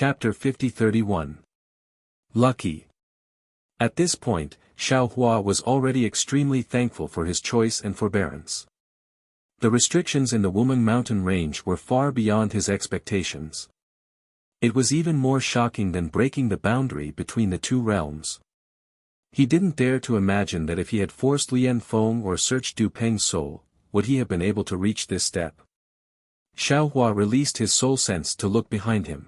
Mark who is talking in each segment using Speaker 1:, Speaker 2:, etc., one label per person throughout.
Speaker 1: Chapter 50-31. Lucky. At this point, Xiao Hua was already extremely thankful for his choice and forbearance. The restrictions in the Wuming mountain range were far beyond his expectations. It was even more shocking than breaking the boundary between the two realms. He didn't dare to imagine that if he had forced Lian Feng or searched Du Peng's soul, would he have been able to reach this step. Xiao Hua released his soul sense to look behind him.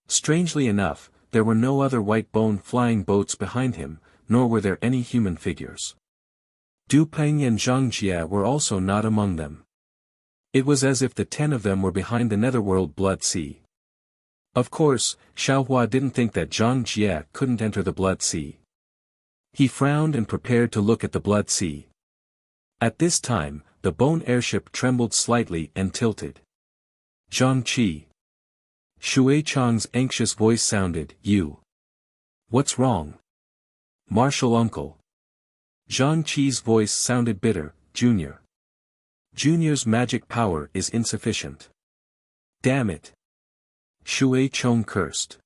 Speaker 1: Strangely enough, there were no other white bone flying boats behind him, nor were there any human figures. Du Peng and Zhang Jie were also not among them. It was as if the 10 of them were behind the netherworld Blood Sea. Of course, Xiao Hua didn't think that Zhang Jie couldn't enter the Blood Sea. He frowned and prepared to look at the Blood Sea. At this time, the bone airship trembled slightly and tilted. Zhang Qi. Shui Chang's anxious voice sounded, "You. What's wrong? Martial uncle." Zhang Qi's voice sounded bitter, "Junior. Junior's magic power is insufficient. Damn it." Shui Chong cursed.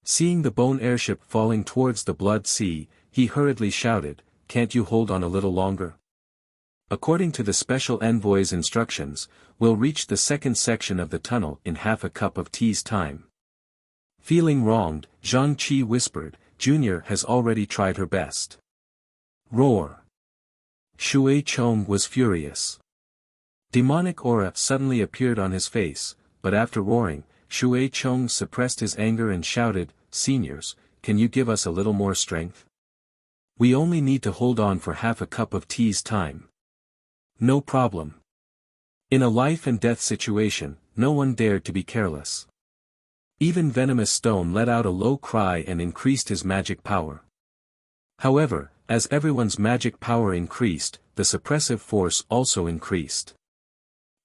Speaker 1: Seeing the bone airship falling towards the Blood Sea, he hurriedly shouted, "Can't you hold on a little longer? According to the special envoy's instructions, we'll reach the second section of the tunnel in half a cup of tea's time." Feeling wronged, Zhang Qi whispered, "Junior has already tried her best." Roar. Shui Chong was furious. Demonic aura suddenly appeared on his face, but after roaring, Shui Chong suppressed his anger and shouted, "Seniors, can you give us a little more strength? We only need to hold on for half a cup of tea's time." "No problem." In a life and death situation, no one dared to be careless. Even Venomous Stone let out a low cry and increased his magic power. However, as everyone's magic power increased, the suppressive force also increased.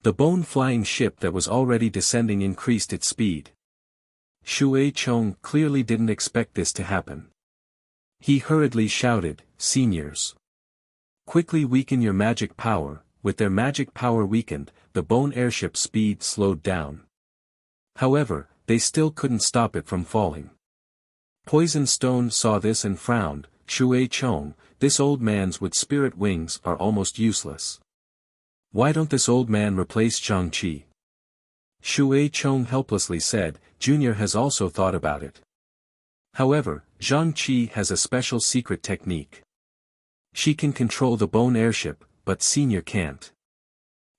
Speaker 1: The bone-flying ship that was already descending increased its speed. Shui Chong clearly didn't expect this to happen. He hurriedly shouted, "Seniors. Quickly weaken your magic power." With their magic power weakened, the bone airship's speed slowed down. However, they still couldn't stop it from falling. Poison Stone saw this and frowned, "Shui Chong, this old man's with spirit wings are almost useless. Why don't this old man replace Zhang Qi?" Shui Chong helplessly said, "Junior has also thought about it. However, Zhang Qi has a special secret technique. She can control the bone airship, but Senior can't.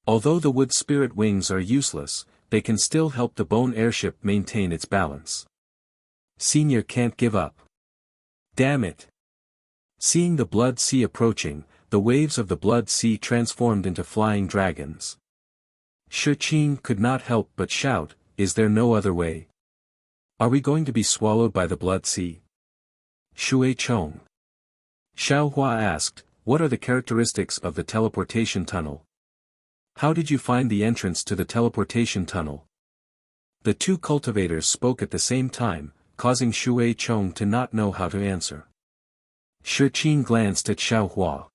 Speaker 1: Although the wood spirit wings are useless, they can still help the bone airship maintain its balance. Senior can't give up. Damn it." Seeing the Blood Sea approaching, the waves of the Blood Sea transformed into flying dragons. Shi Qing could not help but shout, "Is there no other way? Are we going to be swallowed by the Blood Sea?" Shui Chong. Xiao Hua asked, "What are the characteristics of the teleportation tunnel? How did you find the entrance to the teleportation tunnel?" The two cultivators spoke at the same time, causing Shui Chong to not know how to answer. Shi Qing glanced at Xiao Hua.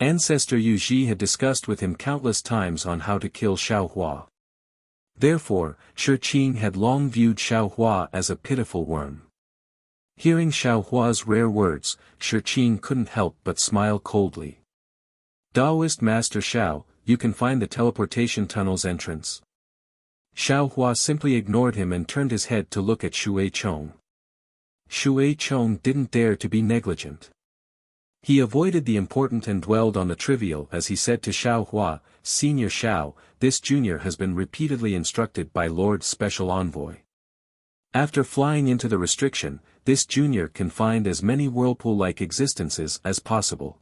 Speaker 1: Ancestor Yu Ji had discussed with him countless times on how to kill Xiao Hua. Therefore, Shi Qing had long viewed Xiao Hua as a pitiful worm. Hearing Xiao Hua's rare words, Shi Qing couldn't help but smile coldly. "Taoist Master Xiao, you can find the teleportation tunnel's entrance." Xiao Hua simply ignored him and turned his head to look at Shui Chong. Shui Chong didn't dare to be negligent. He avoided the important and dwelled on the trivial as he said to Xiao Hua, "Senior Xiao, this junior has been repeatedly instructed by Lord's Special Envoy. After flying into the restriction, this junior can find as many whirlpool-like existences as possible.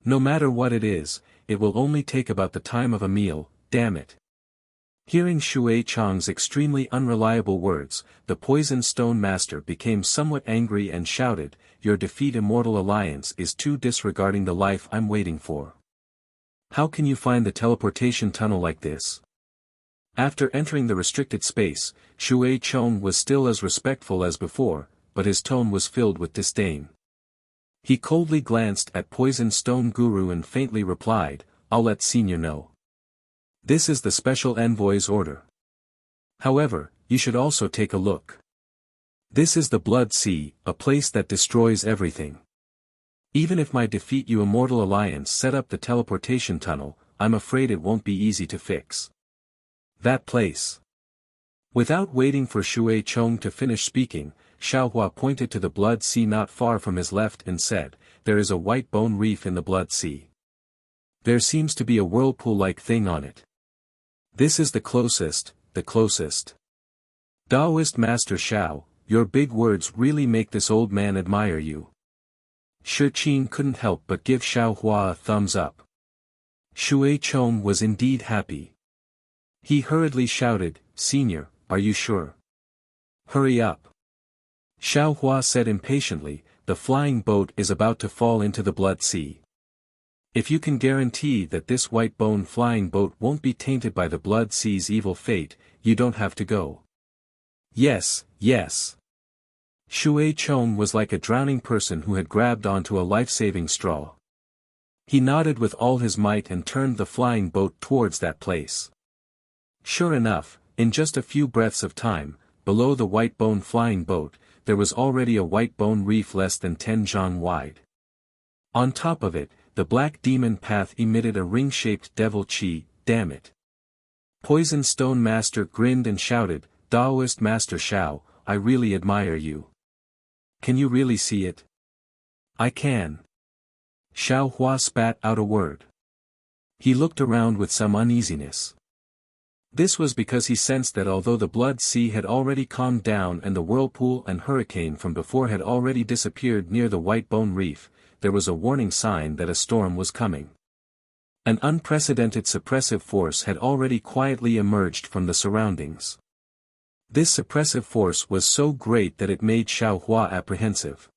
Speaker 1: No matter what it is, it will only take about the time of a meal, damn it." Hearing Shui Chong's extremely unreliable words, the Poison Stone Master became somewhat angry and shouted, "Your defeat Immortal Alliance is too disregarding the life I'm waiting for. How can you find the teleportation tunnel like this?" After entering the restricted space, Shui Chong was still as respectful as before, but his tone was filled with disdain. He coldly glanced at Poison Stone Guru and faintly replied, "I'll let Senior know. This is the special envoy's order." However, you should also take a look. This is the Blood Sea, a place that destroys everything. Even if my defeat you Immortal Alliance set up the teleportation tunnel, I'm afraid it won't be easy to fix. That place. Without waiting for Shui Chong to finish speaking, Xiaohua pointed to the Blood Sea not far from his left and said, there is a white bone reef in the Blood Sea. There seems to be a whirlpool-like thing on it. This is the closest. Taoist Master Xiao, your big words really make this old man admire you. Shi Qin couldn't help but give Xiaohua a thumbs up. Shui Chong was indeed happy. He hurriedly shouted, Senior, are you sure? Hurry up. Xiaohua said impatiently, the flying boat is about to fall into the Blood Sea. If you can guarantee that this white bone flying boat won't be tainted by the Blood Sea's evil fate, you don't have to go. Yes. Shui Chong was like a drowning person who had grabbed onto a life-saving straw. He nodded with all his might and turned the flying boat towards that place. Sure enough, in just a few breaths of time, below the white bone flying boat, there was already a white bone reef less than 10 zhang wide. On top of it, the black demon path emitted a ring-shaped devil chi, damn it. Poison Stone Master grinned and shouted, Taoist Master Xiao, I really admire you. Can you really see it? I can. Xiaohua spat out a word. He looked around with some uneasiness. This was because he sensed that although the Blood Sea had already calmed down and the whirlpool and hurricane from before had already disappeared near the White Bone Reef, there was a warning sign that a storm was coming. An unprecedented suppressive force had already quietly emerged from the surroundings. This suppressive force was so great that it made Xiaohua apprehensive.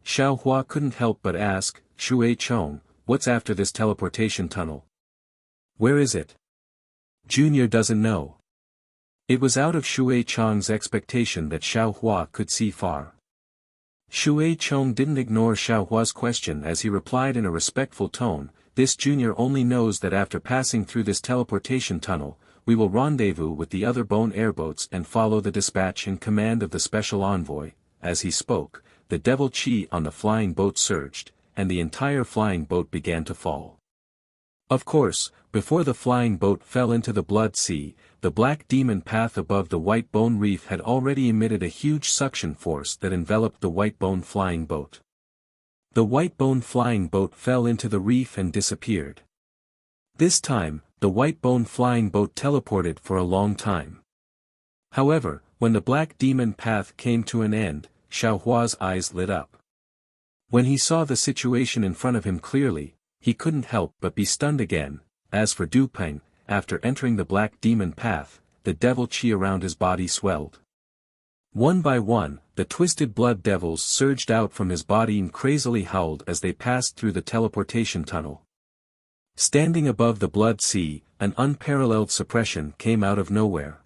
Speaker 1: Xiaohua couldn't help but ask, Shui Chong, what's after this teleportation tunnel? Where is it? Junior doesn't know. It was out of Shui Chong's expectation that Xiaohua could see far. Shui Chong didn't ignore Xiaohua's question as he replied in a respectful tone, this junior only knows that after passing through this teleportation tunnel, we will rendezvous with the other bone airboats and follow the dispatch in command of the special envoy. As he spoke, the devil chi on the flying boat surged, and the entire flying boat began to fall. Of course, before the flying boat fell into the Blood Sea, the black demon path above the white bone reef had already emitted a huge suction force that enveloped the white bone flying boat. The white bone flying boat fell into the reef and disappeared. This time, the white bone flying boat teleported for a long time. However, when the black demon path came to an end, Xiaohua's eyes lit up. When he saw the situation in front of him clearly, he couldn't help but be stunned again. As for Du Peng, after entering the black demon path, the devil chi around his body swelled. One by one, the twisted blood devils surged out from his body and crazily howled as they passed through the teleportation tunnel. Standing above the Blood Sea, an unparalleled suppression came out of nowhere.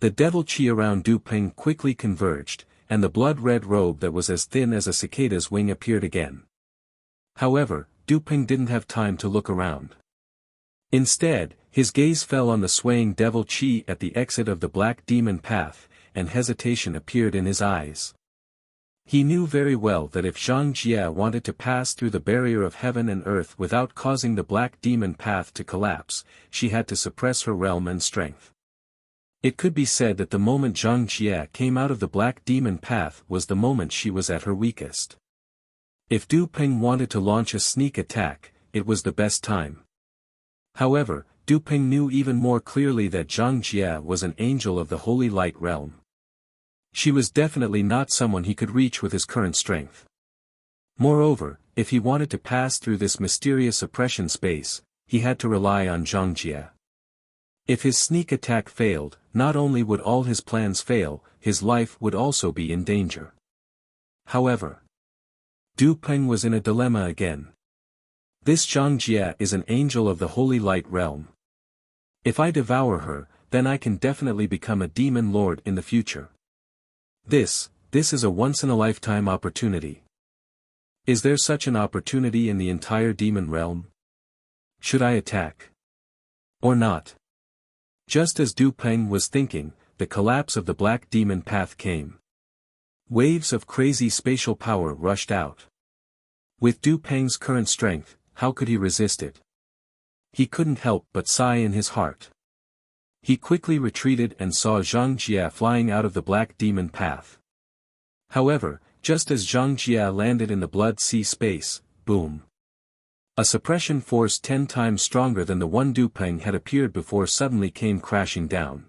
Speaker 1: The devil chi around Du Peng quickly converged, and the blood-red robe that was as thin as a cicada's wing appeared again. However, Du Peng didn't have time to look around. Instead, his gaze fell on the swaying devil chi at the exit of the black demon path, and hesitation appeared in his eyes. He knew very well that if Zhang Jie wanted to pass through the barrier of heaven and earth without causing the black demon path to collapse, she had to suppress her realm and strength. It could be said that the moment Zhang Jie came out of the black demon path was the moment she was at her weakest. If Du Peng wanted to launch a sneak attack, it was the best time. However, Du Peng knew even more clearly that Zhang Jie was an angel of the holy light realm. She was definitely not someone he could reach with his current strength. Moreover, if he wanted to pass through this mysterious suppression space, he had to rely on Zhang Jie. If his sneak attack failed, not only would all his plans fail, his life would also be in danger. However, Du Peng was in a dilemma again. This Zhang Jie is an angel of the holy light realm. If I devour her, then I can definitely become a demon lord in the future. This is a once-in-a-lifetime opportunity. Is there such an opportunity in the entire demon realm? Should I attack? Or not? Just as Du Peng was thinking, the collapse of the Black Demon Path came. Waves of crazy spatial power rushed out. With Du Peng's current strength, how could he resist it? He couldn't help but sigh in his heart. He quickly retreated and saw Zhang Jia flying out of the Black Demon Path. However, just as Zhang Jia landed in the Blood Sea space, boom! A suppression force 10 times stronger than the one Du Peng had appeared before suddenly came crashing down.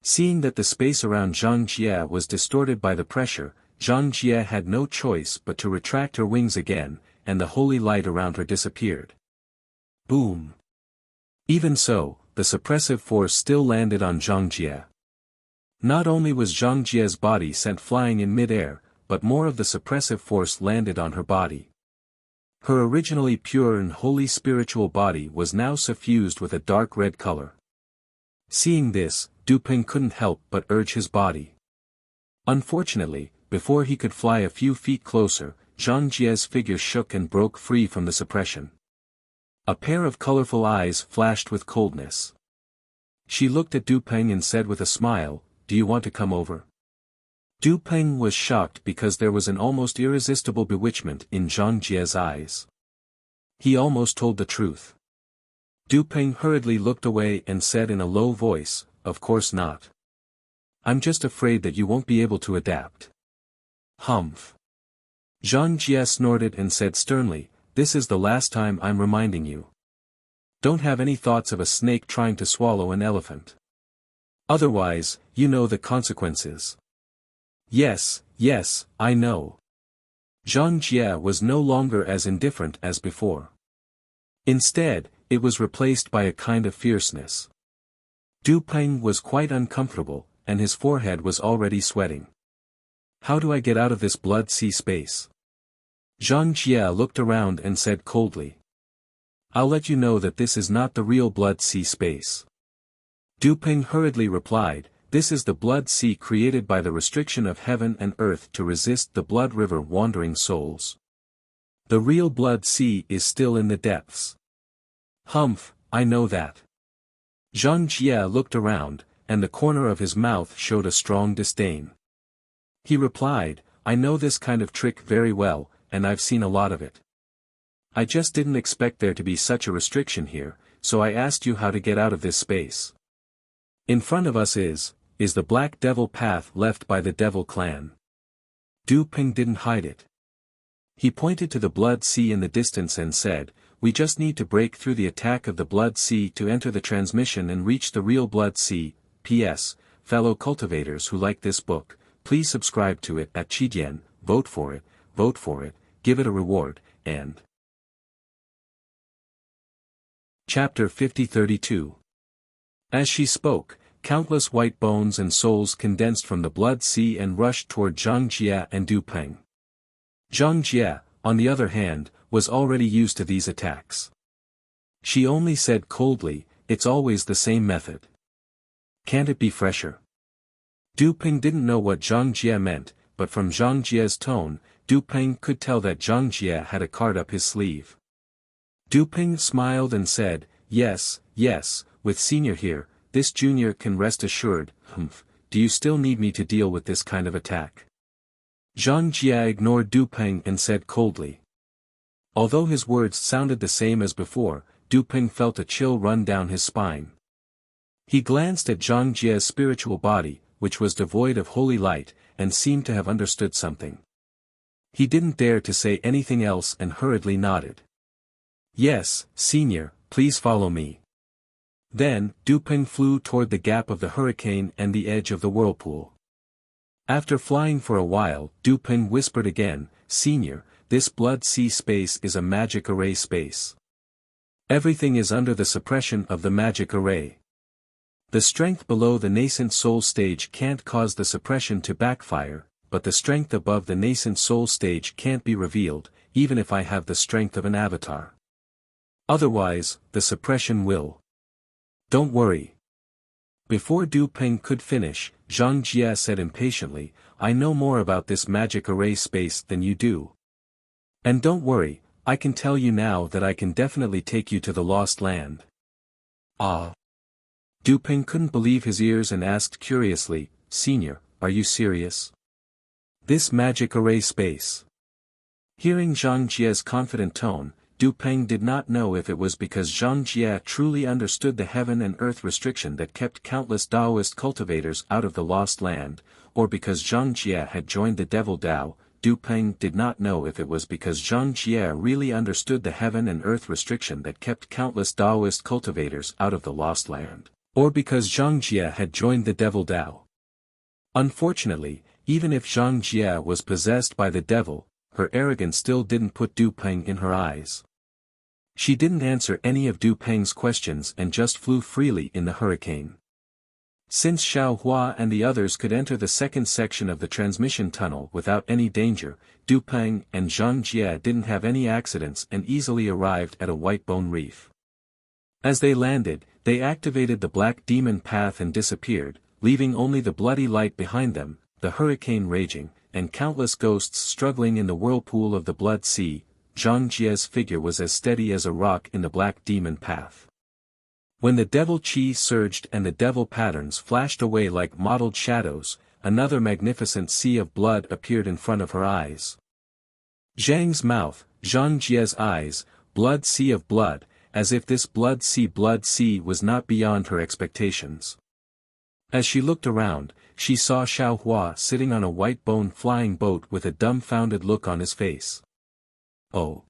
Speaker 1: Seeing that the space around Zhang Jia was distorted by the pressure, Zhang Jia had no choice but to retract her wings again, and the holy light around her disappeared. Boom! Even so, the suppressive force still landed on Zhang Jia. Not only was Zhang Jia's body sent flying in mid-air, but more of the suppressive force landed on her body. Her originally pure and holy spiritual body was now suffused with a dark red color. Seeing this, Du Peng couldn't help but urge his body. Unfortunately, before he could fly a few feet closer, Zhang Jia's figure shook and broke free from the suppression. A pair of colorful eyes flashed with coldness. She looked at Du Peng and said with a smile, "Do you want to come over?" Du Peng was shocked because there was an almost irresistible bewitchment in Zhang Jia's eyes. He almost told the truth. Du Peng hurriedly looked away and said in a low voice, "Of course not. I'm just afraid that you won't be able to adapt." Humph. Zhang Jia snorted and said sternly, "This is the last time I'm reminding you. Don't have any thoughts of a snake trying to swallow an elephant. Otherwise, you know the consequences." Yes, yes, I know. Zhang Jia was no longer as indifferent as before. Instead, it was replaced by a kind of fierceness. Du Peng was quite uncomfortable, and his forehead was already sweating. "How do I get out of this Blood Sea space?" Zhang Jia looked around and said coldly. "I'll let you know that this is not the real Blood Sea space." Du Peng hurriedly replied, "This is the Blood Sea created by the restriction of heaven and earth to resist the Blood River wandering souls. The real Blood Sea is still in the depths." "Humph, I know that." Zhang Jia looked around, and the corner of his mouth showed a strong disdain. He replied, "I know this kind of trick very well, and I've seen a lot of it. I just didn't expect there to be such a restriction here, so I asked you how to get out of this space. In front of us is the Black Devil Path left by the Devil Clan." Du Peng didn't hide it. He pointed to the Blood Sea in the distance and said, "We just need to break through the attack of the Blood Sea to enter the transmission and reach the real Blood Sea. P.S. Fellow cultivators who like this book, please subscribe to it at Qidian, vote for it, give it a reward, and..." Chapter 50-32. As she spoke, countless white bones and souls condensed from the Blood Sea and rushed toward Zhang Jia and Du Peng. Zhang Jia, on the other hand, was already used to these attacks. She only said coldly, "It's always the same method. Can't it be fresher?" Du Peng didn't know what Zhang Jia meant, but from Zhang Jia's tone, Du Peng could tell that Zhang Jia had a card up his sleeve. Du Peng smiled and said, yes, with Senior here, this junior can rest assured. Do you still need me to deal with this kind of attack?" Zhang Jia ignored Du Peng and said coldly. Although his words sounded the same as before, Du Peng felt a chill run down his spine. He glanced at Zhang Jia's spiritual body, which was devoid of holy light, and seemed to have understood something. He didn't dare to say anything else and hurriedly nodded. "Yes, Senior, please follow me." Then, Du Peng flew toward the gap of the hurricane and the edge of the whirlpool. After flying for a while, Du Peng whispered again, "Senior, this Blood Sea space is a magic array space. Everything is under the suppression of the magic array. The strength below the nascent soul stage can't cause the suppression to backfire, but the strength above the nascent soul stage can't be revealed, even if I have the strength of an avatar. Otherwise, the suppression will. Don't worry." Before Du Peng could finish, Zhang Jia said impatiently, "I know more about this magic array space than you do. And don't worry, I can tell you now that I can definitely take you to the Lost Land." Ah! Du Peng couldn't believe his ears and asked curiously, "Senior, are you serious? This magic array space?" Hearing Zhang Jie's confident tone, Du Peng did not know if it was because Zhang Jie truly understood the heaven and earth restriction that kept countless Taoist cultivators out of the lost land, or because Zhang Jie had joined the Devil Dao. Du Peng did not know if it was because Zhang Jie really understood the heaven and earth restriction that kept countless Taoist cultivators out of the lost land, or because Zhang Jie had joined the Devil Dao. Unfortunately, even if Zhang Jie was possessed by the devil, her arrogance still didn't put Du Peng in her eyes. She didn't answer any of Du Peng's questions and just flew freely in the hurricane. Since Xiao Hua and the others could enter the second section of the transmission tunnel without any danger, Du Peng and Zhang Jie didn't have any accidents and easily arrived at a white bone reef. As they landed, they activated the black demon path and disappeared, leaving only the bloody light behind them, the hurricane raging, and countless ghosts struggling in the whirlpool of the blood sea. Zhang Jie's figure was as steady as a rock in the black demon path. When the devil chi surged and the devil patterns flashed away like mottled shadows, another magnificent sea of blood appeared in front of her eyes. Zhang's mouth, Zhang Jie's eyes, blood sea of blood, as if this blood sea was not beyond her expectations. As she looked around, she saw Xiao Hua sitting on a white bone flying boat with a dumbfounded look on his face. Oh!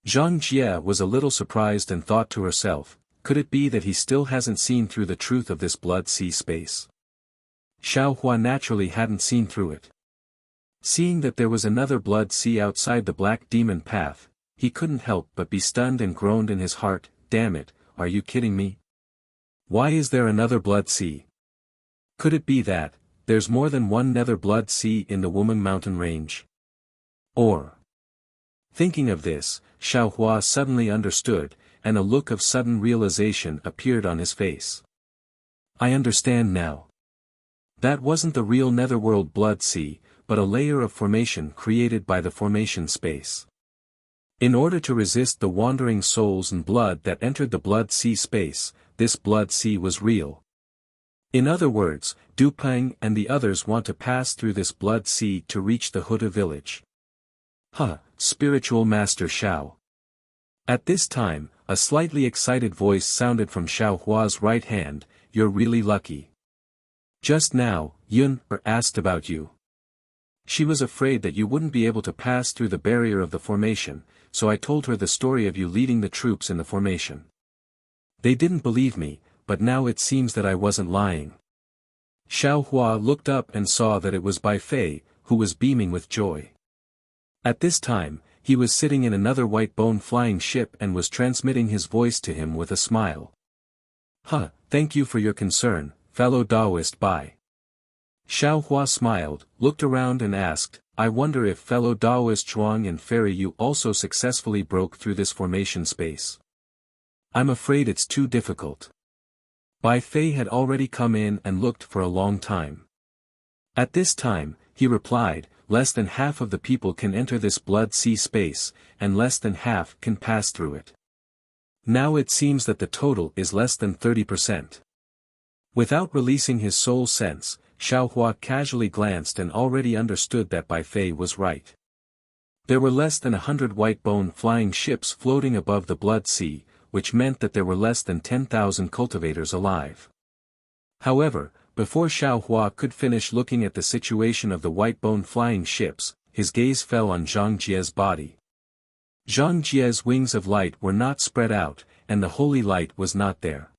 Speaker 1: Zhang Jie was a little surprised and thought to herself, could it be that he still hasn't seen through the truth of this blood sea space? Xiao Hua naturally hadn't seen through it. Seeing that there was another blood sea outside the black demon path, he couldn't help but be stunned and groaned in his heart, "Damn it, are you kidding me? Why is there another blood sea? Could it be that, there's more than one nether blood sea in the Wuming mountain range? Or..." Thinking of this, Xiao Hua suddenly understood, and a look of sudden realization appeared on his face. "I understand now. That wasn't the real netherworld blood sea, but a layer of formation created by the formation space. In order to resist the wandering souls and blood that entered the blood sea space, this blood sea was real. In other words, Du Peng and the others want to pass through this blood sea to reach the Huda village." Spiritual Master Xiao. At this time, a slightly excited voice sounded from Xiao Hua's right hand, "You're really lucky. Just now, Yun asked about you. She was afraid that you wouldn't be able to pass through the barrier of the formation, so I told her the story of you leading the troops in the formation. They didn't believe me, but now it seems that I wasn't lying." Xiao Hua looked up and saw that it was Bai Fei, who was beaming with joy. At this time, he was sitting in another white bone flying ship and was transmitting his voice to him with a smile. Thank you for your concern, fellow Taoist Bai." Xiao Hua smiled, looked around and asked, "I wonder if fellow Taoist Zhuang and Fairy Yu also successfully broke through this formation space. I'm afraid it's too difficult." Bai Fei had already come in and looked for a long time. At this time, he replied, "Less than half of the people can enter this blood sea space, and less than half can pass through it. Now it seems that the total is less than 30%. Without releasing his soul sense, Xiao Hua casually glanced and already understood that Bai Fei was right. There were less than 100 white bone flying ships floating above the blood sea, which meant that there were less than 10,000 cultivators alive. However, before Xiao Hua could finish looking at the situation of the white bone flying ships, his gaze fell on Zhang Jie's body. Zhang Jie's wings of light were not spread out, and the holy light was not there.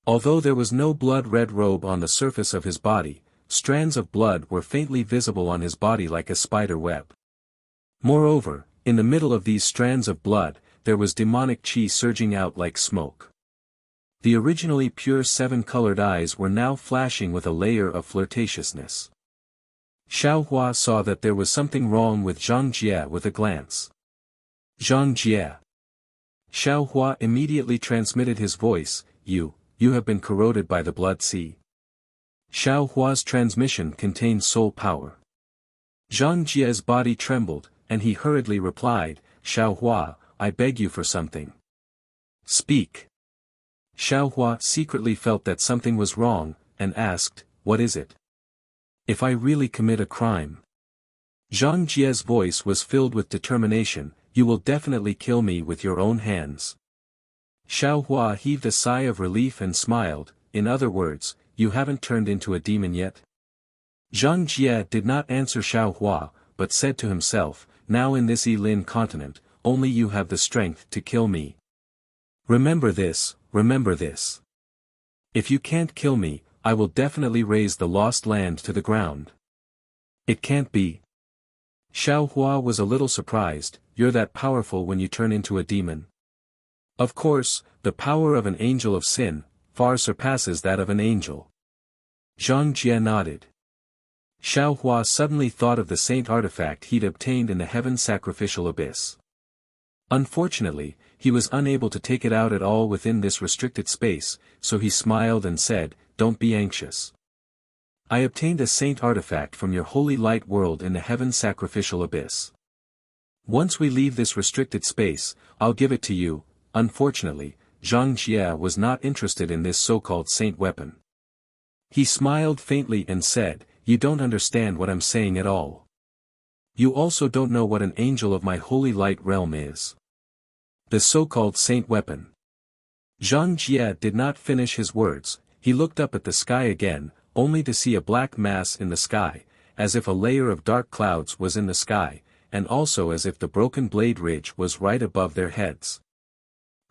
Speaker 1: Although there was no blood-red robe on the surface of his body, strands of blood were faintly visible on his body like a spider web. Moreover, in the middle of these strands of blood, there was demonic chi surging out like smoke. The originally pure seven-colored eyes were now flashing with a layer of flirtatiousness. Xiao Hua saw that there was something wrong with Zhang Jie with a glance. "Zhang Jie." Xiao Hua immediately transmitted his voice, You have been corroded by the blood sea." Xiao Hua's transmission contained soul power. Zhang Jie's body trembled, and he hurriedly replied, "Xiao Hua, I beg you for something. Speak." Xiaohua secretly felt that something was wrong, and asked, "What is it? If I really commit a crime?" Zhang Jie's voice was filled with determination, "You will definitely kill me with your own hands." Xiaohua heaved a sigh of relief and smiled, "In other words, you haven't turned into a demon yet?" Zhang Jie did not answer Xiaohua, but said to himself, "Now in this Yilin continent, only you have the strength to kill me. Remember this, remember this. If you can't kill me, I will definitely raze the lost land to the ground." "It can't be." Xiaohua was a little surprised, "You're that powerful when you turn into a demon?" "Of course, the power of an angel of sin far surpasses that of an angel." Zhang Jie nodded. Xiaohua suddenly thought of the saint artifact he'd obtained in the heaven sacrificial abyss. Unfortunately, he was unable to take it out at all within this restricted space, so he smiled and said, "Don't be anxious. I obtained a saint artifact from your holy light world in the heaven sacrificial abyss. Once we leave this restricted space, I'll give it to you." Unfortunately, Zhang Jie was not interested in this so-called saint weapon. He smiled faintly and said, "You don't understand what I'm saying at all. You also don't know what an angel of my holy light realm is. The so-called saint weapon." Zhang Jie did not finish his words, he looked up at the sky again, only to see a black mass in the sky, as if a layer of dark clouds was in the sky, and also as if the broken blade ridge was right above their heads.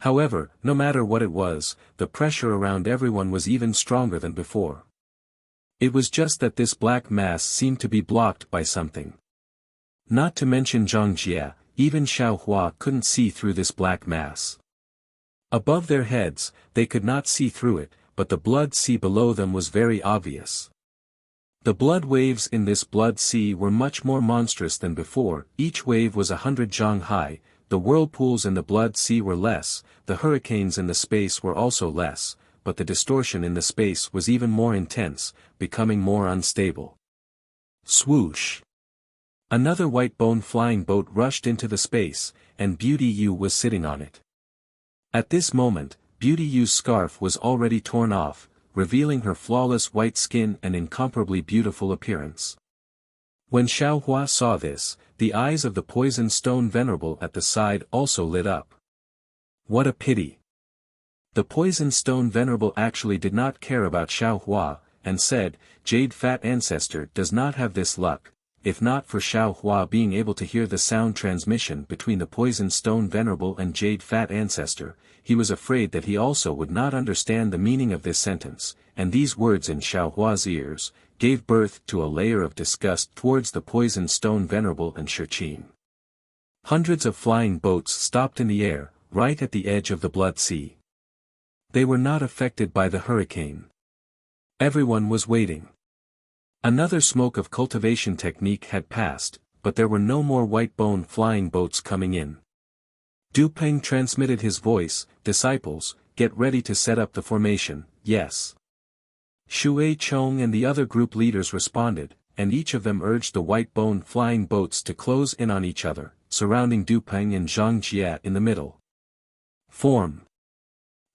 Speaker 1: However, no matter what it was, the pressure around everyone was even stronger than before. It was just that this black mass seemed to be blocked by something. Not to mention Zhang Jie, even Xiaohua couldn't see through this black mass. Above their heads, they could not see through it, but the blood sea below them was very obvious. The blood waves in this blood sea were much more monstrous than before, each wave was 100 zhang high, the whirlpools in the blood sea were less, the hurricanes in the space were also less, but the distortion in the space was even more intense, becoming more unstable. Swoosh! Another white bone flying boat rushed into the space, and Beauty Yu was sitting on it. At this moment, Beauty Yu's scarf was already torn off, revealing her flawless white skin and incomparably beautiful appearance. When Xiaohua saw this, the eyes of the poison stone venerable at the side also lit up. What a pity! The poison stone venerable actually did not care about Xiaohua, and said, "Jade Fat Ancestor does not have this luck." If not for Xiaohua being able to hear the sound transmission between the poison stone venerable and Jade Fat Ancestor, he was afraid that he also would not understand the meaning of this sentence, and these words in Xiaohua's ears, gave birth to a layer of disgust towards the poison stone venerable and Shiqin. Hundreds of flying boats stopped in the air, right at the edge of the blood sea. They were not affected by the hurricane. Everyone was waiting. Another smoke of cultivation technique had passed, but there were no more white bone flying boats coming in. Du Peng transmitted his voice, "Disciples, get ready to set up the formation." "Yes." Xue Chong and the other group leaders responded, and each of them urged the white bone flying boats to close in on each other, surrounding Du Peng and Zhang Jie in the middle. "Form!"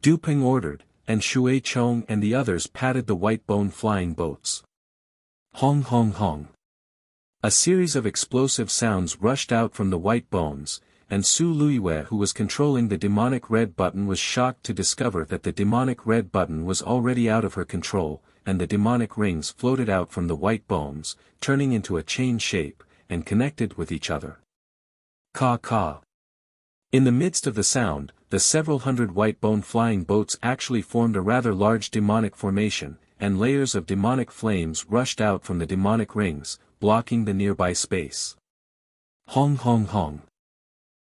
Speaker 1: Du Peng ordered, and Xue Chong and the others patted the white bone flying boats. Hong hong hong. A series of explosive sounds rushed out from the white bones, and Su Luiwei, who was controlling the demonic red button, was shocked to discover that the demonic red button was already out of her control, and the demonic rings floated out from the white bones, turning into a chain shape, and connected with each other. Ka ka. In the midst of the sound, the several hundred white bone flying boats actually formed a rather large demonic formation, and layers of demonic flames rushed out from the demonic rings, blocking the nearby space. Hong hong hong.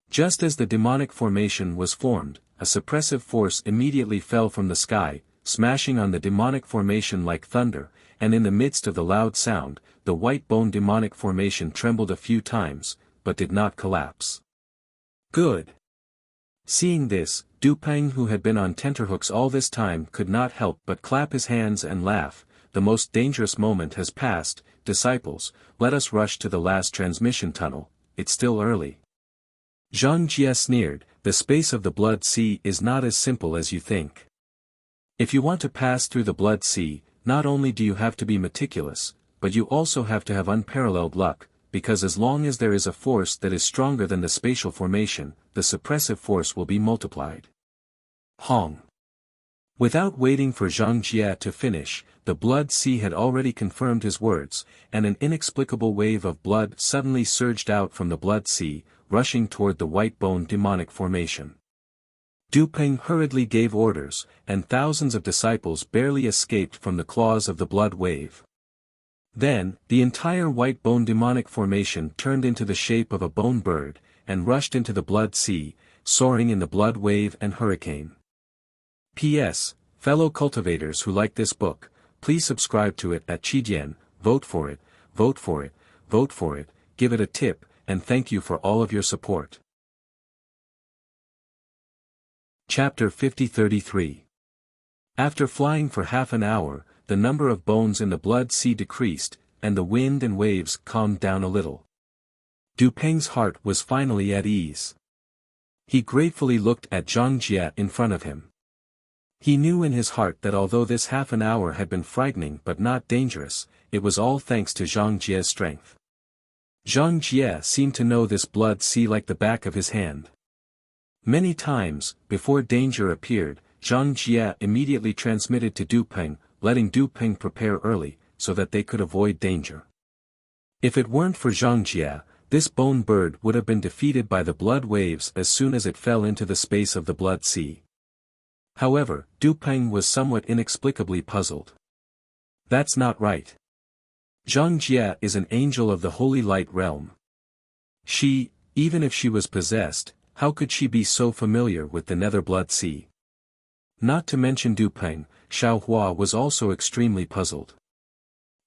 Speaker 1: Just as the demonic formation was formed, a suppressive force immediately fell from the sky, smashing on the demonic formation like thunder, and in the midst of the loud sound, the white bone demonic formation trembled a few times, but did not collapse. Good. Seeing this, Du Peng, who had been on tenterhooks all this time, could not help but clap his hands and laugh. The most dangerous moment has passed. Disciples, let us rush to the last transmission tunnel, it's still early. Zhang Jie sneered, the space of the blood sea is not as simple as you think. If you want to pass through the Blood Sea, not only do you have to be meticulous, but you also have to have unparalleled luck, because as long as there is a force that is stronger than the spatial formation, the suppressive force will be multiplied. Hong. Without waiting for Zhang Jie to finish, the Blood Sea had already confirmed his words, and an inexplicable wave of blood suddenly surged out from the Blood Sea, rushing toward the white-bone demonic formation. Du Peng hurriedly gave orders, and thousands of disciples barely escaped from the claws of the blood wave. Then, the entire white-bone demonic formation turned into the shape of a bone bird, and rushed into the Blood Sea, soaring in the blood wave and hurricane. P.S. Fellow cultivators who like this book, please subscribe to it at Qidian, vote for it, vote for it, vote for it, give it a tip, and thank you for all of your support. Chapter 50-33. After flying for half an hour, the number of bones in the Blood Sea decreased, and the wind and waves calmed down a little. Du Peng's heart was finally at ease. He gratefully looked at Zhang Jie in front of him. He knew in his heart that although this half an hour had been frightening but not dangerous, it was all thanks to Zhang Jie's strength. Zhang Jie seemed to know this Blood Sea like the back of his hand. Many times, before danger appeared, Zhang Jie immediately transmitted to Du Peng, letting Du Peng prepare early, so that they could avoid danger. If it weren't for Zhang Jie, this bone bird would have been defeated by the blood waves as soon as it fell into the space of the Blood Sea. However, Du Peng was somewhat inexplicably puzzled. That's not right. Zhang Jie is an angel of the Holy Light realm. She, even if she was possessed, how could she be so familiar with the Nether Blood Sea? Not to mention Du Peng, Xiaohua was also extremely puzzled.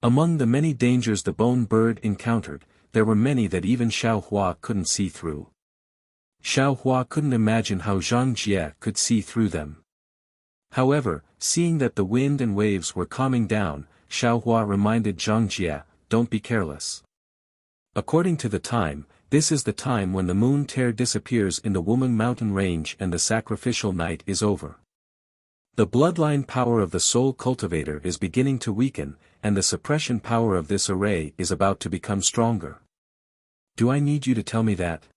Speaker 1: Among the many dangers the bone bird encountered, there were many that even Xiaohua couldn't see through. Xiaohua couldn't imagine how Zhang Jie could see through them. However, seeing that the wind and waves were calming down, Xiaohua reminded Zhang Jie, "Don't be careless. According to the time, this is the time when the moon tear disappears in the Wuming mountain range and the sacrificial night is over. The bloodline power of the soul cultivator is beginning to weaken, and the suppression power of this array is about to become stronger. Do I need you to tell me that?"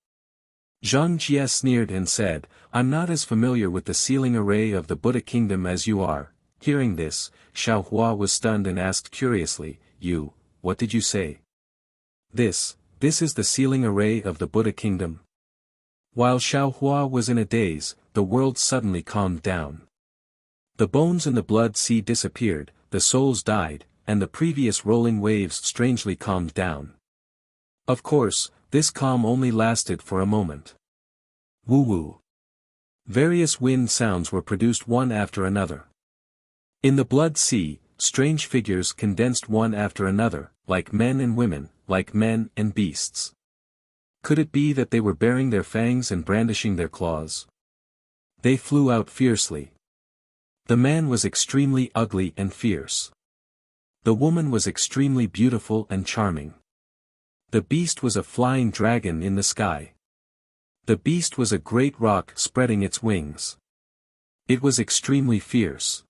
Speaker 1: Zhang Jie sneered and said, "I'm not as familiar with the sealing array of the Buddha kingdom as you are." Hearing this, Xiaohua was stunned and asked curiously, What did you say?" This is the sealing array of the Buddha kingdom." While Xiaohua was in a daze, the world suddenly calmed down. The bones in the Blood Sea disappeared, the souls died, and the previous rolling waves strangely calmed down. Of course, this calm only lasted for a moment. Woo-woo. Various wind sounds were produced one after another. In the Blood Sea, strange figures condensed one after another, like men and women, like men and beasts. Could it be that they were baring their fangs and brandishing their claws? They flew out fiercely. The man was extremely ugly and fierce. The woman was extremely beautiful and charming. The beast was a flying dragon in the sky. The beast was a great rock spreading its wings. It was extremely fierce.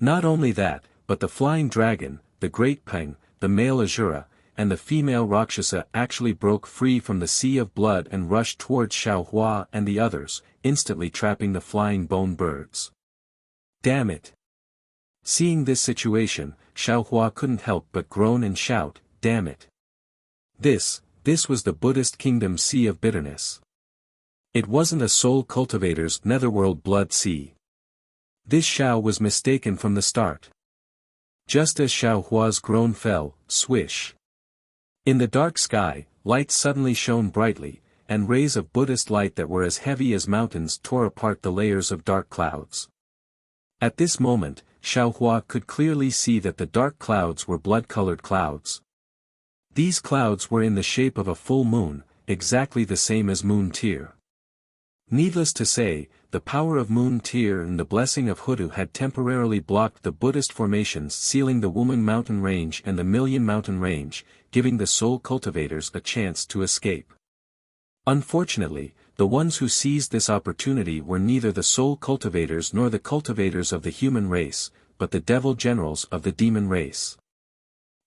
Speaker 1: Not only that, but the flying dragon, the great Peng, the male Asura, and the female Rakshasa actually broke free from the sea of blood and rushed towards Xiaohua and the others, instantly trapping the flying bone birds. Damn it! Seeing this situation, Xiaohua couldn't help but groan and shout, "Damn it!" This was the Buddhist kingdom sea of bitterness. It wasn't a soul cultivator's netherworld blood sea. This Xiao was mistaken from the start. Just as Xiaohua's groan fell, swish. In the dark sky, light suddenly shone brightly, and rays of Buddhist light that were as heavy as mountains tore apart the layers of dark clouds. At this moment, Xiaohua could clearly see that the dark clouds were blood-colored clouds. These clouds were in the shape of a full moon, exactly the same as Moon Tear. Needless to say, the power of Moon Tear and the blessing of Hudu had temporarily blocked the Buddhist formations sealing the Wuming mountain range and the Million mountain range, giving the soul cultivators a chance to escape. Unfortunately, the ones who seized this opportunity were neither the soul cultivators nor the cultivators of the human race, but the devil generals of the demon race.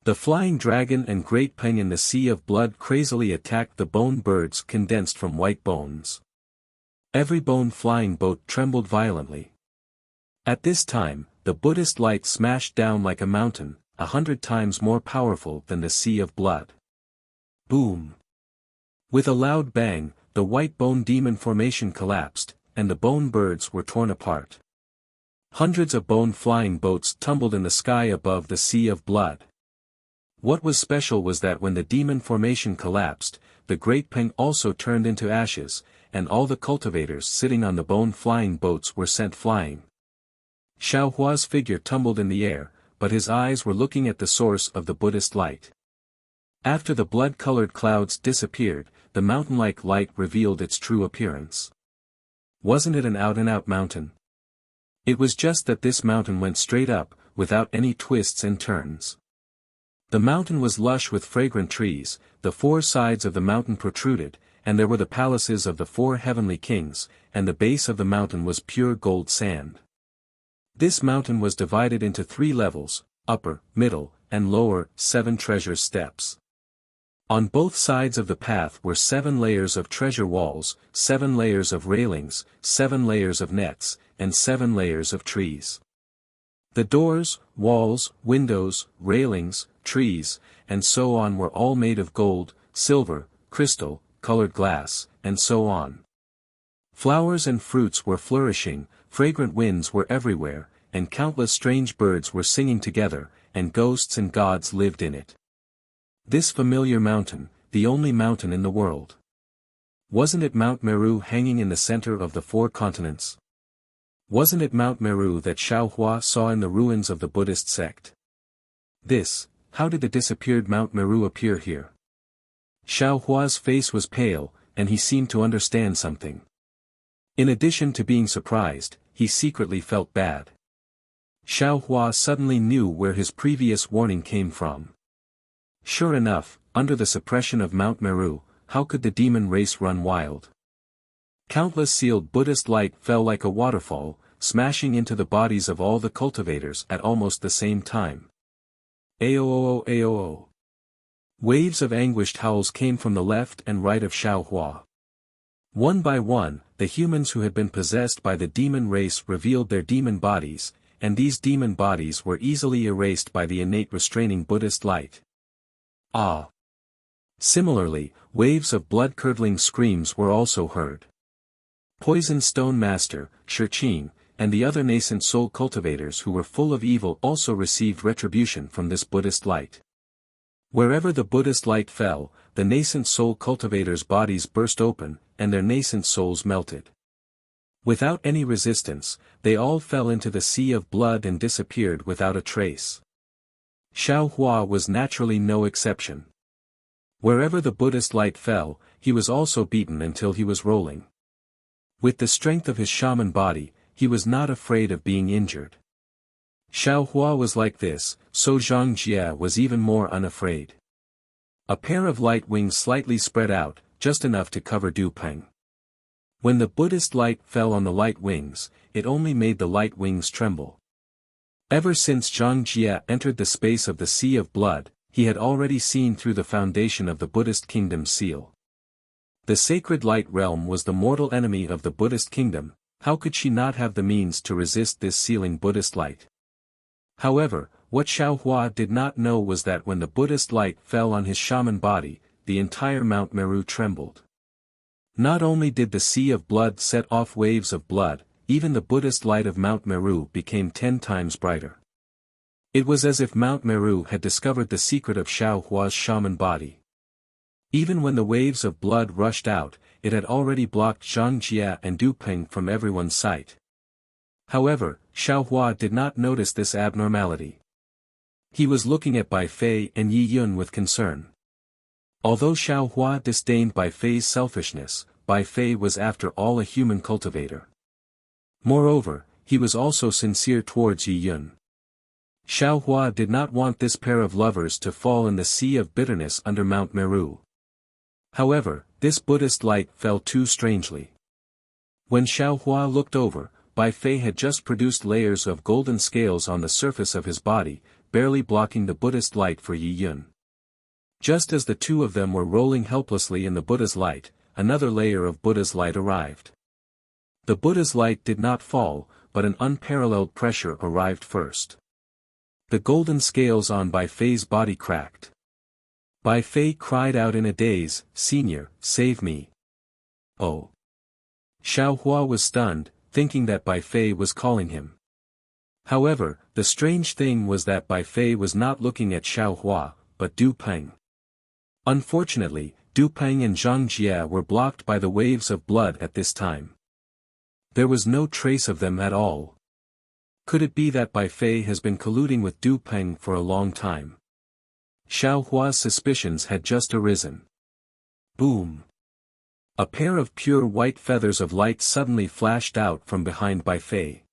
Speaker 1: The flying dragon and great peng in the sea of blood crazily attacked the bone birds condensed from white bones. Every bone-flying boat trembled violently. At this time, the Buddhist light smashed down like a mountain, 100 times more powerful than the sea of blood. Boom! With a loud bang, the white bone demon formation collapsed, and the bone birds were torn apart. Hundreds of bone-flying boats tumbled in the sky above the sea of blood. What was special was that when the demon formation collapsed, the great peng also turned into ashes, and all the cultivators sitting on the bone-flying boats were sent flying. Xiao Hua's figure tumbled in the air, but his eyes were looking at the source of the Buddhist light. After the blood-colored clouds disappeared, the mountain-like light revealed its true appearance. Wasn't it an out-and-out mountain? It was just that this mountain went straight up, without any twists and turns. The mountain was lush with fragrant trees, the 4 sides of the mountain protruded, and there were the palaces of the 4 heavenly kings, and the base of the mountain was pure gold sand. This mountain was divided into 3 levels, upper, middle, and lower, 7 treasure steps. On both sides of the path were 7 layers of treasure walls, 7 layers of railings, 7 layers of nets, and 7 layers of trees. The doors, walls, windows, railings, trees, and so on were all made of gold, silver, crystal, colored glass, and so on. Flowers and fruits were flourishing, fragrant winds were everywhere, and countless strange birds were singing together, and ghosts and gods lived in it. This familiar mountain, the only mountain in the world. Wasn't it Mount Meru hanging in the center of the 4 continents? Wasn't it Mount Meru that Xiao Hua saw in the ruins of the Buddhist sect? How did the disappeared Mount Meru appear here? Xiao Hua's face was pale, and he seemed to understand something. In addition to being surprised, he secretly felt bad. Xiao Hua suddenly knew where his previous warning came from. Sure enough, under the suppression of Mount Meru, how could the demon race run wild? Countless sealed Buddhist light fell like a waterfall, smashing into the bodies of all the cultivators at almost the same time. Aoo aoo. Waves of anguished howls came from the left and right of Xiao Hua. One by one, the humans who had been possessed by the demon race revealed their demon bodies, and these demon bodies were easily erased by the innate restraining Buddhist light. Ah! Similarly, waves of blood-curdling screams were also heard. Poison Stone Master, Shirqing, and the other nascent soul cultivators who were full of evil also received retribution from this Buddhist light. Wherever the Buddhist light fell, the nascent soul cultivators' bodies burst open, and their nascent souls melted. Without any resistance, they all fell into the sea of blood and disappeared without a trace. Xiao Hua was naturally no exception. Wherever the Buddhist light fell, he was also beaten until he was rolling. With the strength of his shaman body, he was not afraid of being injured. Xiao Hua was like this, so Zhang Jia was even more unafraid. A pair of light wings slightly spread out, just enough to cover Du Peng. When the Buddhist light fell on the light wings, it only made the light wings tremble. Ever since Zhang Jia entered the space of the Sea of Blood, he had already seen through the foundation of the Buddhist kingdom's seal. The sacred light realm was the mortal enemy of the Buddhist kingdom. How could she not have the means to resist this sealing Buddhist light? However, what Xiao Hua did not know was that when the Buddhist light fell on his shaman body, the entire Mount Meru trembled. Not only did the Sea of Blood set off waves of blood, even the Buddhist light of Mount Meru became 10 times brighter. It was as if Mount Meru had discovered the secret of Xiao Hua's shaman body. Even when the waves of blood rushed out, it had already blocked Zhang Jia and Du Peng from everyone's sight. However, Xiao Hua did not notice this abnormality. He was looking at Bai Fei and Yi Yun with concern. Although Xiao Hua disdained Bai Fei's selfishness, Bai Fei was after all a human cultivator. Moreover, he was also sincere towards Yi Yun. Xiao Hua did not want this pair of lovers to fall in the sea of bitterness under Mount Meru. However, this Buddhist light fell too strangely. When Xiaohua looked over, Bai Fei had just produced layers of golden scales on the surface of his body, barely blocking the Buddhist light for Yi Yun. Just as the two of them were rolling helplessly in the Buddha's light, another layer of Buddha's light arrived. The Buddha's light did not fall, but an unparalleled pressure arrived first. The golden scales on Bai Fei's body cracked. Bai Fei cried out in a daze, "Senior, save me." Oh! Xiaohua was stunned, thinking that Bai Fei was calling him. However, the strange thing was that Bai Fei was not looking at Xiaohua, but Du Peng. Unfortunately, Du Peng and Zhang Jie were blocked by the waves of blood at this time. There was no trace of them at all. Could it be that Bai Fei has been colluding with Du Peng for a long time? Xiaohua's suspicions had just arisen. Boom! A pair of pure white feathers of light suddenly flashed out from behind Bai Fei.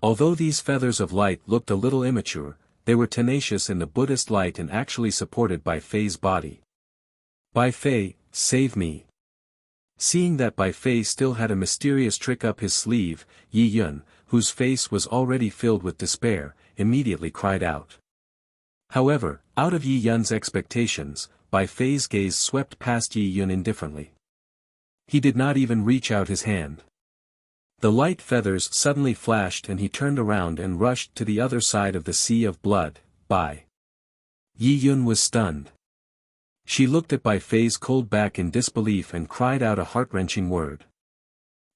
Speaker 1: Although these feathers of light looked a little immature, they were tenacious in the Buddhist light and actually supported Bai Fei's body. Bai Fei, save me. Seeing that Bai Fei still had a mysterious trick up his sleeve, Yi Yun, whose face was already filled with despair, immediately cried out. However, out of Yi Yun's expectations, Bai Fei's gaze swept past Yi Yun indifferently. He did not even reach out his hand. The light feathers suddenly flashed and he turned around and rushed to the other side of the sea of blood. Bai. Yi Yun was stunned. She looked at Bai Fei's cold back in disbelief and cried out a heart-wrenching word.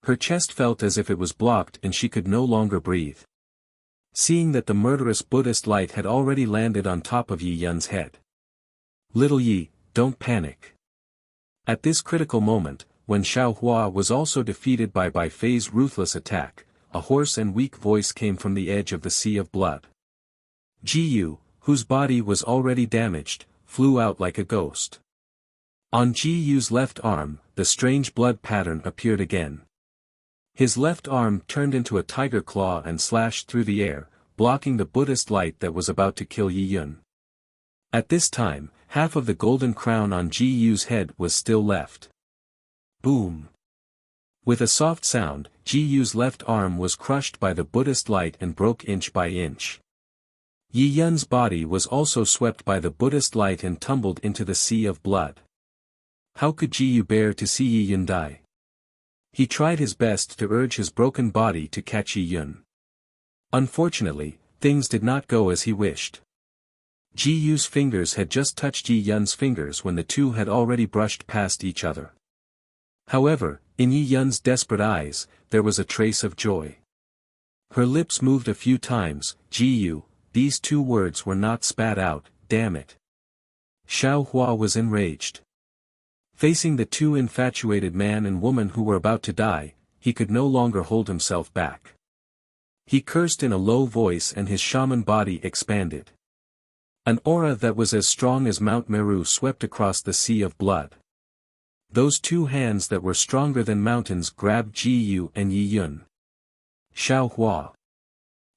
Speaker 1: Her chest felt as if it was blocked and she could no longer breathe. Seeing that the murderous Buddhist light had already landed on top of Yi Yun's head. Little Yi, don't panic. At this critical moment, when Xiaohua was also defeated by Bai Fei's ruthless attack, a hoarse and weak voice came from the edge of the sea of blood. Ji Yu, whose body was already damaged, flew out like a ghost. On Ji Yu's left arm, the strange blood pattern appeared again. His left arm turned into a tiger claw and slashed through the air, blocking the Buddhist light that was about to kill Yi Yun. At this time, half of the golden crown on Ji Yu's head was still left. Boom! With a soft sound, Ji Yu's left arm was crushed by the Buddhist light and broke inch by inch. Yi Yun's body was also swept by the Buddhist light and tumbled into the sea of blood. How could Ji Yu bear to see Yi Yun die? He tried his best to urge his broken body to catch Yi Yun. Unfortunately, things did not go as he wished. Ji Yu's fingers had just touched Yi Yun's fingers when the two had already brushed past each other. However, in Yi Yun's desperate eyes, there was a trace of joy. Her lips moved a few times. Ji Yu, these two words were not spat out, damn it. Xiaohua was enraged. Facing the two infatuated man and woman who were about to die, he could no longer hold himself back. He cursed in a low voice and his shaman body expanded. An aura that was as strong as Mount Meru swept across the sea of blood. Those two hands that were stronger than mountains grabbed Ji Yu and Yi Yun. Xiaohua.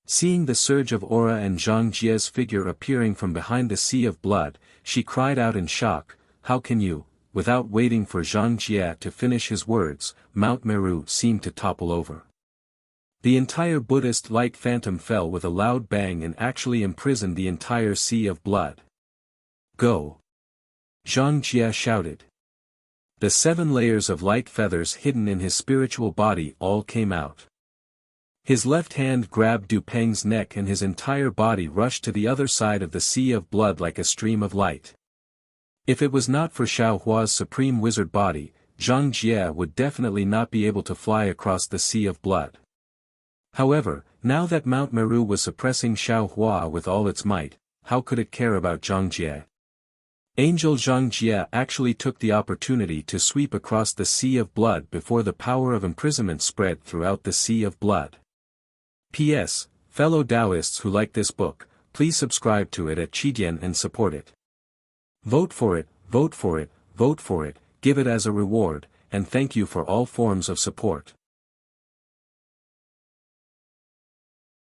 Speaker 1: Seeing the surge of aura and Zhang Jie's figure appearing from behind the sea of blood, she cried out in shock, "How can you?" Without waiting for Zhang Jie to finish his words, Mount Meru seemed to topple over. The entire Buddhist light phantom fell with a loud bang and actually imprisoned the entire sea of blood. Go! Zhang Jie shouted. The 7 layers of light feathers hidden in his spiritual body all came out. His left hand grabbed Du Peng's neck and his entire body rushed to the other side of the sea of blood like a stream of light. If it was not for Xiaohua's supreme wizard body, Zhang Jie would definitely not be able to fly across the sea of blood. However, now that Mount Meru was suppressing Xiaohua with all its might, how could it care about Zhang Jie? Angel Zhang Jie actually took the opportunity to sweep across the sea of blood before the power of imprisonment spread throughout the sea of blood. P.S. Fellow Taoists who like this book, please subscribe to it at Qidian and support it. Vote for it, vote for it, vote for it, give it as a reward, and thank you for all forms of support.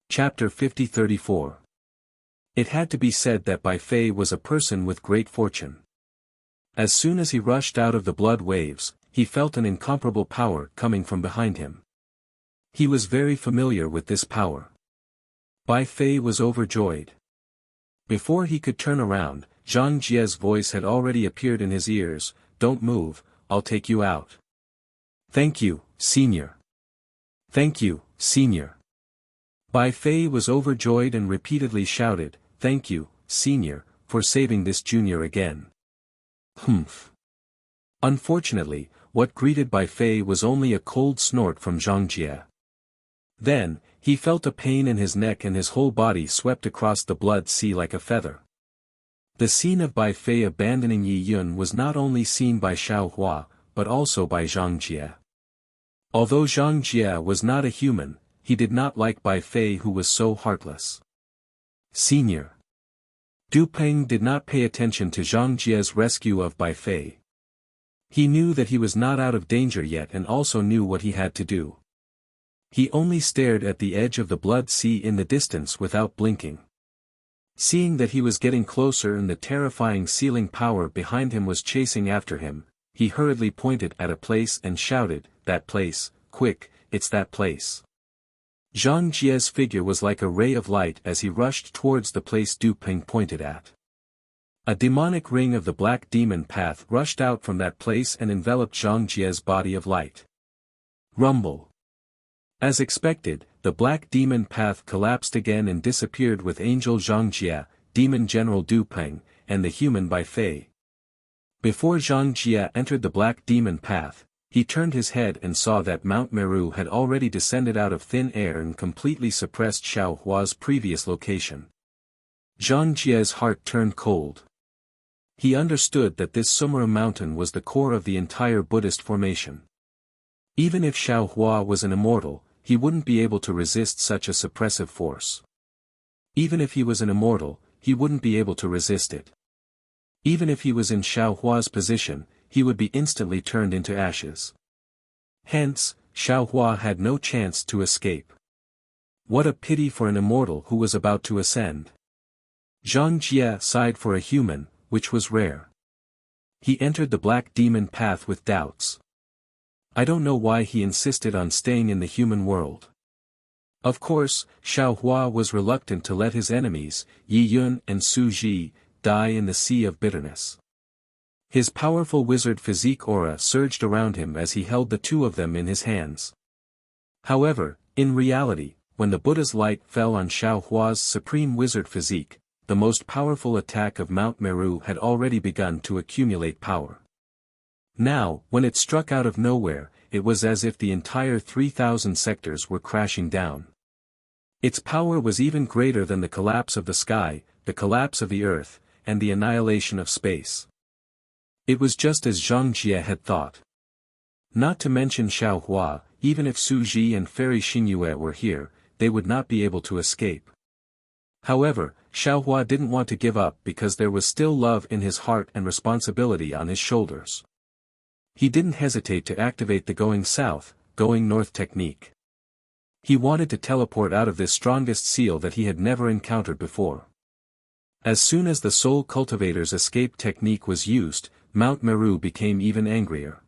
Speaker 1: Chapter 50-34. It had to be said that Bai Fei was a person with great fortune. As soon as he rushed out of the blood waves, he felt an incomparable power coming from behind him. He was very familiar with this power. Bai Fei was overjoyed. Before he could turn around, Zhang Jie's voice had already appeared in his ears. "Don't move, I'll take you out." "Thank you, senior." "Thank you, senior." Bai Fei was overjoyed and repeatedly shouted, "Thank you, senior, for saving this junior again." Humph. Unfortunately, what greeted Bai Fei was only a cold snort from Zhang Jie. Then, he felt a pain in his neck and his whole body swept across the blood sea like a feather. The scene of Bai Fei abandoning Yi Yun was not only seen by Xiao Hua, but also by Zhang Jie. Although Zhang Jie was not a human, he did not like Bai Fei, who was so heartless. Senior. Du Peng did not pay attention to Zhang Jie's rescue of Bai Fei. He knew that he was not out of danger yet and also knew what he had to do. He only stared at the edge of the blood sea in the distance without blinking. Seeing that he was getting closer and the terrifying sealing power behind him was chasing after him, he hurriedly pointed at a place and shouted, "That place, quick, it's that place." Zhang Jie's figure was like a ray of light as he rushed towards the place Du Peng pointed at. A demonic ring of the black demon path rushed out from that place and enveloped Zhang Jie's body of light. Rumble. As expected, the black demon path collapsed again and disappeared with Angel Zhang Jie, Demon General Du Peng, and the human Bai Fei. Before Zhang Jie entered the black demon path, he turned his head and saw that Mount Meru had already descended out of thin air and completely suppressed Xiao Hua's previous location. Zhang Jie's heart turned cold. He understood that this Sumera mountain was the core of the entire Buddhist formation. Even if Xiao Hua was an immortal, he wouldn't be able to resist such a suppressive force. Even if he was an immortal, he wouldn't be able to resist it. Even if he was in Xiao Hua's position, he would be instantly turned into ashes. Hence, Xiao Hua had no chance to escape. What a pity for an immortal who was about to ascend. Zhang Jie sighed for a human, which was rare. He entered the black demon path with doubts. I don't know why he insisted on staying in the human world. Of course, Xiao Hua was reluctant to let his enemies, Yi Yun and Su Ji, die in the sea of bitterness. His powerful wizard physique aura surged around him as he held the two of them in his hands. However, in reality, when the Buddha's light fell on Xiao Hua's supreme wizard physique, the most powerful attack of Mount Meru had already begun to accumulate power. Now, when it struck out of nowhere, it was as if the entire 3,000 sectors were crashing down. Its power was even greater than the collapse of the sky, the collapse of the earth, and the annihilation of space. It was just as Zhang Jie had thought. Not to mention Xiao Hua, even if Su Ji and Fairy Xingyue were here, they would not be able to escape. However, Xiao Hua didn't want to give up because there was still love in his heart and responsibility on his shoulders. He didn't hesitate to activate the going south, going north technique. He wanted to teleport out of this strongest seal that he had never encountered before. As soon as the Soul Cultivator's escape technique was used, Mount Meru became even angrier.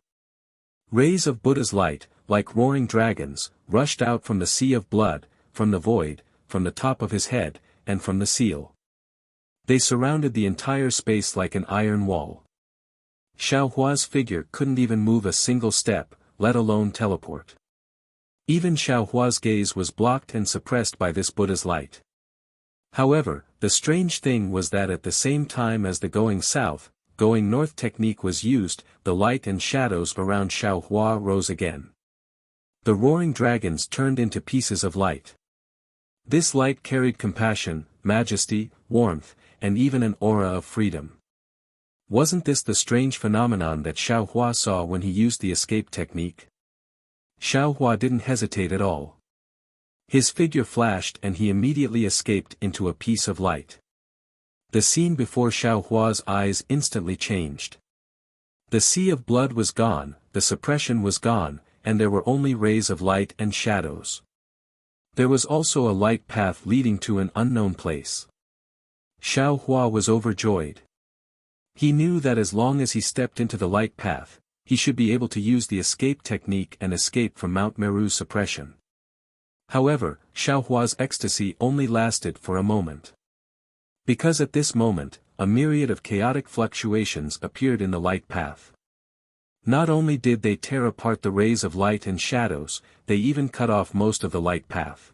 Speaker 1: Rays of Buddha's light, like roaring dragons, rushed out from the sea of blood, from the void, from the top of his head, and from the seal. They surrounded the entire space like an iron wall. Xiao Hua's figure couldn't even move a single step, let alone teleport. Even Xiao Hua's gaze was blocked and suppressed by this Buddha's light. However, the strange thing was that at the same time as the going south, going north technique was used, the light and shadows around Xiao Hua rose again. The roaring dragons turned into pieces of light. This light carried compassion, majesty, warmth, and even an aura of freedom. Wasn't this the strange phenomenon that Xiao Hua saw when he used the escape technique? Xiao Hua didn't hesitate at all. His figure flashed and he immediately escaped into a piece of light. The scene before Xiao Hua's eyes instantly changed. The sea of blood was gone, the suppression was gone, and there were only rays of light and shadows. There was also a light path leading to an unknown place. Xiao Hua was overjoyed. He knew that as long as he stepped into the light path, he should be able to use the escape technique and escape from Mount Meru's suppression. However, Xiaohua's ecstasy only lasted for a moment. Because at this moment, a myriad of chaotic fluctuations appeared in the light path. Not only did they tear apart the rays of light and shadows, they even cut off most of the light path.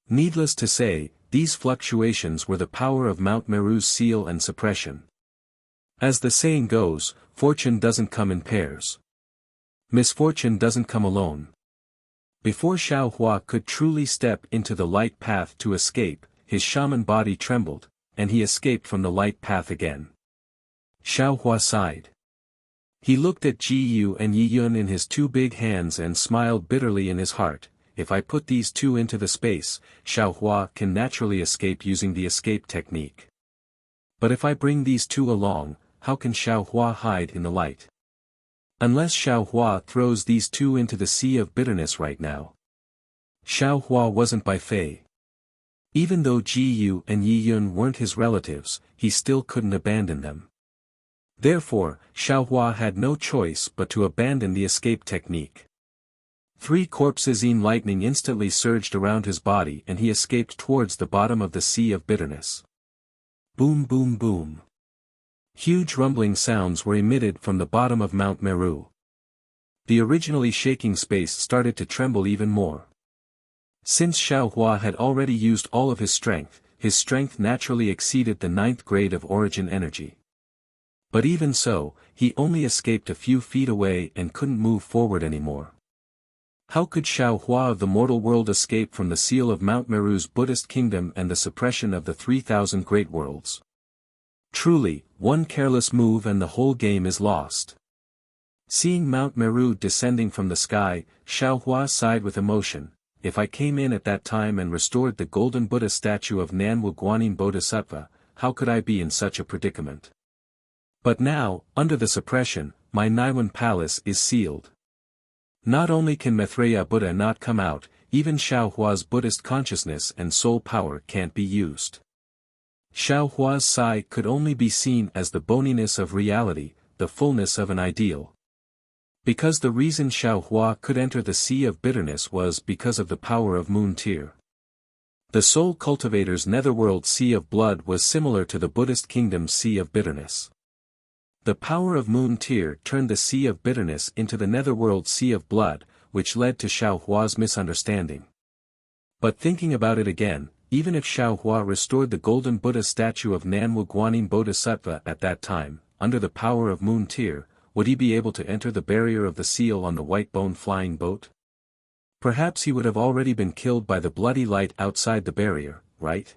Speaker 1: Needless to say, these fluctuations were the power of Mount Meru's seal and suppression. As the saying goes, fortune doesn't come in pairs. Misfortune doesn't come alone. Before Xiaohua could truly step into the light path to escape, his shaman body trembled, and he escaped from the light path again. Xiaohua sighed. He looked at Ji Yu and Yi Yun in his two big hands and smiled bitterly in his heart. If I put these two into the space, Xiaohua can naturally escape using the escape technique. But if I bring these two along, how can Xiaohua hide in the light? Unless Xiaohua throws these two into the sea of bitterness right now. Xiaohua wasn't by fei. Even though Ji Yu and Yi Yun weren't his relatives, he still couldn't abandon them. Therefore, Xiaohua had no choice but to abandon the escape technique. 3 corpses in lightning instantly surged around his body and he escaped towards the bottom of the sea of bitterness. Boom boom boom. Huge rumbling sounds were emitted from the bottom of Mount Meru. The originally shaking space started to tremble even more. Since Xiaohua had already used all of his strength naturally exceeded the 9th grade of origin energy. But even so, he only escaped a few feet away and couldn't move forward anymore. How could Xiaohua of the mortal world escape from the seal of Mount Meru's Buddhist kingdom and the suppression of the 3,000 great worlds? Truly, one careless move and the whole game is lost. Seeing Mount Meru descending from the sky, Xiaohua sighed with emotion. If I came in at that time and restored the golden Buddha statue of Nanwu Guanyin Bodhisattva, how could I be in such a predicament? But now, under the suppression, my Naiwan palace is sealed. Not only can Maitreya Buddha not come out, even Xiaohua's Buddhist consciousness and soul power can't be used. Xiaohua's sigh could only be seen as the boniness of reality, the fullness of an ideal. Because the reason Xiaohua could enter the sea of bitterness was because of the power of Moon Tear. The soul cultivator's netherworld sea of blood was similar to the Buddhist kingdom's sea of bitterness. The power of Moon Tear turned the sea of bitterness into the netherworld sea of blood, which led to Xiaohua's misunderstanding. But thinking about it again, even if Xiaohua restored the golden Buddha statue of Nanwu Guanyin Bodhisattva at that time, under the power of Moon Tear, would he be able to enter the barrier of the seal on the white bone flying boat? Perhaps he would have already been killed by the bloody light outside the barrier, right?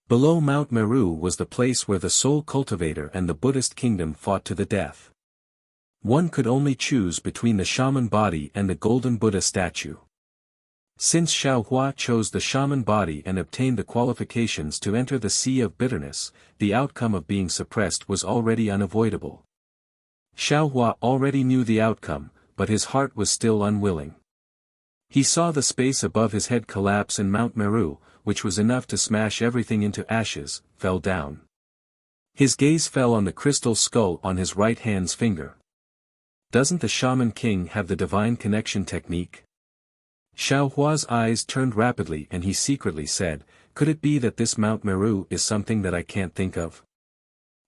Speaker 1: Below Mount Meru was the place where the soul cultivator and the Buddhist kingdom fought to the death. One could only choose between the shaman body and the golden Buddha statue. Since Xiaohua chose the shaman body and obtained the qualifications to enter the sea of bitterness, the outcome of being suppressed was already unavoidable. Xiaohua already knew the outcome, but his heart was still unwilling. He saw the space above his head collapse and Mount Meru, which was enough to smash everything into ashes, fell down. His gaze fell on the crystal skull on his right hand's finger. Doesn't the Shaman King have the divine connection technique? Xiaohua's eyes turned rapidly and he secretly said, could it be that this Mount Meru is something that I can't think of?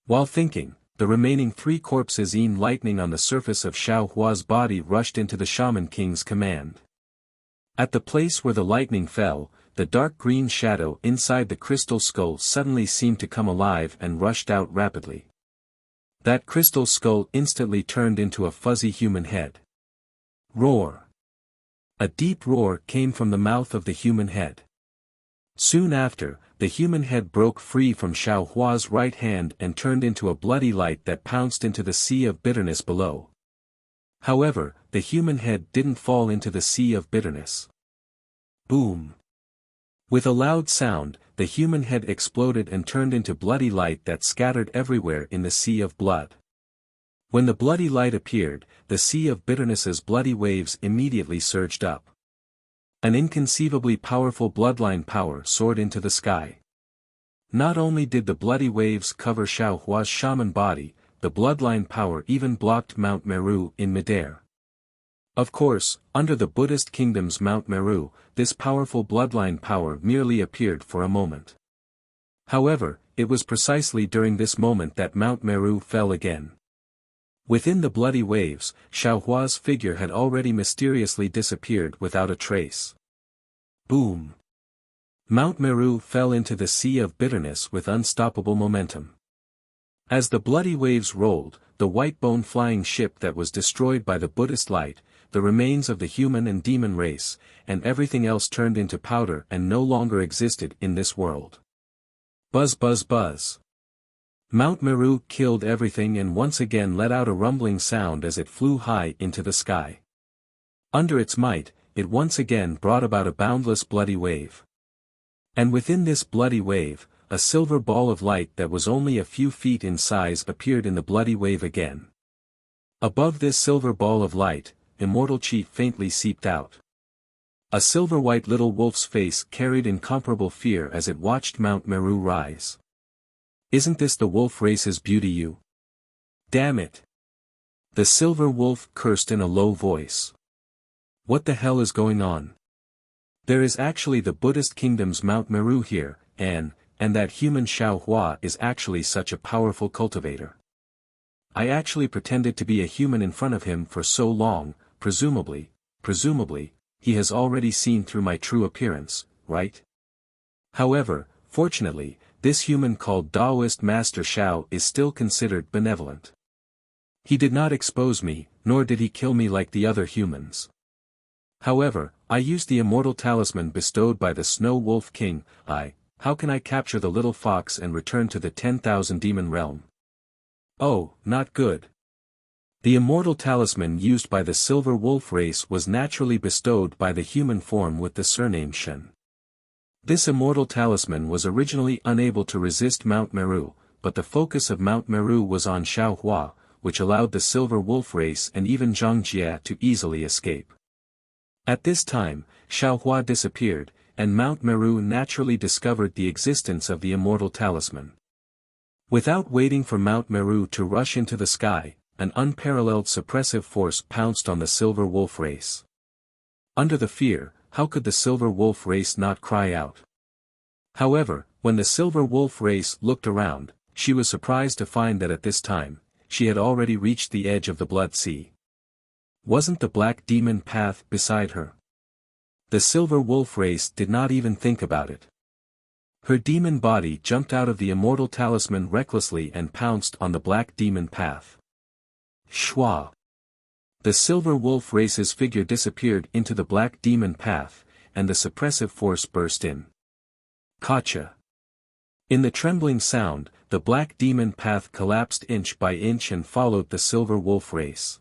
Speaker 1: While thinking, the remaining 3 corpses in lightning on the surface of Xiaohua's body rushed into the Shaman King's command. At the place where the lightning fell, the dark green shadow inside the crystal skull suddenly seemed to come alive and rushed out rapidly. That crystal skull instantly turned into a fuzzy human head. Roar! A deep roar came from the mouth of the human head. Soon after, the human head broke free from Xiaohua's right hand and turned into a bloody light that pounced into the sea of bitterness below. However, the human head didn't fall into the sea of bitterness. Boom! With a loud sound, the human head exploded and turned into bloody light that scattered everywhere in the sea of blood. When the bloody light appeared, the sea of bitterness's bloody waves immediately surged up. An inconceivably powerful bloodline power soared into the sky. Not only did the bloody waves cover Xiao Hua's shaman body, the bloodline power even blocked Mount Meru in midair. Of course, under the Buddhist kingdom's Mount Meru, this powerful bloodline power merely appeared for a moment. However, it was precisely during this moment that Mount Meru fell again. Within the bloody waves, Xiao Hua's figure had already mysteriously disappeared without a trace. Boom! Mount Meru fell into the sea of bitterness with unstoppable momentum. As the bloody waves rolled, the white bone flying ship that was destroyed by the Buddhist light, the remains of the human and demon race, and everything else turned into powder and no longer existed in this world. Buzz buzz buzz. Mount Meru killed everything and once again let out a rumbling sound as it flew high into the sky. Under its might, it once again brought about a boundless bloody wave. And within this bloody wave, a silver ball of light that was only a few feet in size appeared in the bloody wave again. Above this silver ball of light, Immortal Chi faintly seeped out. A silver-white little wolf's face carried incomparable fear as it watched Mount Meru rise. Isn't this the wolf race's beauty, you? Damn it! The silver wolf cursed in a low voice. What the hell is going on? There is actually the Buddhist kingdom's Mount Meru here, and that human Xiao Hua is actually such a powerful cultivator. I actually pretended to be a human in front of him for so long, presumably, he has already seen through my true appearance, right? However, fortunately, this human called Taoist Master Xiao is still considered benevolent. He did not expose me, nor did he kill me like the other humans. However, I used the immortal talisman bestowed by the Snow Wolf King. How can I capture the little fox and return to the 10,000 demon realm? Oh, not good. The immortal talisman used by the Silver Wolf race was naturally bestowed by the human form with the surname Shen. This immortal talisman was originally unable to resist Mount Meru, but the focus of Mount Meru was on Xiao Hua, which allowed the Silver Wolf race and even Zhang Jie to easily escape. At this time, Xiao Hua disappeared, and Mount Meru naturally discovered the existence of the immortal talisman. Without waiting for Mount Meru to rush into the sky, an unparalleled suppressive force pounced on the Silver Wolf race. Under the fear, how could the Silver Wolf race not cry out? However, when the Silver Wolf race looked around, she was surprised to find that at this time, she had already reached the edge of the Blood Sea. Wasn't the Black Demon path beside her? The Silver Wolf race did not even think about it. Her demon body jumped out of the immortal talisman recklessly and pounced on the Black Demon path. Shwa! The Silver Wolf race's figure disappeared into the Black Demon path, and the suppressive force burst in. Gotcha! In the trembling sound, the Black Demon path collapsed inch by inch and followed the Silver Wolf race.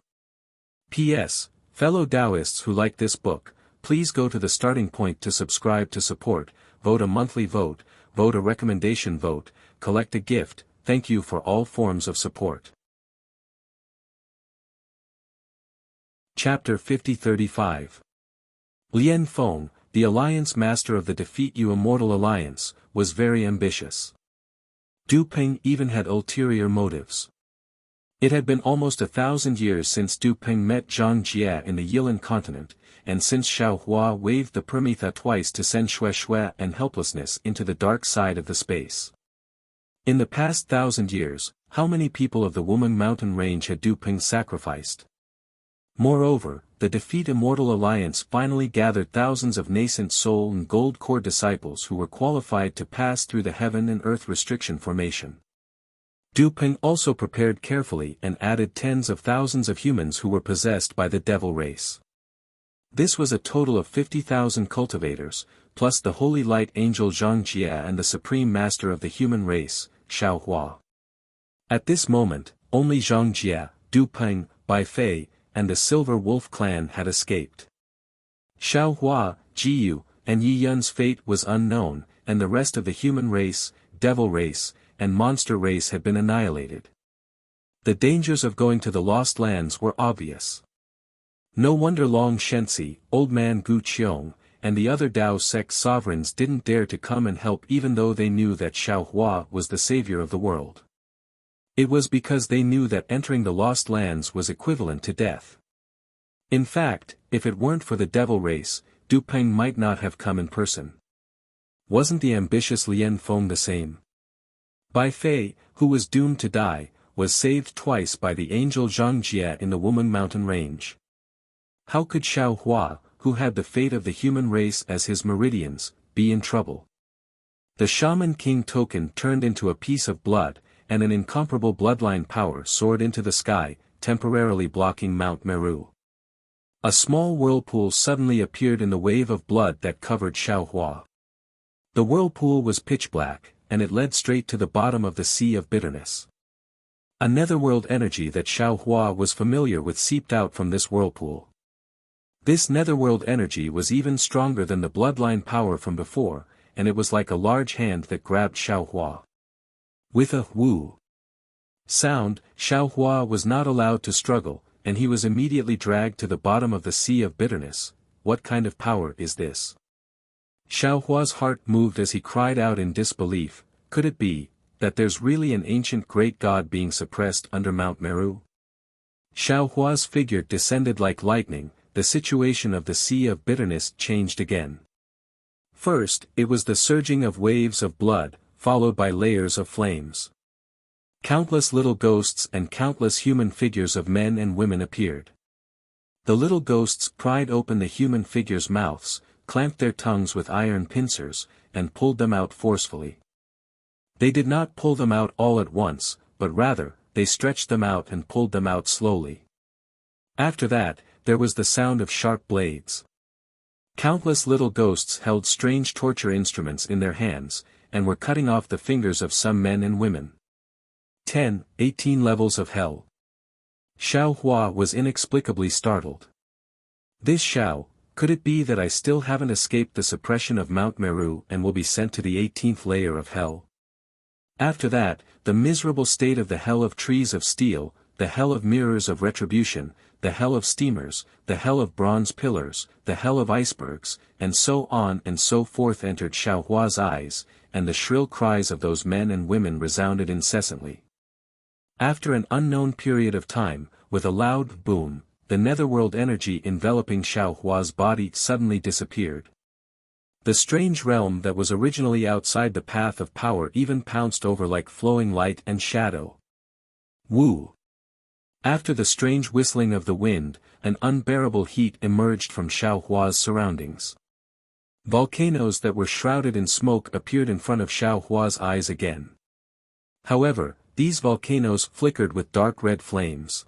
Speaker 1: P.S. Fellow Taoists who like this book, please go to the starting point to subscribe to support, vote a monthly vote, vote a recommendation vote, collect a gift. Thank you for all forms of support. Chapter 50-35. Lian Feng, the alliance master of the Defeat You Immortal Alliance, was very ambitious. Du Ping even had ulterior motives. It had been almost 1,000 years since Du Ping met Zhang Jie in the Yilan continent, and since Xiao Hua waved the Prometha twice to send Xue Xue and helplessness into the dark side of the space. In the past 1,000 years, how many people of the Wuming mountain range had Du Ping sacrificed? Moreover, the Defeat Immortal Alliance finally gathered thousands of nascent soul and gold core disciples who were qualified to pass through the heaven and earth restriction formation. Du Ping also prepared carefully and added tens of thousands of humans who were possessed by the devil race. This was a total of 50,000 cultivators, plus the holy light angel Zhang Jie and the supreme master of the human race, Xiao Hua. At this moment, only Zhang Jie, Du Ping, Bai Fei, and the Silver Wolf clan had escaped. Xiao Hua, Jiyu, and Yi Yun's fate was unknown, and the rest of the human race, devil race, and monster race had been annihilated. The dangers of going to the Lost Lands were obvious. No wonder Long Shensi, Old Man Gu Qiong, and the other Dao sect sovereigns didn't dare to come and help even though they knew that Xiaohua was the savior of the world. It was because they knew that entering the Lost Lands was equivalent to death. In fact, if it weren't for the devil race, Du Peng might not have come in person. Wasn't the ambitious Lian Feng the same? Bai Fei, who was doomed to die, was saved twice by the angel Zhang Jie in the Wuming Mountain range. How could Xiaohua, who had the fate of the human race as his meridians, be in trouble? The Shaman King token turned into a piece of blood, and an incomparable bloodline power soared into the sky, temporarily blocking Mount Meru. A small whirlpool suddenly appeared in the wave of blood that covered Xiaohua. The whirlpool was pitch black, and it led straight to the bottom of the Sea of Bitterness. A netherworld energy that Xiaohua was familiar with seeped out from this whirlpool. This netherworld energy was even stronger than the bloodline power from before, and it was like a large hand that grabbed Xiaohua. With a whoo sound, Xiaohua was not allowed to struggle, and he was immediately dragged to the bottom of the Sea of Bitterness. What kind of power is this? Xiaohua's heart moved as he cried out in disbelief, could it be, that there's really an ancient great god being suppressed under Mount Meru? Xiaohua's figure descended like lightning, the situation of the Sea of Bitterness changed again. First, it was the surging of waves of blood, followed by layers of flames. Countless little ghosts and countless human figures of men and women appeared. The little ghosts pried open the human figures' mouths, clamped their tongues with iron pincers, and pulled them out forcefully. They did not pull them out all at once, but rather, they stretched them out and pulled them out slowly. After that, there was the sound of sharp blades. Countless little ghosts held strange torture instruments in their hands, and were cutting off the fingers of some men and women. 18 levels of hell. Xiaohua was inexplicably startled. This Xiao, could it be that I still haven't escaped the suppression of Mount Meru and will be sent to the 18th layer of hell? After that, the miserable state of the hell of trees of steel, the hell of mirrors of retribution, the hell of steamers, the hell of bronze pillars, the hell of icebergs, and so on and so forth entered Xiaohua's eyes, and the shrill cries of those men and women resounded incessantly. After an unknown period of time, with a loud boom, the netherworld energy enveloping Xiaohua's body suddenly disappeared. The strange realm that was originally outside the path of power even pounced over like flowing light and shadow. Woo! After the strange whistling of the wind, an unbearable heat emerged from Xiaohua's surroundings. Volcanoes that were shrouded in smoke appeared in front of Xiaohua's eyes again. However, these volcanoes flickered with dark red flames.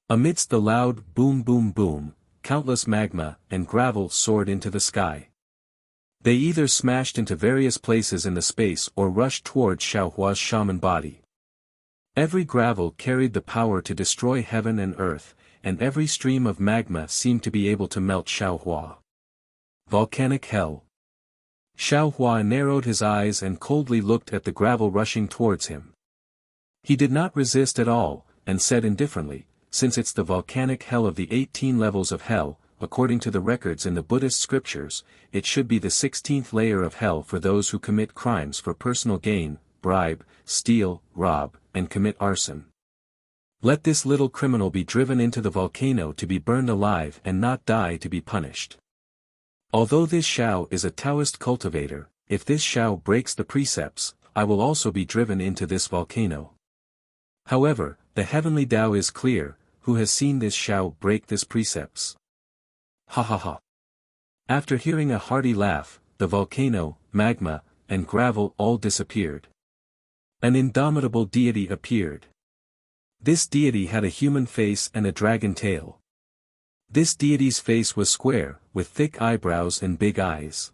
Speaker 1: Amidst the loud boom boom boom, countless magma and gravel soared into the sky. They either smashed into various places in the space or rushed towards Xiaohua's shaman body. Every gravel carried the power to destroy heaven and earth, and every stream of magma seemed to be able to melt Xiaohua. Volcanic hell. Xiaohua narrowed his eyes and coldly looked at the gravel rushing towards him. He did not resist at all, and said indifferently, since it's the volcanic hell of the 18 levels of hell, according to the records in the Buddhist scriptures, it should be the 16th layer of hell for those who commit crimes for personal gain, bribe, steal, rob, and commit arson. Let this little criminal be driven into the volcano to be burned alive and not die to be punished. Although this Xiao is a Taoist cultivator, if this Xiao breaks the precepts, I will also be driven into this volcano. However, the heavenly Tao is clear, who has seen this Xiao break this precepts. Ha ha ha. After hearing a hearty laugh, the volcano, magma, and gravel all disappeared. An indomitable deity appeared. This deity had a human face and a dragon tail. This deity's face was square, with thick eyebrows and big eyes.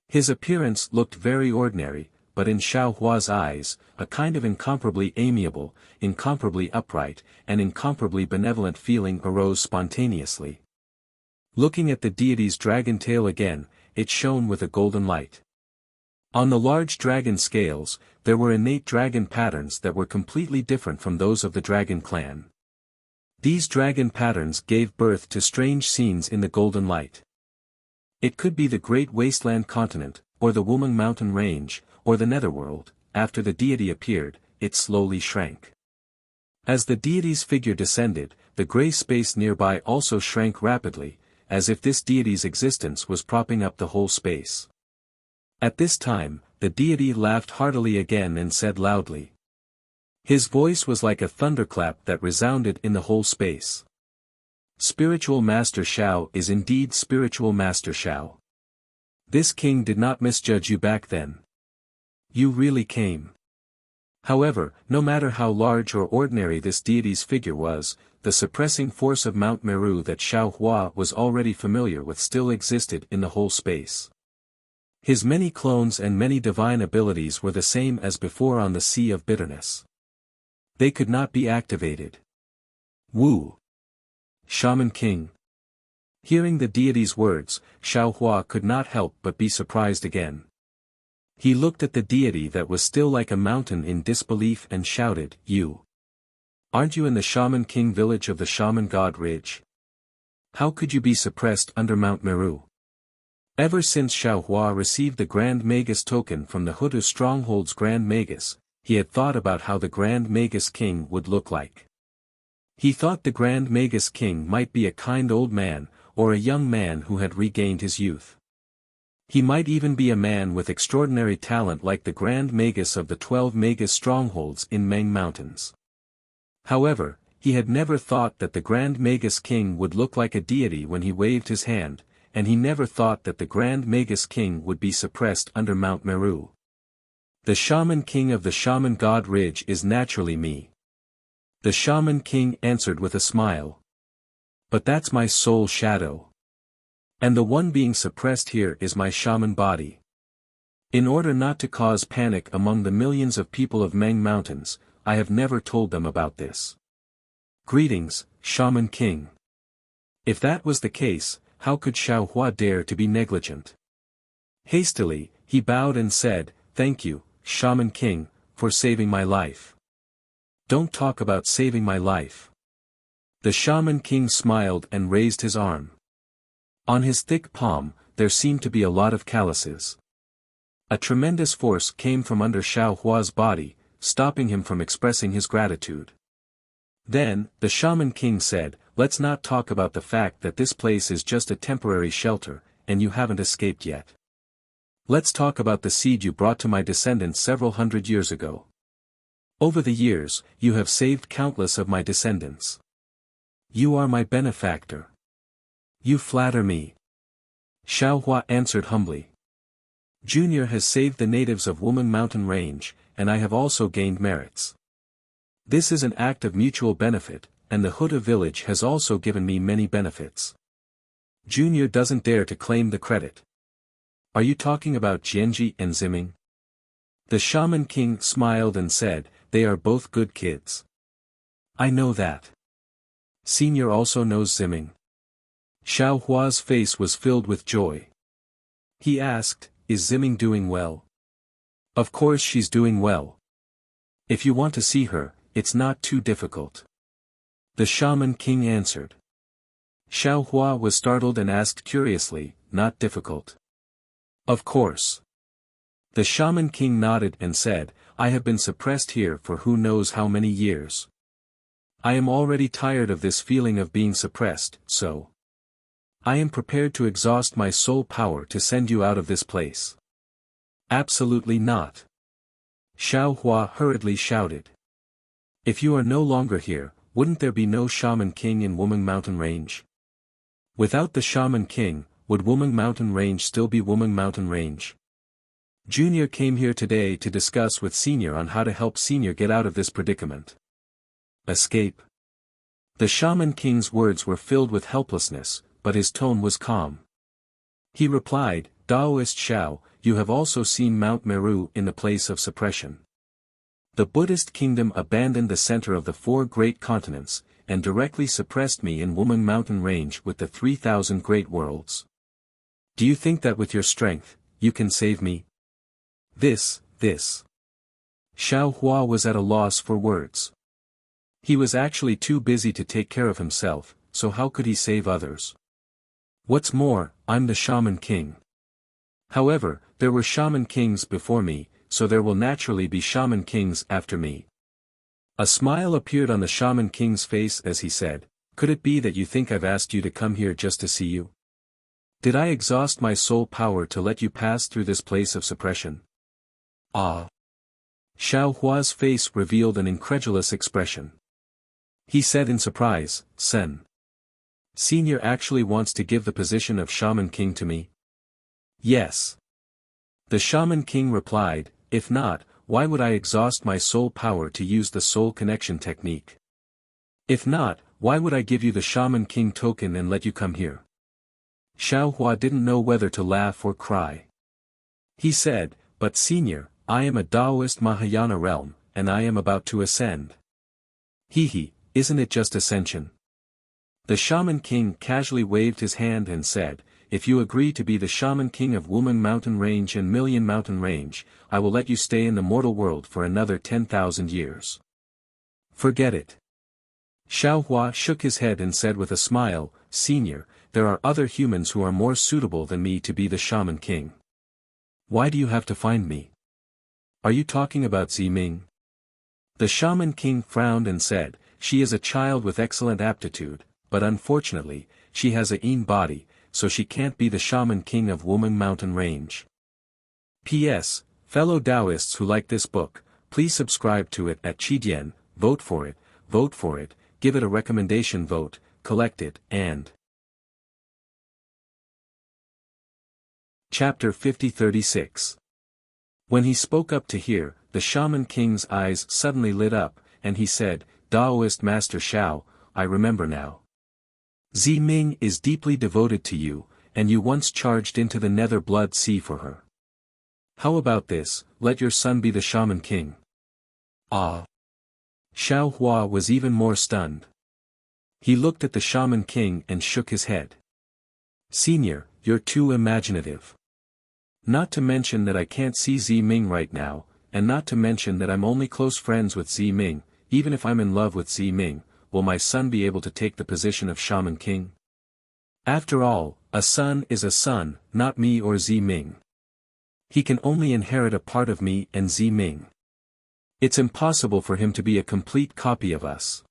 Speaker 1: His appearance looked very ordinary, but in Xiaohua's eyes, a kind of incomparably amiable, incomparably upright, and incomparably benevolent feeling arose spontaneously. Looking at the deity's dragon tail again, it shone with a golden light. On the large dragon scales, there were innate dragon patterns that were completely different from those of the dragon clan. These dragon patterns gave birth to strange scenes in the golden light. It could be the Great Wasteland Continent, or the Wuming Mountain Range, or the Netherworld. After the deity appeared, it slowly shrank. As the deity's figure descended, the gray space nearby also shrank rapidly, as if this deity's existence was propping up the whole space. At this time, the deity laughed heartily again and said loudly. His voice was like a thunderclap that resounded in the whole space. Spiritual Master Shao is indeed Spiritual Master Shao. This king did not misjudge you back then. You really came. However, no matter how large or ordinary this deity's figure was, the suppressing force of Mount Meru that Xiao Hua was already familiar with still existed in the whole space. His many clones and many divine abilities were the same as before on the Sea of Bitterness. They could not be activated. Wu. Shaman King. Hearing the deity's words, Xiao Hua could not help but be surprised again. He looked at the deity that was still like a mountain in disbelief and shouted, "You! Aren't you in the Shaman King village of the Shaman God Ridge? How could you be suppressed under Mount Meru?" Ever since Xiao Hua received the Grand Magus token from the Hutu Stronghold's Grand Magus, he had thought about how the Grand Magus King would look like. He thought the Grand Magus King might be a kind old man, or a young man who had regained his youth. He might even be a man with extraordinary talent like the Grand Magus of the 12 Magus strongholds in Meng Mountains. However, he had never thought that the Grand Magus King would look like a deity when he waved his hand, and he never thought that the Grand Magus King would be suppressed under Mount Meru. The Shaman King of the Shaman God Ridge is naturally me. The Shaman King answered with a smile. But that's my soul shadow. And the one being suppressed here is my shaman body. In order not to cause panic among the millions of people of Meng Mountains, I have never told them about this. Greetings, Shaman King. If that was the case, how could Xiao Hua dare to be negligent? Hastily, he bowed and said, "Thank you, Shaman King, for saving my life." "Don't talk about saving my life." The Shaman King smiled and raised his arm. On his thick palm, there seemed to be a lot of calluses. A tremendous force came from under Xiao Hua's body, stopping him from expressing his gratitude. Then, the Shaman King said, "Let's not talk about the fact that this place is just a temporary shelter, and you haven't escaped yet. Let's talk about the seed you brought to my descendants several hundred years ago. Over the years, you have saved countless of my descendants. You are my benefactor. You flatter me." Xiao Hua answered humbly. "Junior has saved the natives of Wuming Mountain Range, and I have also gained merits. This is an act of mutual benefit, and the Huta village has also given me many benefits. Junior doesn't dare to claim the credit." "Are you talking about Jianji and Ziming?" The Shaman King smiled and said, "They are both good kids." "I know that. Senior also knows Ziming." Xiao Hua's face was filled with joy. He asked, "Is Ziming doing well?" "Of course she's doing well. If you want to see her, it's not too difficult." The Shaman King answered. Xiao Hua was startled and asked curiously, "Not difficult?" "Of course." The Shaman King nodded and said, "I have been suppressed here for who knows how many years. I am already tired of this feeling of being suppressed, so I am prepared to exhaust my soul power to send you out of this place." "Absolutely not!" Xiao Hua hurriedly shouted. "If you are no longer here, wouldn't there be no Shaman King in Wuming Mountain Range? Without the Shaman King, would Wuming Mountain Range still be Wuming Mountain Range? Junior came here today to discuss with Senior on how to help Senior get out of this predicament." "Escape?" The Shaman King's words were filled with helplessness, but his tone was calm. He replied, "Taoist Xiao, you have also seen Mount Meru in the place of suppression. The Buddhist kingdom abandoned the center of the 4 great continents, and directly suppressed me in Wuming Mountain Range with the 3,000 great worlds. Do you think that with your strength, you can save me? This. Xiao Hua was at a loss for words. He was actually too busy to take care of himself, so how could he save others? What's more, I'm the Shaman King. However, there were Shaman Kings before me, so there will naturally be Shaman Kings after me. A smile appeared on the Shaman King's face as he said, "Could it be that you think I've asked you to come here just to see you? Did I exhaust my soul power to let you pass through this place of suppression?" Ah! Xiao Hua's face revealed an incredulous expression. He said in surprise, "Sen. Senior actually wants to give the position of Shaman King to me?" "Yes." The Shaman King replied, "If not, why would I exhaust my soul power to use the soul connection technique? If not, why would I give you the Shaman King token and let you come here?" Xiao Hua didn't know whether to laugh or cry. He said, "But senior, I am a Taoist Mahayana realm, and I am about to ascend." "Hee, isn't it just ascension?" The Shaman King casually waved his hand and said, "If you agree to be the Shaman King of Wuming Mountain Range and Million Mountain Range, I will let you stay in the mortal world for another 10,000 years. Forget it." Xiao Hua shook his head and said with a smile, "Senior, there are other humans who are more suitable than me to be the Shaman King. Why do you have to find me? Are you talking about Ziming?" The Shaman King frowned and said, "She is a child with excellent aptitude, but unfortunately, she has a yin body, so she can't be the Shaman King of Wuming Mountain Range." P.S. Fellow Taoists who like this book, please subscribe to it at Qidian, vote for it, give it a recommendation vote, collect it, and Chapter 50-36. When he spoke up to hear, the Shaman King's eyes suddenly lit up, and he said, "Taoist Master Xiao, I remember now. Ziming is deeply devoted to you, and you once charged into the Nether Blood Sea for her. How about this, let your son be the Shaman King?" Ah! Xiao Hua was even more stunned. He looked at the Shaman King and shook his head. "Senior, you're too imaginative. Not to mention that I can't see Ziming right now, and not to mention that I'm only close friends with Ziming. Even if I'm in love with Ziming, will my son be able to take the position of Shaman King? After all, a son is a son, not me or Ziming. He can only inherit a part of me and Ziming. It's impossible for him to be a complete copy of us."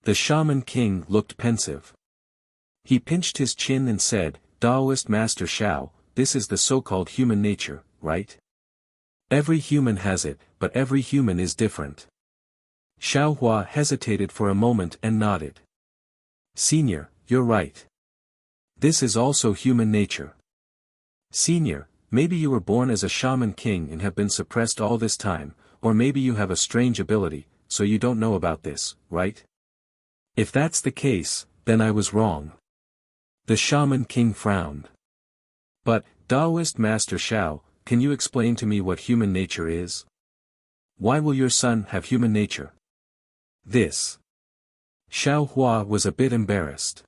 Speaker 1: The Shaman King looked pensive. He pinched his chin and said, "Taoist Master Xiao, this is the so-called human nature, right? Every human has it, but every human is different." Xiao Hua hesitated for a moment and nodded. "Senior, you're right. This is also human nature. Senior, maybe you were born as a Shaman King and have been suppressed all this time, or maybe you have a strange ability, so you don't know about this, right? If that's the case, then I was wrong." The Shaman King frowned. "But, Taoist Master Xiao, can you explain to me what human nature is? Why will your son have human nature?" This. Xiao Hua was a bit embarrassed.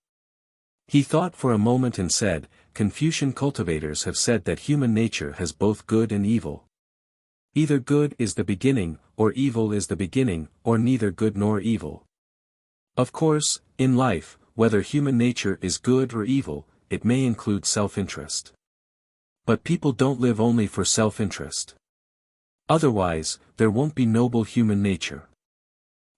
Speaker 1: He thought for a moment and said, "Confucian cultivators have said that human nature has both good and evil. Either good is the beginning, or evil is the beginning, or neither good nor evil. Of course, in life, whether human nature is good or evil, it may include self-interest. But people don't live only for self-interest. Otherwise, there won't be noble human nature.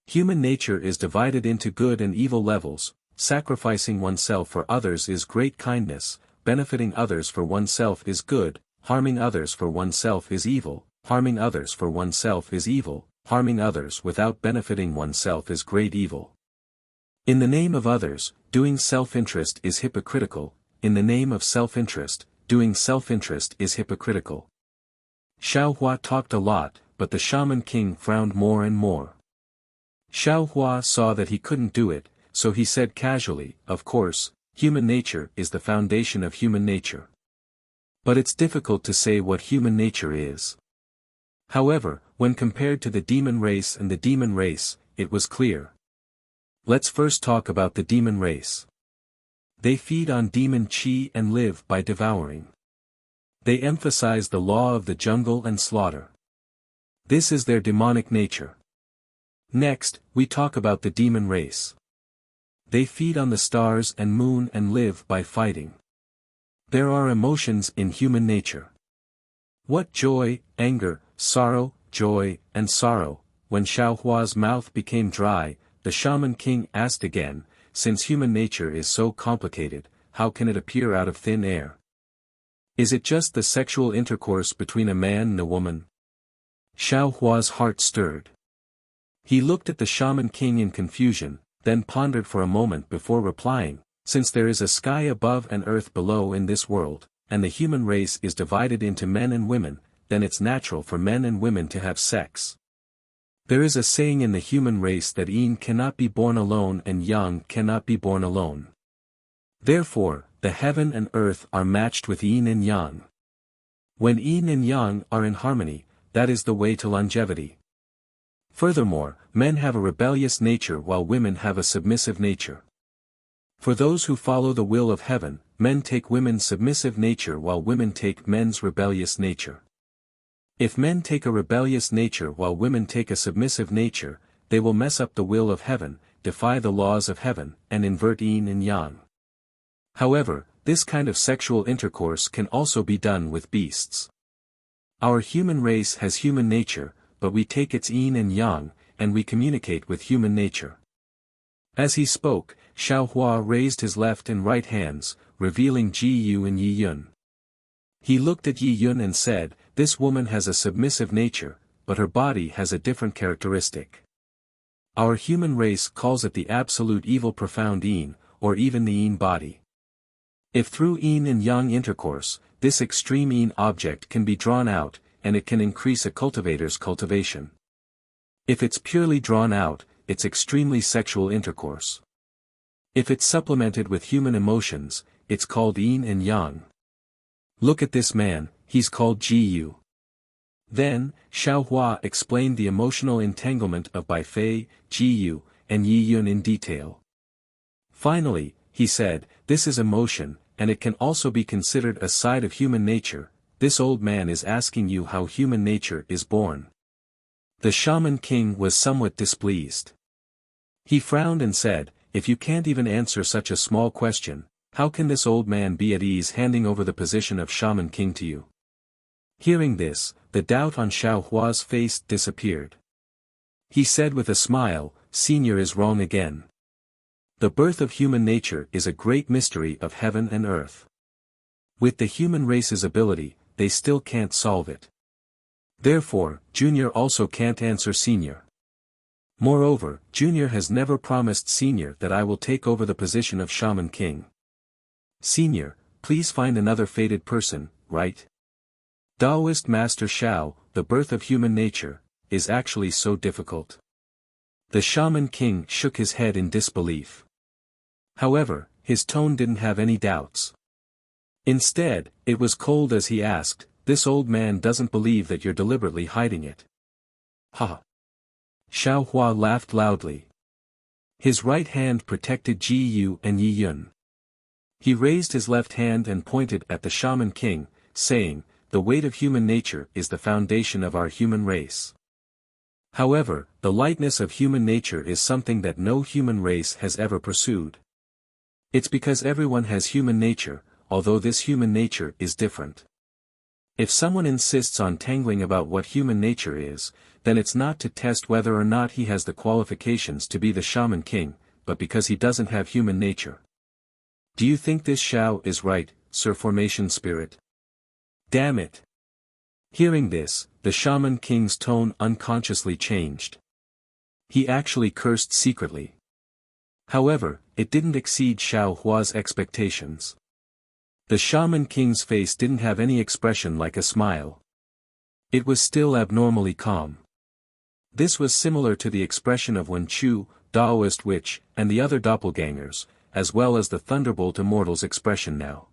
Speaker 1: Human nature is divided into good and evil levels. Sacrificing oneself for others is great kindness, benefiting others for oneself is good, harming others for oneself is evil, harming others for oneself is evil, harming others without benefiting oneself is great evil. In the name of others, doing self-interest is hypocritical, in the name of self-interest, doing self-interest is hypocritical." Xiao Hua talked a lot, but the Shaman King frowned more and more. Xiao Hua saw that he couldn't do it, so he said casually, "Of course, human nature is the foundation of human nature. But it's difficult to say what human nature is." However, when compared to the demon race and the demon race, it was clear. Let's first talk about the demon race. They feed on demon qi and live by devouring. They emphasize the law of the jungle and slaughter. This is their demonic nature. Next, we talk about the demon race. They feed on the stars and moon and live by fighting. There are emotions in human nature. What joy, anger, sorrow, joy, and sorrow. When Xiao Hua's mouth became dry, the shaman king asked again, since human nature is so complicated, how can it appear out of thin air? Is it just the sexual intercourse between a man and a woman? Xiao Hua's heart stirred. He looked at the shaman king in confusion, then pondered for a moment before replying, since there is a sky above and earth below in this world, and the human race is divided into men and women, then it's natural for men and women to have sex. There is a saying in the human race that yin cannot be born alone and yang cannot be born alone. Therefore, the heaven and earth are matched with yin and yang. When yin and yang are in harmony, that is the way to longevity. Furthermore, men have a rebellious nature while women have a submissive nature. For those who follow the will of heaven, men take women's submissive nature while women take men's rebellious nature. If men take a rebellious nature while women take a submissive nature, they will mess up the will of heaven, defy the laws of heaven, and invert yin and yang. However, this kind of sexual intercourse can also be done with beasts. Our human race has human nature, but we take its yin and yang, and we communicate with human nature. As he spoke, Xiao Hua raised his left and right hands, revealing Ji Yu and Yi Yun. He looked at Yi Yun and said, "This woman has a submissive nature, but her body has a different characteristic. Our human race calls it the absolute evil profound yin, or even the yin body. If through yin and yang intercourse, this extreme yin object can be drawn out, and it can increase a cultivator's cultivation. If it's purely drawn out, it's extremely sexual intercourse. If it's supplemented with human emotions, it's called yin and yang. Look at this man, he's called Ji Yu." Then, Xiao Hua explained the emotional entanglement of Bai Fei, Ji Yu, and Yi Yun in detail. Finally, he said, "This is emotion, and it can also be considered a side of human nature. This old man is asking you how human nature is born." The shaman king was somewhat displeased. He frowned and said, "If you can't even answer such a small question, how can this old man be at ease handing over the position of shaman king to you?" Hearing this, the doubt on Xiao Hua's face disappeared. He said with a smile, "Senior is wrong again. The birth of human nature is a great mystery of heaven and earth. With the human race's ability, they still can't solve it. Therefore, Junior also can't answer Senior. Moreover, Junior has never promised Senior that I will take over the position of Shaman King. Senior, please find another fated person, right? Taoist Master Xiao, the birth of human nature, is actually so difficult." The Shaman King shook his head in disbelief. However, his tone didn't have any doubts. Instead, it was cold as he asked, "This old man doesn't believe that you're deliberately hiding it." "Ha!" Xiao Hua laughed loudly. His right hand protected Ji Yu and Yi Yun. He raised his left hand and pointed at the Shaman King, saying, "The weight of human nature is the foundation of our human race. However, the lightness of human nature is something that no human race has ever pursued. It's because everyone has human nature, although this human nature is different. If someone insists on tangling about what human nature is, then it's not to test whether or not he has the qualifications to be the Shaman King, but because he doesn't have human nature. Do you think this Xiao is right, Sir Formation Spirit? Damn it!" Hearing this, the Shaman King's tone unconsciously changed. He actually cursed secretly. However, it didn't exceed Xiao Hua's expectations. The Shaman King's face didn't have any expression like a smile. It was still abnormally calm. This was similar to the expression of Wen Chu, Taoist witch, and the other doppelgangers, as well as the Thunderbolt Immortal's expression now.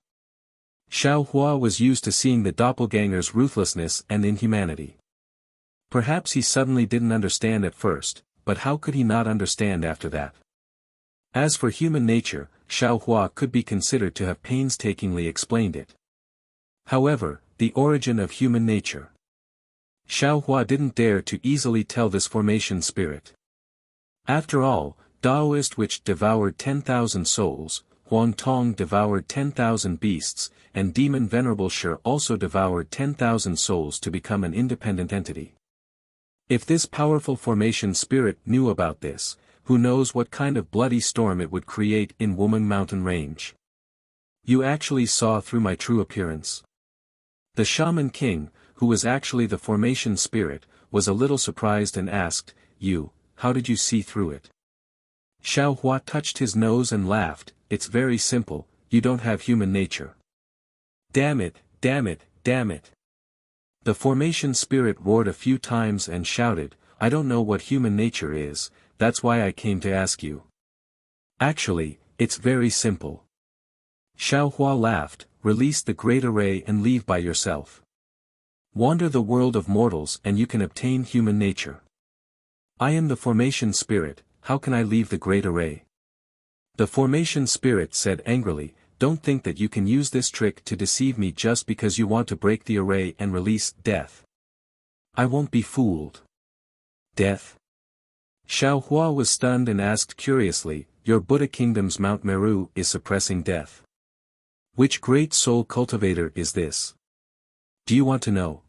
Speaker 1: Xiao Hua was used to seeing the doppelganger's ruthlessness and inhumanity. Perhaps he suddenly didn't understand at first, but how could he not understand after that? As for human nature, Xiao Hua could be considered to have painstakingly explained it. However, the origin of human nature. Xiao Hua didn't dare to easily tell this formation spirit. After all, Taoist which devoured 10,000 souls, Huang Tong devoured 10,000 beasts, and demon Venerable Shi also devoured 10,000 souls to become an independent entity. If this powerful formation spirit knew about this, who knows what kind of bloody storm it would create in Wuming Mountain Range. You actually saw through my true appearance. The Shaman King, who was actually the formation spirit, was a little surprised and asked, how did you see through it? Xiao Hua touched his nose and laughed, it's very simple, you don't have human nature. Damn it, damn it, damn it. The formation spirit roared a few times and shouted, I don't know what human nature is, that's why I came to ask you. Actually, it's very simple. Xiao Hua laughed, release the great array and leave by yourself. Wander the world of mortals and you can obtain human nature. I am the formation spirit, how can I leave the great array? The formation spirit said angrily, don't think that you can use this trick to deceive me just because you want to break the array and release death. I won't be fooled. Death? Xiao Hua was stunned and asked curiously, your Buddha kingdom's Mount Meru is suppressing death. Which great soul cultivator is this? Do you want to know?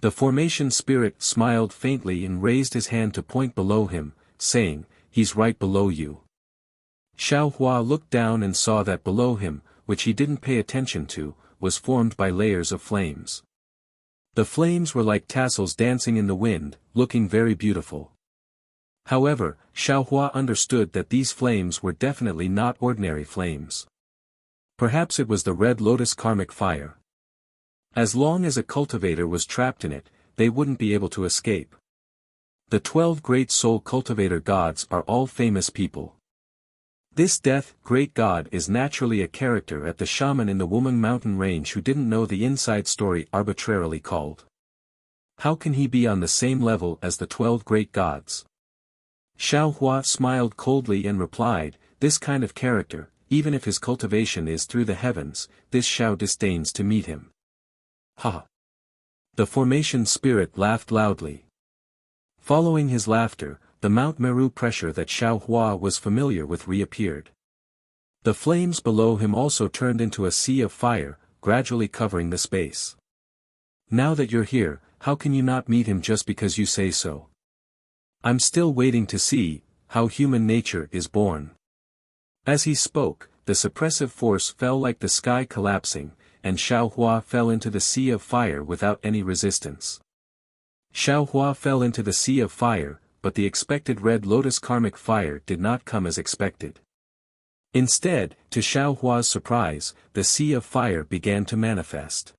Speaker 1: The formation spirit smiled faintly and raised his hand to point below him, saying, he's right below you. Xiao Hua looked down and saw that below him, which he didn't pay attention to, was formed by layers of flames. The flames were like tassels dancing in the wind, looking very beautiful. However, Xiao Hua understood that these flames were definitely not ordinary flames. Perhaps it was the red lotus karmic fire. As long as a cultivator was trapped in it, they wouldn't be able to escape. The 12 great soul cultivator gods are all famous people. This death great god is naturally a character at the shaman in the Wuming Mountain Range who didn't know the inside story arbitrarily called. How can he be on the same level as the 12 great gods? Xiao Hua smiled coldly and replied, this kind of character, even if his cultivation is through the heavens, this Xiao disdains to meet him. Ha! The formation spirit laughed loudly. Following his laughter, the Mount Meru pressure that Xiao Hua was familiar with reappeared. The flames below him also turned into a sea of fire, gradually covering the space. Now that you're here, how can you not meet him just because you say so? I'm still waiting to see how human nature is born. As he spoke, the suppressive force fell like the sky collapsing, and Xiao Hua fell into the sea of fire without any resistance. Xiao Hua fell into the sea of fire, but the expected red lotus karmic fire did not come as expected. Instead, to Xiao Hua's surprise, the sea of fire began to manifest.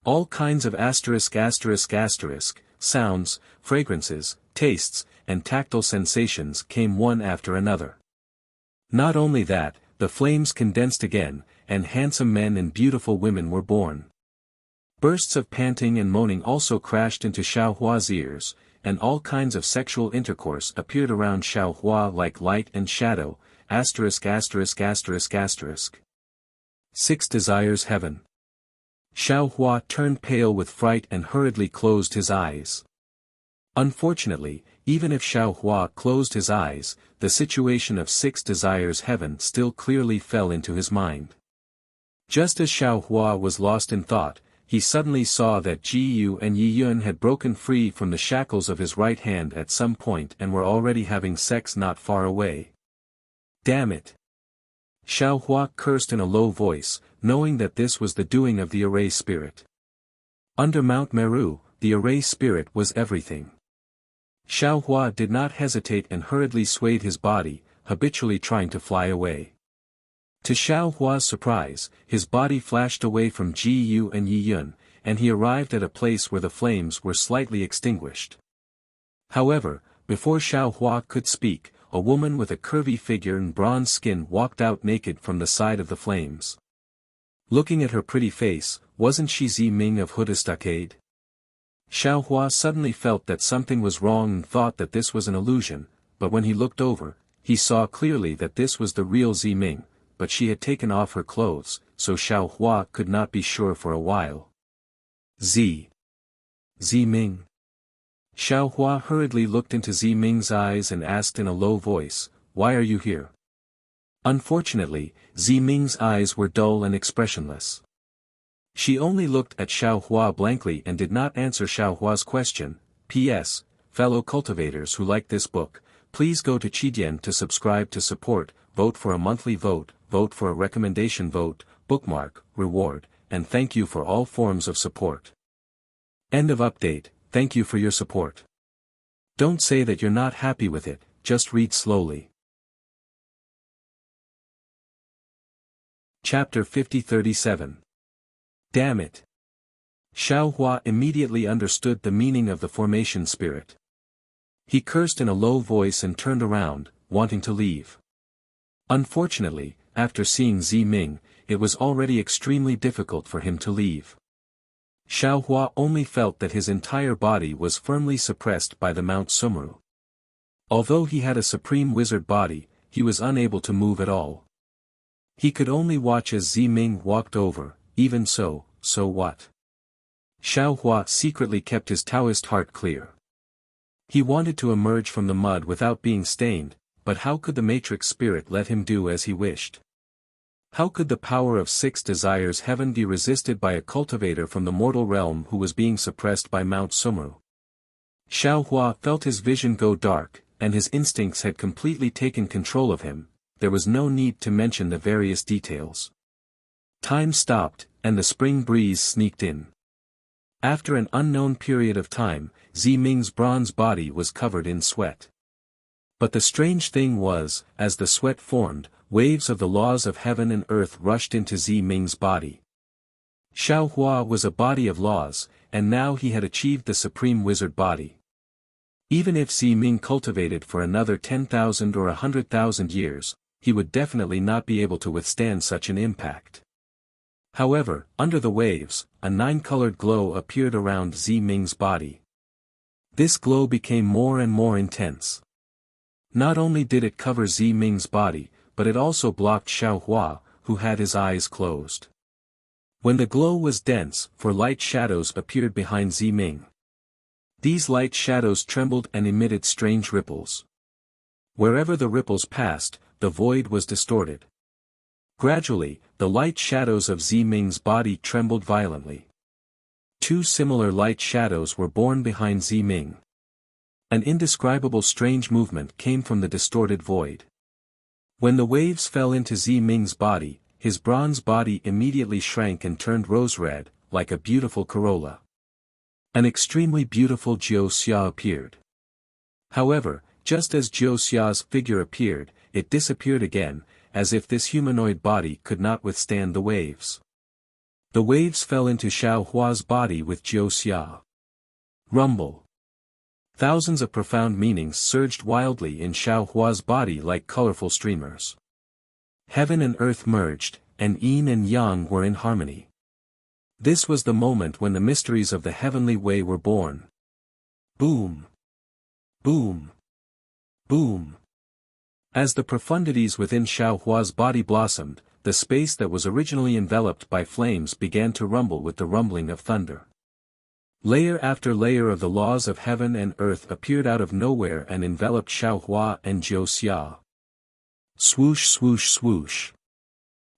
Speaker 1: All kinds of sounds, fragrances, tastes, and tactile sensations came one after another. Not only that, the flames condensed again, and handsome men and beautiful women were born. Bursts of panting and moaning also crashed into Xiao Hua's ears, and all kinds of sexual intercourse appeared around Xiao Hua like light and shadow, *********. 6 Desires Heaven. Xiao Hua turned pale with fright and hurriedly closed his eyes. Unfortunately, even if Xiao Hua closed his eyes, the situation of 6 Desires Heaven still clearly fell into his mind. Just as Xiao Hua was lost in thought, he suddenly saw that Ji Yu and Yi Yun had broken free from the shackles of his right hand at some point and were already having sex not far away. Damn it! Xiao Hua cursed in a low voice, knowing that this was the doing of the array spirit. Under Mount Meru, the array spirit was everything. Xiao Hua did not hesitate and hurriedly swayed his body, habitually trying to fly away. To Xiao Hua's surprise, his body flashed away from Ji Yu and Yi Yun, and he arrived at a place where the flames were slightly extinguished. However, before Xiao Hua could speak, a woman with a curvy figure and bronze skin walked out naked from the side of the flames. Looking at her pretty face, wasn't she Zi Ming of Huda Stockade? Xiao Hua suddenly felt that something was wrong and thought that this was an illusion, but when he looked over, he saw clearly that this was the real Zi Ming, but she had taken off her clothes, so Xiao Hua could not be sure for a while. Zi Ming. Xiao Hua hurriedly looked into Zi Ming's eyes and asked in a low voice, "Why are you here?" Unfortunately, Ziming's eyes were dull and expressionless. She only looked at Xiao Hua blankly and did not answer Xiao Hua's question. P.S. Fellow cultivators who like this book, please go to Qidian to subscribe to support, vote for a monthly vote, vote for a recommendation vote, bookmark, reward, and thank you for all forms of support. End of update. Thank you for your support. Don't say that you're not happy with it, just read slowly. Chapter 50-37. Damn it. Xiao Hua immediately understood the meaning of the formation spirit. He cursed in a low voice and turned around, wanting to leave. Unfortunately, after seeing Ziming, it was already extremely difficult for him to leave. Xiao Hua only felt that his entire body was firmly suppressed by the Mount Sumru. Although he had a supreme wizard body, he was unable to move at all. He could only watch as Ziming walked over. Even so what? Xiao Hua secretly kept his Taoist heart clear. He wanted to emerge from the mud without being stained, but how could the matrix spirit let him do as he wished? How could the power of 6 desires heaven be resisted by a cultivator from the mortal realm who was being suppressed by Mount Sumru? Xiao Hua felt his vision go dark, and his instincts had completely taken control of him. There was no need to mention the various details. Time stopped, and the spring breeze sneaked in. After an unknown period of time, Ziming's bronze body was covered in sweat. But the strange thing was, as the sweat formed, waves of the laws of heaven and earth rushed into Ziming's body. Xiao Hua was a body of laws, and now he had achieved the supreme wizard body. Even if Ziming cultivated for another 10,000 or 100,000 years, he would definitely not be able to withstand such an impact. However, under the waves, a 9-colored glow appeared around Ziming's body. This glow became more and more intense. Not only did it cover Ziming's body, but it also blocked Xiao Hua, who had his eyes closed. When the glow was dense, light shadows appeared behind Ziming. These light shadows trembled and emitted strange ripples. Wherever the ripples passed, the void was distorted. Gradually, the light shadows of Ziming's body trembled violently. 2 similar light shadows were born behind Ziming. An indescribable strange movement came from the distorted void. When the waves fell into Ziming's body, his bronze body immediately shrank and turned rose-red, like a beautiful corolla. An extremely beautiful Jiu Xia appeared. However, just as Jiu Xia's figure appeared, it disappeared again, as if this humanoid body could not withstand the waves. The waves fell into Xiao Hua's body with Jiu Xia. Rumble. Thousands of profound meanings surged wildly in Xiao Hua's body like colorful streamers. Heaven and earth merged, and yin and yang were in harmony. This was the moment when the mysteries of the heavenly way were born. Boom! Boom! Boom! As the profundities within Xiao Hua's body blossomed, the space that was originally enveloped by flames began to rumble with the rumbling of thunder. Layer after layer of the laws of heaven and earth appeared out of nowhere and enveloped Xiao Hua and Jiu Xia. Swoosh swoosh swoosh.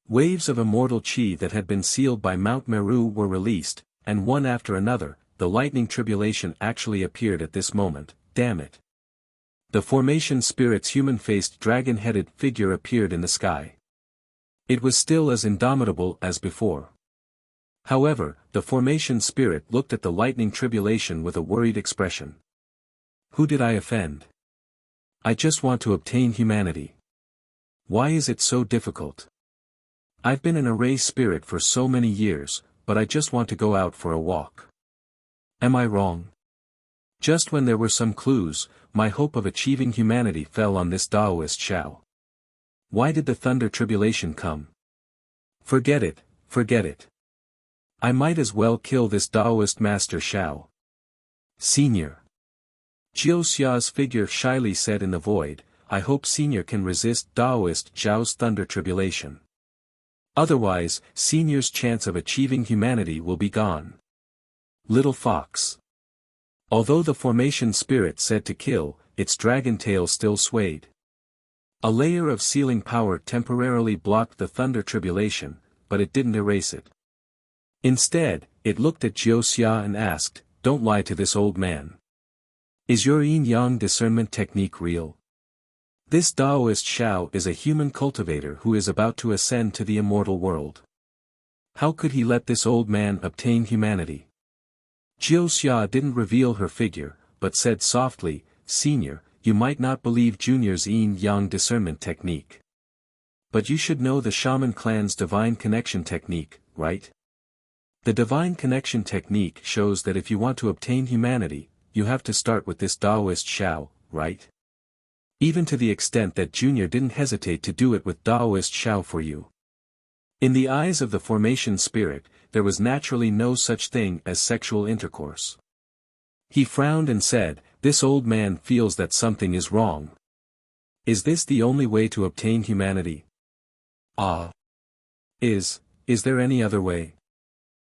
Speaker 1: Waves of immortal qi that had been sealed by Mount Meru were released, and one after another, the lightning tribulation actually appeared at this moment. Damn it. The formation spirit's human-faced dragon-headed figure appeared in the sky. It was still as indomitable as before. However, the formation spirit looked at the lightning tribulation with a worried expression. Who did I offend? I just want to obtain humanity. Why is it so difficult? I've been an array spirit for so many years, but I just want to go out for a walk. Am I wrong? Just when there were some clues, my hope of achieving humanity fell on this Taoist Xiao. Why did the thunder tribulation come? Forget it, forget it. I might as well kill this Taoist master Xiao. Senior. Jiu Xia's figure shyly said in the void, I hope Senior can resist Taoist Zhao's thunder tribulation. Otherwise, Senior's chance of achieving humanity will be gone. Little fox. Although the formation spirit said to kill, its dragon tail still swayed. A layer of sealing power temporarily blocked the thunder tribulation, but it didn't erase it. Instead, it looked at Wuxia and asked, "Don't lie to this old man. Is your yin-yang discernment technique real? This Taoist Shao is a human cultivator who is about to ascend to the immortal world. How could he let this old man obtain humanity?" Wuxia didn't reveal her figure, but said softly, "Senior, you might not believe Junior's yin-yang discernment technique. But you should know the shaman clan's divine connection technique, right? The divine connection technique shows that if you want to obtain humanity, you have to start with this Taoist Shao, right? Even to the extent that Junior didn't hesitate to do it with Taoist Shao for you." In the eyes of the formation spirit, there was naturally no such thing as sexual intercourse. He frowned and said, "This old man feels that something is wrong. Is this the only way to obtain humanity? Is there any other way?"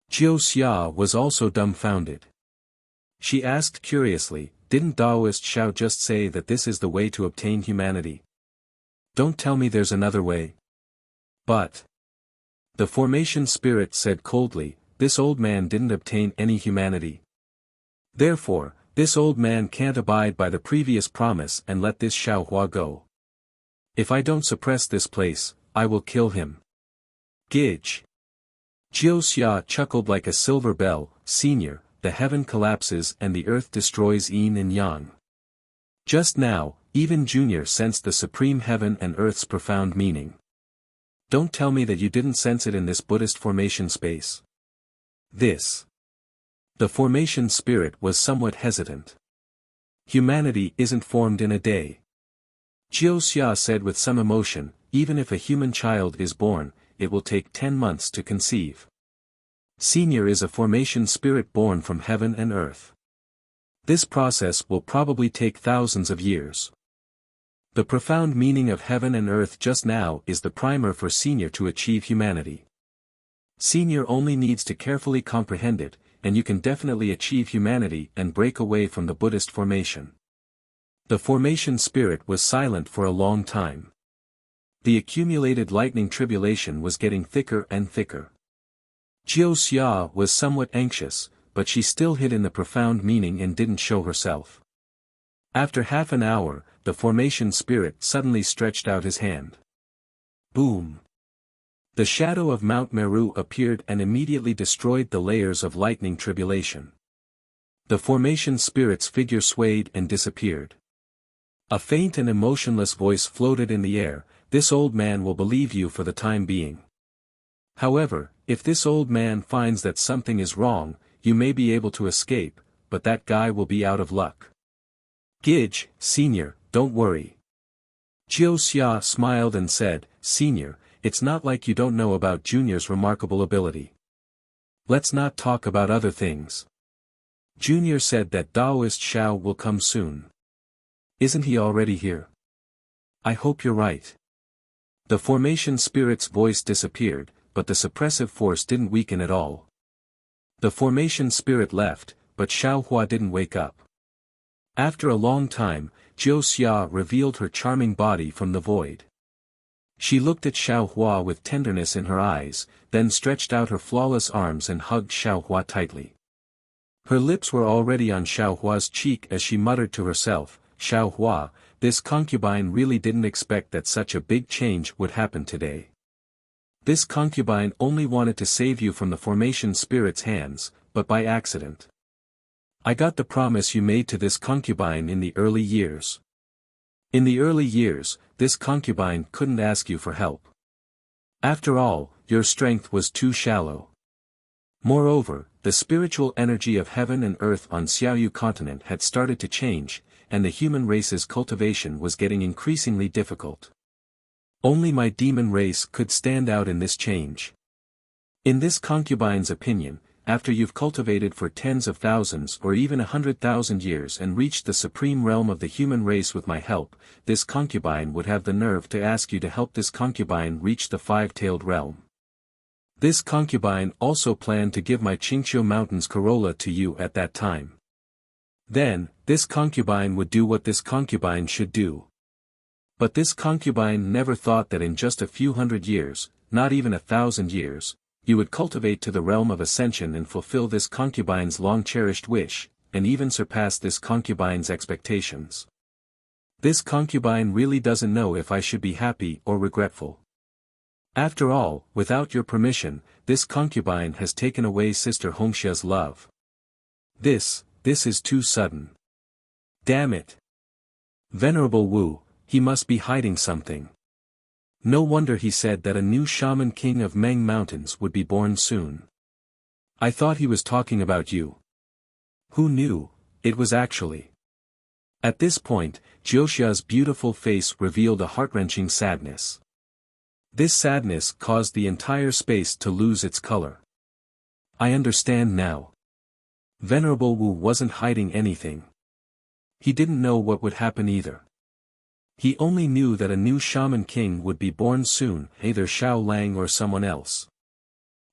Speaker 1: Wuxia was also dumbfounded. She asked curiously, "Didn't Taoist Shao just say that this is the way to obtain humanity? Don't tell me there's another way." "But," the formation spirit said coldly, "this old man didn't obtain any humanity. Therefore, this old man can't abide by the previous promise and let this Xiaohua go. If I don't suppress this place, I will kill him." Gidge. Wuxia chuckled like a silver bell, "Senior, the heaven collapses and the earth destroys yin and yang. Just now, even Junior sensed the supreme heaven and earth's profound meaning. Don't tell me that you didn't sense it in this Buddhist formation space." The formation spirit was somewhat hesitant. "Humanity isn't formed in a day," Wuxia said with some emotion. "Even if a human child is born, it will take 10 months to conceive. Senior is a formation spirit born from heaven and earth. This process will probably take thousands of years. The profound meaning of heaven and earth just now is the primer for Senior to achieve humanity. Senior only needs to carefully comprehend it, and you can definitely achieve humanity and break away from the Buddhist formation." The formation spirit was silent for a long time. The accumulated lightning tribulation was getting thicker and thicker. Wuxia was somewhat anxious, but she still hid in the profound meaning and didn't show herself. After half an hour, the formation spirit suddenly stretched out his hand. Boom! The shadow of Mount Meru appeared and immediately destroyed the layers of lightning tribulation. The formation spirit's figure swayed and disappeared. A faint and emotionless voice floated in the air, "This old man will believe you for the time being. However, if this old man finds that something is wrong, you may be able to escape, but that guy will be out of luck. Gidge, Senior, don't worry." Wuxia smiled and said, "Senior, it's not like you don't know about Junior's remarkable ability. Let's not talk about other things. Junior said that Taoist Shao will come soon. Isn't he already here? I hope you're right." The formation spirit's voice disappeared, but the suppressive force didn't weaken at all. The formation spirit left, but Xiaohua didn't wake up. After a long time, Wuxia revealed her charming body from the void. She looked at Xiaohua with tenderness in her eyes, then stretched out her flawless arms and hugged Xiaohua tightly. Her lips were already on Xiaohua's cheek as she muttered to herself, "Xiaohua, this concubine really didn't expect that such a big change would happen today. This concubine only wanted to save you from the formation spirit's hands, but by accident. I got the promise you made to this concubine in the early years. In the early years, this concubine couldn't ask you for help. After all, your strength was too shallow. Moreover, the spiritual energy of heaven and earth on Xiaoyu continent had started to change, and the human race's cultivation was getting increasingly difficult. Only my demon race could stand out in this change. In this concubine's opinion, after you've cultivated for tens of thousands or even 100,000 years and reached the supreme realm of the human race with my help, this concubine would have the nerve to ask you to help this concubine reach the five-tailed realm. This concubine also planned to give my Qingqiu Mountains Corolla to you at that time. Then, this concubine would do what this concubine should do. But this concubine never thought that in just a few hundred years, not even 1,000 years, you would cultivate to the realm of ascension and fulfill this concubine's long-cherished wish, and even surpass this concubine's expectations. This concubine really doesn't know if I should be happy or regretful. After all, without your permission, this concubine has taken away Sister Hongxia's love. This is too sudden. Damn it. Venerable Wu, he must be hiding something. No wonder he said that a new shaman king of Meng Mountains would be born soon. I thought he was talking about you. Who knew, it was actually. At this point, Jiuxia's beautiful face revealed a heart-wrenching sadness. This sadness caused the entire space to lose its color. I understand now. Venerable Wu wasn't hiding anything. He didn't know what would happen either. He only knew that a new shaman king would be born soon, either Xiao Lang or someone else.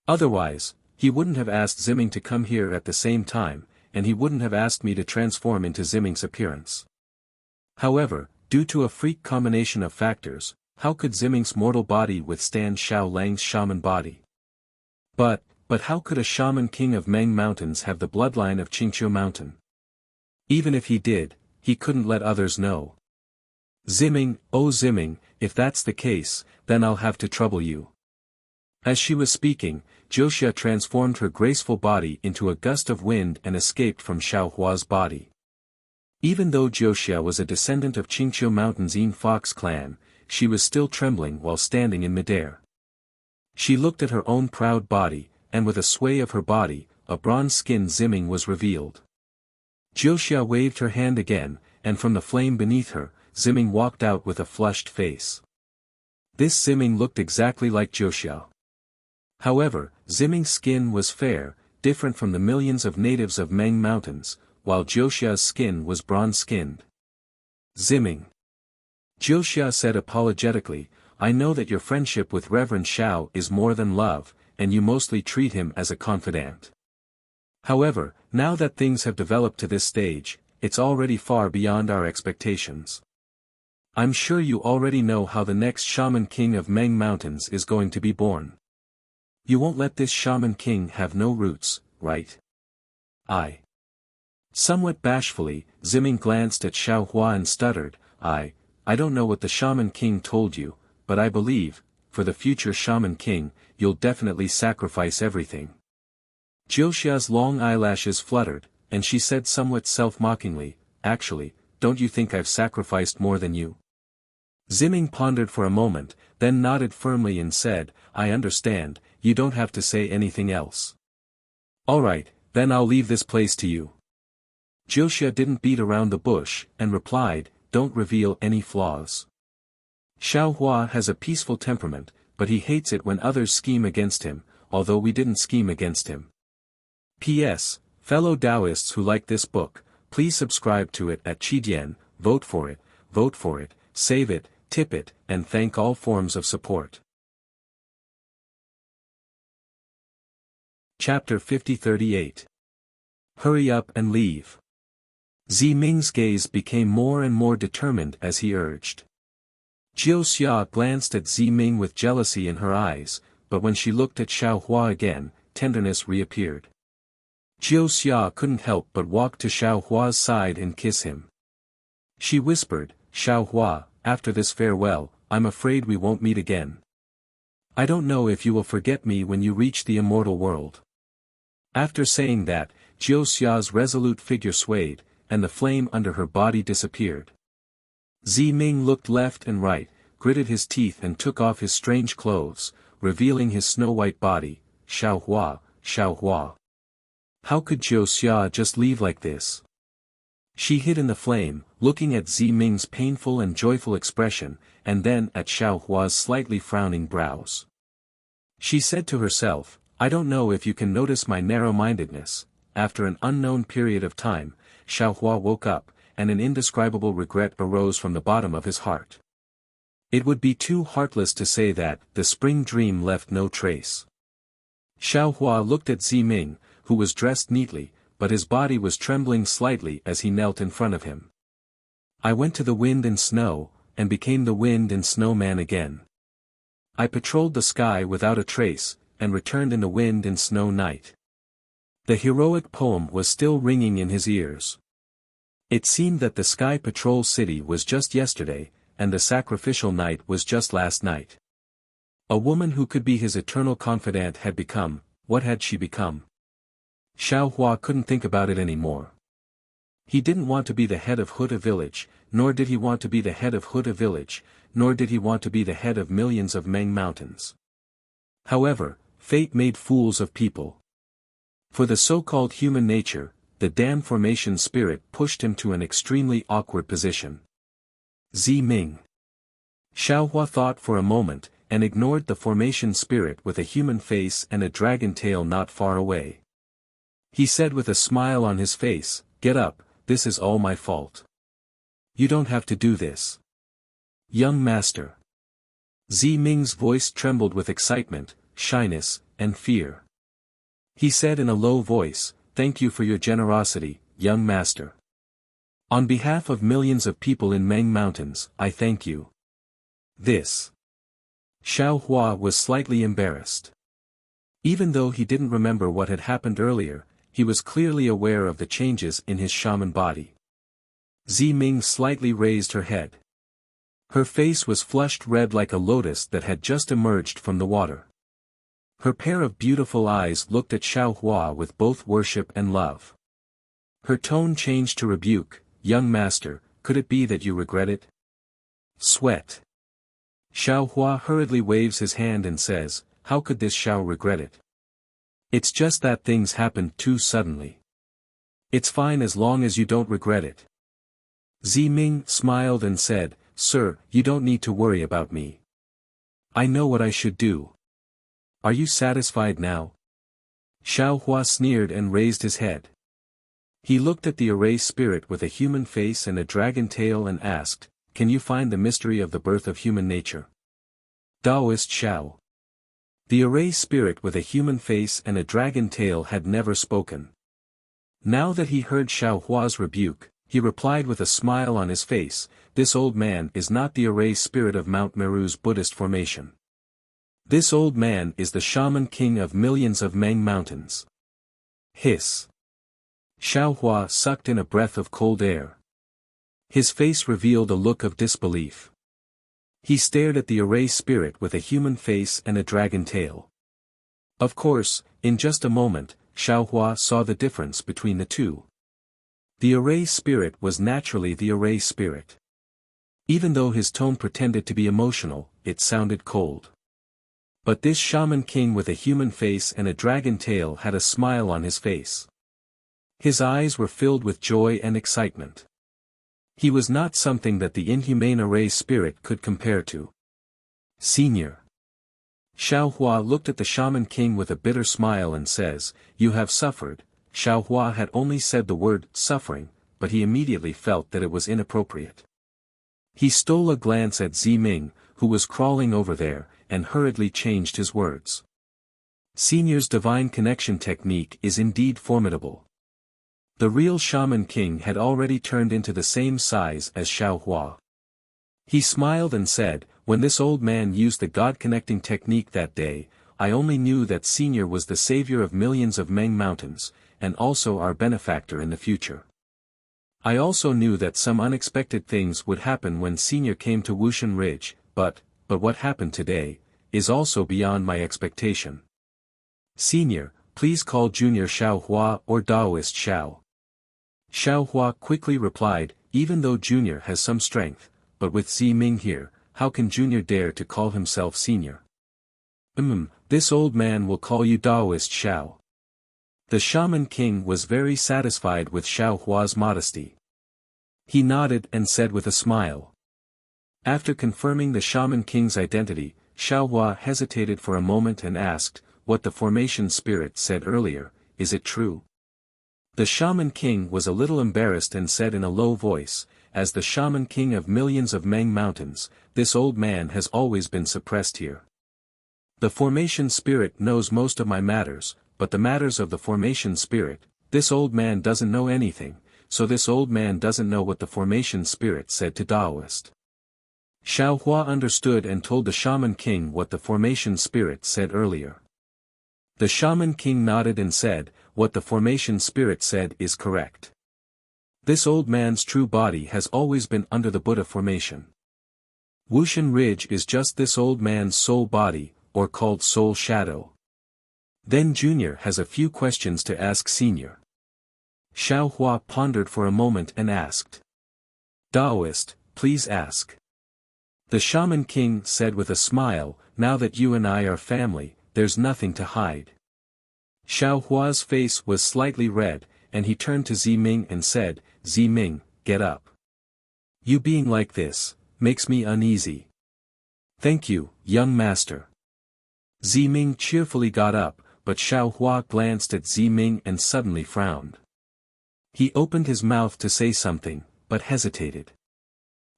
Speaker 1: Otherwise, he wouldn't have asked Ziming to come here at the same time, and he wouldn't have asked me to transform into Ziming's appearance. However, due to a freak combination of factors, how could Ziming's mortal body withstand Xiao Lang's shaman body? But how could a shaman king of Meng Mountains have the bloodline of Qingqiu Mountain? Even if he did, he couldn't let others know. Ziming, oh Ziming, if that's the case, then I'll have to trouble you. As she was speaking, Jiuxia transformed her graceful body into a gust of wind and escaped from Xiaohua's body. Even though Jiuxia was a descendant of Qingqiu Mountain's Yin Fox clan, she was still trembling while standing in midair. She looked at her own proud body, and with a sway of her body, a bronze-skinned Ziming was revealed. Jiuxia waved her hand again, and from the flame beneath her, Ziming walked out with a flushed face. This Ziming looked exactly like Jiuxia. However, Ziming's skin was fair, different from the millions of natives of Meng Mountains, while Jiuxia's skin was bronze-skinned. Ziming. Jiuxia said apologetically, I know that your friendship with Reverend Xiao is more than love, and you mostly treat him as a confidant. However, now that things have developed to this stage, it's already far beyond our expectations. I'm sure you already know how the next shaman king of Meng Mountains is going to be born. You won't let this shaman king have no roots, right? Somewhat bashfully, Ziming glanced at Xiaohua and stuttered, I don't know what the shaman king told you, but I believe, for the future shaman king, you'll definitely sacrifice everything. Jiuxia's long eyelashes fluttered, and she said somewhat self-mockingly, actually, don't you think I've sacrificed more than you? Ziming pondered for a moment, then nodded firmly and said, I understand, you don't have to say anything else. Alright, then I'll leave this place to you. Jiuxia didn't beat around the bush, and replied, don't reveal any flaws. Xiaohua has a peaceful temperament, but he hates it when others scheme against him, although we didn't scheme against him. P.S. Fellow Taoists who like this book, please subscribe to it at Qidian, vote for it, save it, tip it, and thank all forms of support. Chapter 50-38. Hurry up and leave. Ziming's gaze became more and more determined as he urged. Jiuxia glanced at Ziming with jealousy in her eyes, but when she looked at Xiaohua again, tenderness reappeared. Jiuxia couldn't help but walk to Xiaohua's side and kiss him. She whispered, Xiaohua, after this farewell, I'm afraid we won't meet again. I don't know if you will forget me when you reach the immortal world. After saying that, Jiuxia's resolute figure swayed, and the flame under her body disappeared. Ziming looked left and right, gritted his teeth and took off his strange clothes, revealing his snow-white body. Xiaohua, Xiaohua. How could Jiuxia just leave like this? She hid in the flame, looking at Ziming's painful and joyful expression, and then at Xiaohua's slightly frowning brows. She said to herself, I don't know if you can notice my narrow-mindedness. After an unknown period of time, Xiaohua woke up, and an indescribable regret arose from the bottom of his heart. It would be too heartless to say that the spring dream left no trace. Xiaohua looked at Ziming, who was dressed neatly, but his body was trembling slightly as he knelt in front of him. I went to the wind and snow, and became the wind and snow man again. I patrolled the sky without a trace, and returned in the wind and snow night. The heroic poem was still ringing in his ears. It seemed that the Sky Patrol City was just yesterday, and the sacrificial night was just last night. A woman who could be his eternal confidant had become, what had she become? Xiao Hua couldn't think about it anymore. He didn't want to be the head of Huda village, nor did he want to be the head of Huda village, nor did he want to be the head of millions of Meng mountains. However, fate made fools of people. For the so-called human nature, the damned formation spirit pushed him to an extremely awkward position. Zi Ming. Xiao Hua thought for a moment, and ignored the formation spirit with a human face and a dragon tail not far away. He said with a smile on his face, "Get up, this is all my fault. You don't have to do this. Young master." Zi Ming's voice trembled with excitement, shyness, and fear. He said in a low voice, "Thank you for your generosity, young master. On behalf of millions of people in Meng Mountains, I thank you." This. Xiao Hua was slightly embarrassed. Even though he didn't remember what had happened earlier, he was clearly aware of the changes in his shaman body. Zi Ming slightly raised her head. Her face was flushed red like a lotus that had just emerged from the water. Her pair of beautiful eyes looked at Xiao Hua with both worship and love. Her tone changed to rebuke, "Young master, could it be that you regret it?" Sweat. Xiao Hua hurriedly waves his hand and says, "How could this Xiao regret it? It's just that things happened too suddenly. It's fine as long as you don't regret it." Zi Ming smiled and said, "Sir, you don't need to worry about me. I know what I should do. Are you satisfied now?" Xiao Hua sneered and raised his head. He looked at the array spirit with a human face and a dragon tail and asked, "Can you find the mystery of the birth of human nature?" Taoist Xiao. The array spirit with a human face and a dragon tail had never spoken. Now that he heard Xiao Hua's rebuke, he replied with a smile on his face, "This old man is not the array spirit of Mount Meru's Buddhist formation. This old man is the shaman king of millions of Meng mountains." Hiss. Xiao Hua sucked in a breath of cold air. His face revealed a look of disbelief. He stared at the array spirit with a human face and a dragon tail. Of course, in just a moment, Xiao Hua saw the difference between the two. The array spirit was naturally the array spirit. Even though his tone pretended to be emotional, it sounded cold. But this shaman king with a human face and a dragon tail had a smile on his face. His eyes were filled with joy and excitement. He was not something that the inhumane array spirit could compare to. "Senior." Xiao Hua looked at the shaman king with a bitter smile and says, "You have suffered." Xiao Hua had only said the word, suffering, but he immediately felt that it was inappropriate. He stole a glance at Zi Ming, who was crawling over there, and hurriedly changed his words. Senior's divine connection technique is indeed formidable. The real shaman king had already turned into the same size as Xiao Hua. He smiled and said, "When this old man used the God-connecting technique that day, I only knew that Senior was the savior of millions of Meng mountains, and also our benefactor in the future. I also knew that some unexpected things would happen when Senior came to Wushan Ridge, but what happened today, is also beyond my expectation. Senior, please call Junior Xiao Hua or Taoist Xiao." Xiao Hua quickly replied, "Even though Junior has some strength, but with Zi Ming here, how can Junior dare to call himself Senior?" This old man will call you Taoist Xiao." The shaman king was very satisfied with Xiao Hua's modesty. He nodded and said with a smile. After confirming the shaman king's identity, Xiao Hua hesitated for a moment and asked, "What the formation spirit said earlier, is it true?" The shaman king was a little embarrassed and said in a low voice, "As the shaman king of millions of Meng mountains, this old man has always been suppressed here. The formation spirit knows most of my matters, but the matters of the formation spirit, this old man doesn't know anything, so this old man doesn't know what the formation spirit said to Taoist." Xiao Hua understood and told the Shaman King what the formation spirit said earlier. The Shaman King nodded and said, "What the formation spirit said is correct. This old man's true body has always been under the Buddha formation. Wuxia Ridge is just this old man's soul body, or called soul shadow." Then Junior has a few questions to ask Senior. Xiao Hua pondered for a moment and asked. "Taoist, please ask." The Shaman King said with a smile, "Now that you and I are family, there's nothing to hide." Xiao Hua's face was slightly red, and he turned to Ziming and said, "Ziming, get up. You being like this makes me uneasy." "Thank you, young master." Ziming cheerfully got up, but Xiao Hua glanced at Ziming and suddenly frowned. He opened his mouth to say something, but hesitated.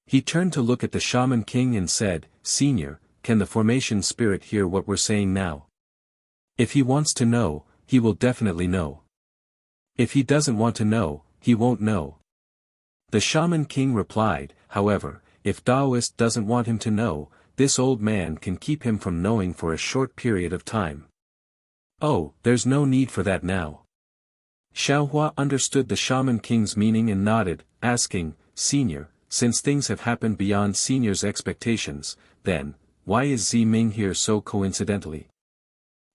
Speaker 1: He turned to look at the Shaman King and said, "Senior, can the formation spirit hear what we're saying now? If he wants to know, he will definitely know. If he doesn't want to know, he won't know." The Shaman King replied, "However, if Taoist doesn't want him to know, this old man can keep him from knowing for a short period of time." "Oh, there's no need for that now." Xiao Hua understood the Shaman King's meaning and nodded, asking, "Senior, since things have happened beyond Senior's expectations, then, why is Ziming here so coincidentally?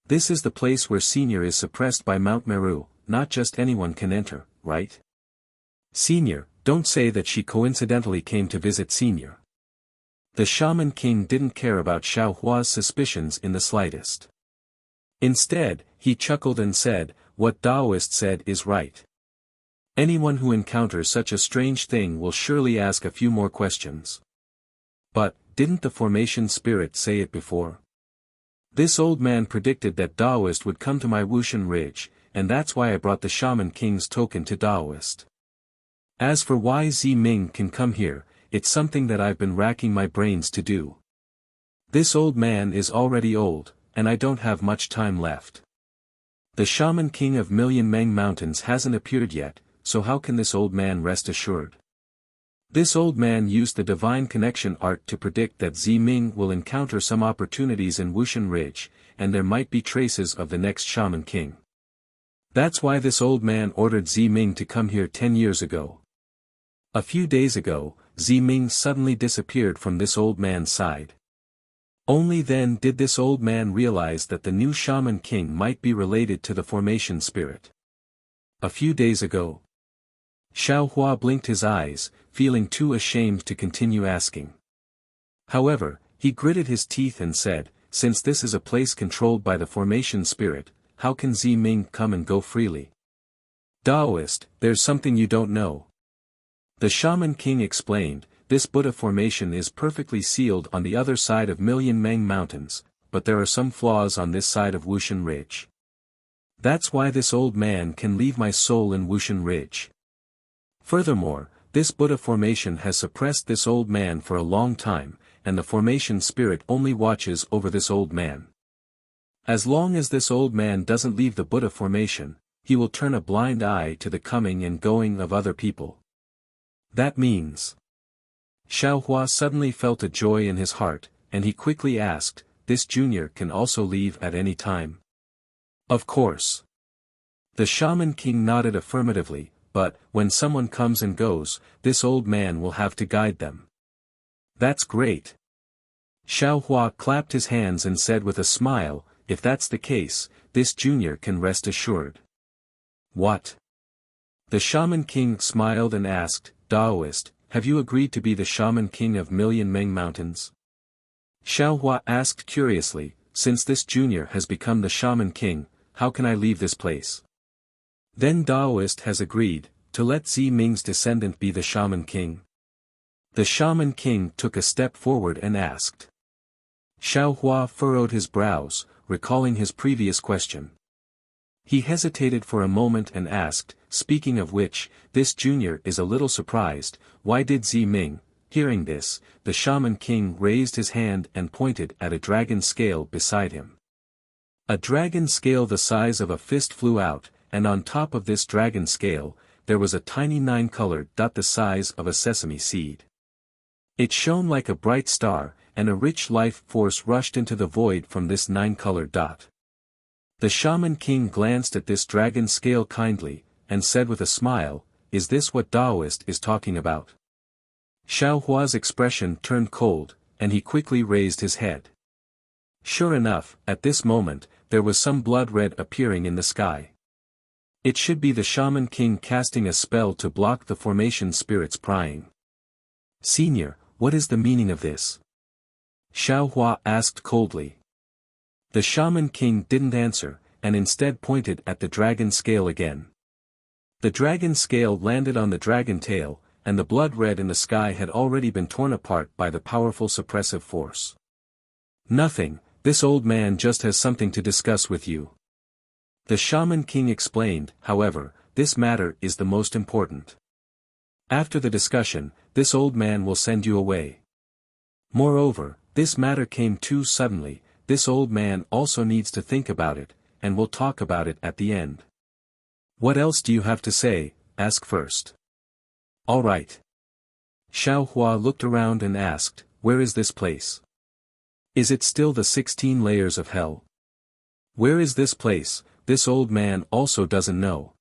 Speaker 1: This is the place where Senior is suppressed by Mount Meru, not just anyone can enter, right? Senior, don't say that she coincidentally came to visit Senior." The Shaman King didn't care about Xiao Hua's suspicions in the slightest. Instead, he chuckled and said, "What Taoist said is right. Anyone who encounters such a strange thing will surely ask a few more questions. But, didn't the formation spirit say it before? This old man predicted that Taoist would come to my Wuxia Ridge, and that's why I brought the Shaman King's token to Taoist. As for why Ziming can come here, it's something that I've been racking my brains to do. This old man is already old, and I don't have much time left. The Shaman King of Million Meng Mountains hasn't appeared yet, so how can this old man rest assured? This old man used the divine connection art to predict that Ziming will encounter some opportunities in Wuxia Ridge, and there might be traces of the next Shaman King. That's why this old man ordered Ziming to come here 10 years ago. A few days ago, Ziming suddenly disappeared from this old man's side. Only then did this old man realize that the new Shaman King might be related to the formation spirit. A few days ago. Xiao Hua blinked his eyes, feeling too ashamed to continue asking. However, he gritted his teeth and said, "Since this is a place controlled by the formation spirit, how can Ziming come and go freely?" "Taoist, there's something you don't know." The Shaman King explained, "This Buddha formation is perfectly sealed on the other side of Million Meng Mountains, but there are some flaws on this side of Wuxia Ridge. That's why this old man can leave my soul in Wuxia Ridge. Furthermore, this Buddha formation has suppressed this old man for a long time, and the formation spirit only watches over this old man. As long as this old man doesn't leave the Buddha formation, he will turn a blind eye to the coming and going of other people. That means..." Xiao Hua suddenly felt a joy in his heart, and he quickly asked, "This junior can also leave at any time?" "Of course." The Shaman King nodded affirmatively, "But, when someone comes and goes, this old man will have to guide them." "That's great." Xiao Hua clapped his hands and said with a smile, "If that's the case, this junior can rest assured." "What?" The Shaman King smiled and asked, "Taoist, have you agreed to be the Shaman King of Million Meng Mountains?" Xiao Hua asked curiously, "Since this junior has become the Shaman King, how can I leave this place?" "Then Taoist has agreed, to let Ziming's descendant be the Shaman King?" The Shaman King took a step forward and asked. Xiao Hua furrowed his brows, recalling his previous question. He hesitated for a moment and asked, "Speaking of which, this junior is a little surprised, why did Ziming?" Hearing this, the Shaman King raised his hand and pointed at a dragon scale beside him. A dragon scale the size of a fist flew out, and on top of this dragon scale, there was a tiny 9-colored dot the size of a sesame seed. It shone like a bright star, and a rich life force rushed into the void from this nine-colored dot. The Shaman King glanced at this dragon scale kindly, and said with a smile, "Is this what Taoist is talking about?" Xiao Hua's expression turned cold, and he quickly raised his head. Sure enough, at this moment, there was some blood red appearing in the sky. It should be the Shaman King casting a spell to block the formation spirit's prying. "Senior, what is the meaning of this?" Xiao Hua asked coldly. The Shaman King didn't answer, and instead pointed at the dragon scale again. The dragon scale landed on the dragon tail, and the blood red in the sky had already been torn apart by the powerful suppressive force. "Nothing, this old man just has something to discuss with you." The Shaman King explained, "However, this matter is the most important. After the discussion, this old man will send you away. Moreover, this matter came too suddenly, this old man also needs to think about it, and we'll talk about it at the end." "What else do you have to say? Ask first." "All right." Xiao Hua looked around and asked, "Where is this place? Is it still the 16 layers of hell? Where is this place? This old man also doesn't know."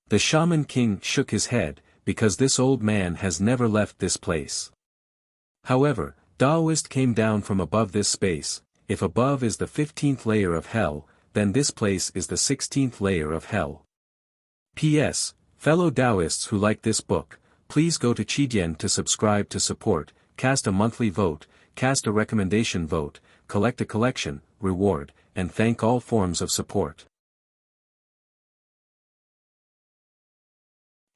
Speaker 1: The Shaman King shook his head, because this old man has never left this place. However, Taoist came down from above this space. If above is the 15th layer of hell, then this place is the 16th layer of hell. P.S. Fellow Taoists who like this book, please go to Qidian to subscribe to support, cast a monthly vote, cast a recommendation vote, collect a collection, reward, and thank all forms of support.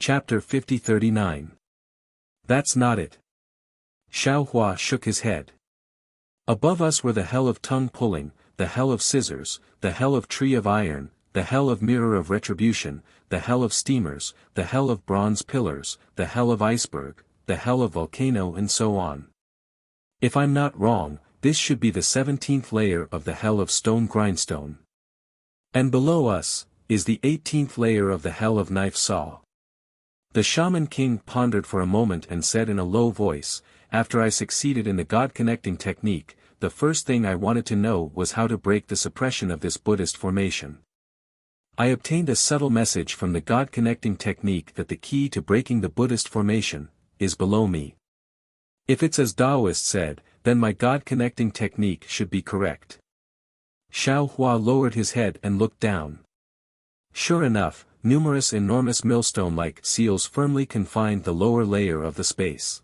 Speaker 1: Chapter 5039. That's not it. Xiao Hua shook his head. Above us were the hell of tongue pulling, the hell of scissors, the hell of tree of iron, the hell of mirror of retribution, the hell of steamers, the hell of bronze pillars, the hell of iceberg, the hell of volcano, and so on. If I'm not wrong, this should be the 17th layer of the hell of stone grindstone. And below us, is the 18th layer of the hell of knife saw. The Shaman King pondered for a moment and said in a low voice, "After I succeeded in the God-connecting technique, the first thing I wanted to know was how to break the suppression of this Buddhist formation. I obtained a subtle message from the God-connecting technique that the key to breaking the Buddhist formation is below me. If it's as Taoist said, then my God-connecting technique should be correct." Xiao Hua lowered his head and looked down. Sure enough, numerous enormous millstone-like seals firmly confined the lower layer of the space.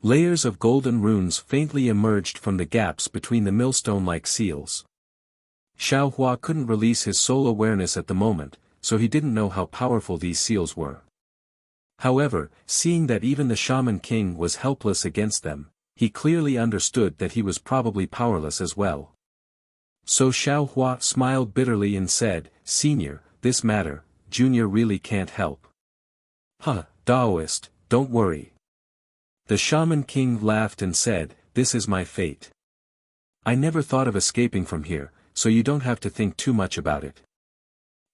Speaker 1: Layers of golden runes faintly emerged from the gaps between the millstone-like seals. Xiao Hua couldn't release his soul awareness at the moment, so he didn't know how powerful these seals were. However, seeing that even the Shaman King was helpless against them, he clearly understood that he was probably powerless as well. So Xiao Hua smiled bitterly and said, "Senior, this matter, Junior really can't help." "Huh, Taoist, don't worry." The Shaman King laughed and said, "This is my fate. I never thought of escaping from here, so you don't have to think too much about it."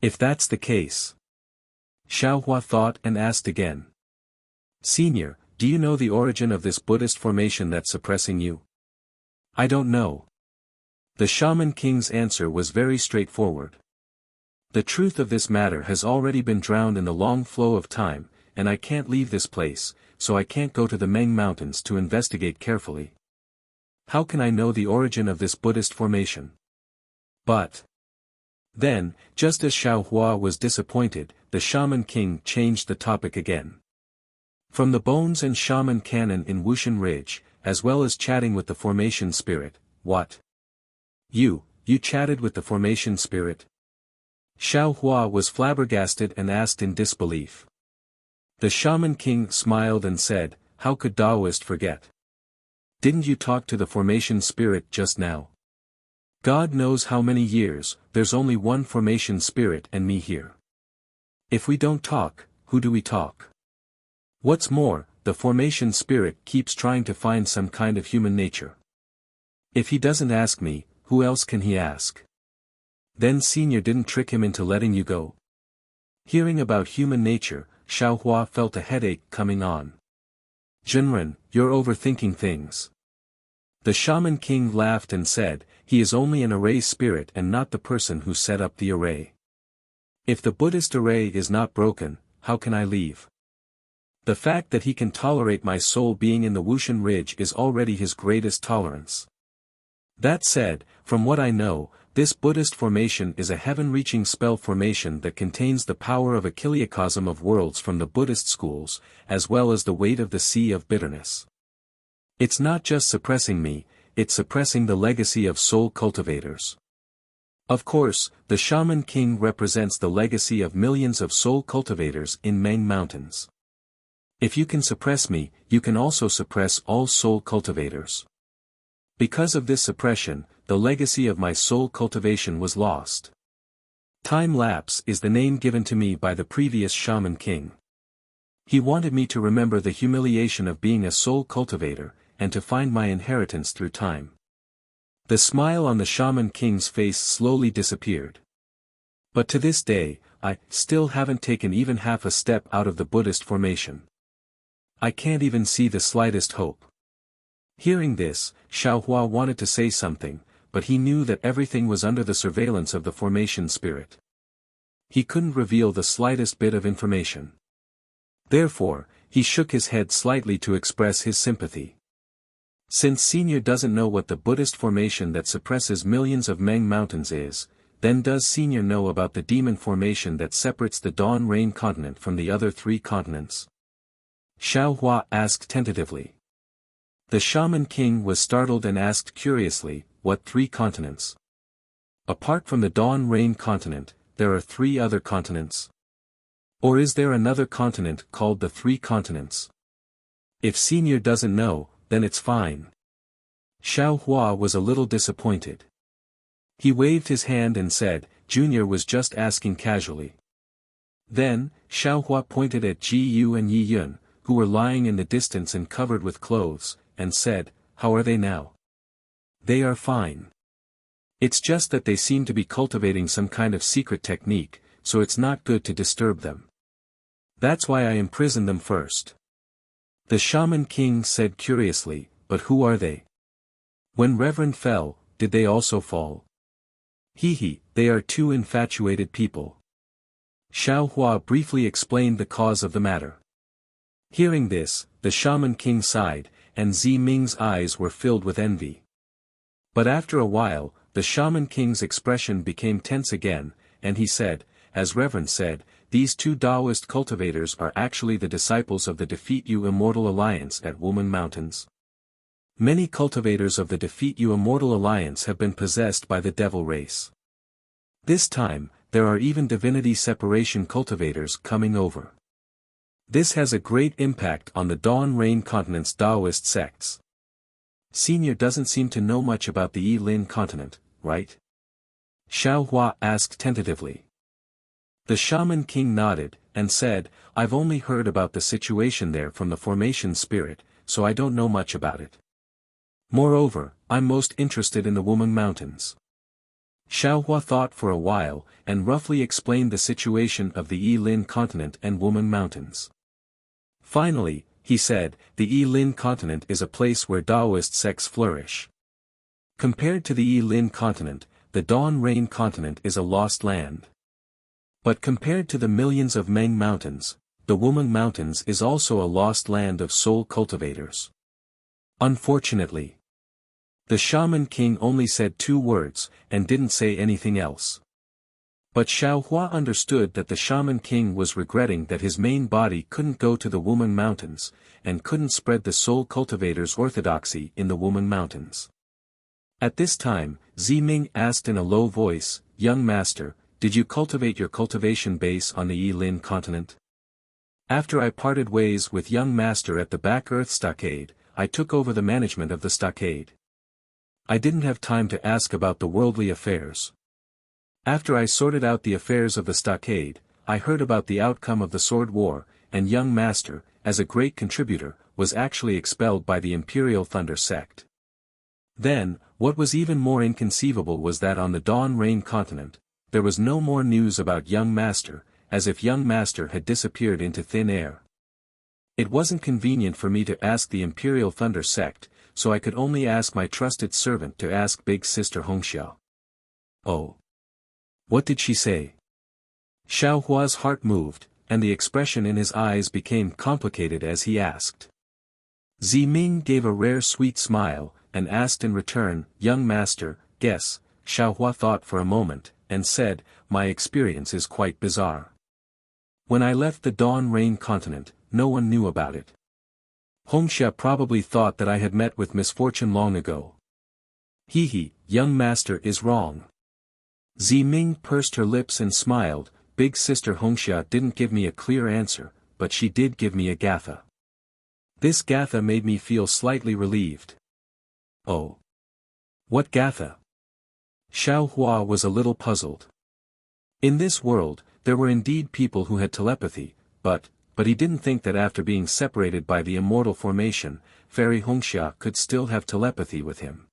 Speaker 1: "If that's the case." Xiao Hua thought and asked again. "Senior, do you know the origin of this Buddhist formation that's suppressing you?" "I don't know." The Shaman King's answer was very straightforward. "The truth of this matter has already been drowned in the long flow of time, and I can't leave this place, so I can't go to the Meng Mountains to investigate carefully. How can I know the origin of this Buddhist formation?" "But..." Then, just as Xiao Hua was disappointed, the Shaman King changed the topic again. "From the Bones and Shaman Canon in Wuxia Ridge, as well as chatting with the formation spirit." "What? You chatted with the formation spirit?" Xiao Hua was flabbergasted and asked in disbelief. The Shaman King smiled and said, "How could Taoist forget? Didn't you talk to the formation spirit just now? God knows how many years, there's only one formation spirit and me here. If we don't talk, who do we talk? What's more, the formation spirit keeps trying to find some kind of human nature. If he doesn't ask me, who else can he ask? Then Senior didn't trick him into letting you go?" Hearing about human nature, Xiao Hua felt a headache coming on. Jinren, you're overthinking things. The Shaman King laughed and said, he is only an array spirit and not the person who set up the array. If the Buddhist array is not broken, how can I leave? The fact that he can tolerate my soul being in the Wuxian Ridge is already his greatest tolerance. That said, from what I know, this Buddhist formation is a heaven-reaching spell formation that contains the power of a kiliacosm of worlds from the Buddhist schools, as well as the weight of the sea of bitterness. It's not just suppressing me, it's suppressing the legacy of soul cultivators. Of course, the Shaman King represents the legacy of millions of soul cultivators in Meng Mountains. If you can suppress me, you can also suppress all soul cultivators. Because of this suppression, the legacy of my soul cultivation was lost. Time lapse is the name given to me by the previous Shaman King. He wanted me to remember the humiliation of being a soul cultivator, and to find my inheritance through time. The smile on the Shaman King's face slowly disappeared. But to this day, I still haven't taken even half a step out of the Buddhist formation. I can't even see the slightest hope. Hearing this, Xiaohua wanted to say something, but he knew that everything was under the surveillance of the formation spirit. He couldn't reveal the slightest bit of information. Therefore, he shook his head slightly to express his sympathy. Since Senior doesn't know what the Buddhist formation that suppresses millions of Meng Mountains is, then does Senior know about the demon formation that separates the Dawn Rain continent from the other 3 continents? Xiaohua asked tentatively. The Shaman King was startled and asked curiously, what 3 continents? Apart from the Dawn Rain continent, there are 3 other continents. Or is there another continent called the 3 continents? If Senior doesn't know, then it's fine. Xiaohua was a little disappointed. He waved his hand and said, Junior was just asking casually. Then, Xiaohua pointed at Ji Yu and Yi Yun, who were lying in the distance and covered with clothes, and said, how are they now? They are fine. It's just that they seem to be cultivating some kind of secret technique, so it's not good to disturb them. That's why I imprisoned them first. The Shaman King said curiously, but who are they? When Reverend fell, did they also fall? They are 2 infatuated people. Xiaohua briefly explained the cause of the matter. Hearing this, the Shaman King sighed, and Zi Ming's eyes were filled with envy. But after a while, the Shaman King's expression became tense again, and he said, as Reverend said, these 2 Taoist cultivators are actually the disciples of the Defeat You Immortal Alliance at Wumen Mountains. Many cultivators of the Defeat You Immortal Alliance have been possessed by the devil race. This time, there are even divinity separation cultivators coming over. This has a great impact on the Dawn Rain continent's Taoist sects. Senior doesn't seem to know much about the Yilin continent, right? Xiaohua asked tentatively. The Shaman King nodded, and said, I've only heard about the situation there from the formation spirit, so I don't know much about it. Moreover, I'm most interested in the Wumen Mountains. Xiaohua thought for a while, and roughly explained the situation of the Yilin continent and Wumen Mountains. Finally, he said, the Yilin continent is a place where Taoist sects flourish. Compared to the Yilin continent, the Dawn Rain continent is a lost land. But compared to the millions of Meng Mountains, the Wumen Mountains is also a lost land of soul cultivators. Unfortunately, the Shaman King only said 2 words, and didn't say anything else. But Xiaohua understood that the Shaman King was regretting that his main body couldn't go to the Wumen Mountains, and couldn't spread the soul cultivators' orthodoxy in the Wumen Mountains. At this time, Zi Ming asked in a low voice, Young Master, did you cultivate your cultivation base on the Yilin continent? After I parted ways with young master at the Back Earth Stockade, I took over the management of the stockade. I didn't have time to ask about the worldly affairs. After I sorted out the affairs of the stockade, I heard about the outcome of the sword war, and young master, as a great contributor, was actually expelled by the Imperial Thunder sect. Then, what was even more inconceivable was that on the Dawn Rain continent, there was no more news about young master, as if young master had disappeared into thin air. It wasn't convenient for me to ask the Imperial Thunder Sect, so I could only ask my trusted servant to ask Big Sister Hongxia. Oh. What did she say? Xiao Hua's heart moved, and the expression in his eyes became complicated as he asked. Ziming gave a rare sweet smile, and asked in return, "Young master, guess." Xiao Hua thought for a moment, and said, "My experience is quite bizarre. When I left the Dawn Rain continent, no one knew about it. Hongxia probably thought that I had met with misfortune long ago." "He, young master is wrong." Ziming pursed her lips and smiled. "Big Sister Hongxia didn't give me a clear answer, but she did give me a gatha. This gatha made me feel slightly relieved." "Oh. What gatha?" Xiao Hua was a little puzzled. In this world, there were indeed people who had telepathy, but he didn't think that after being separated by the immortal formation, Fairy Hongxia could still have telepathy with him.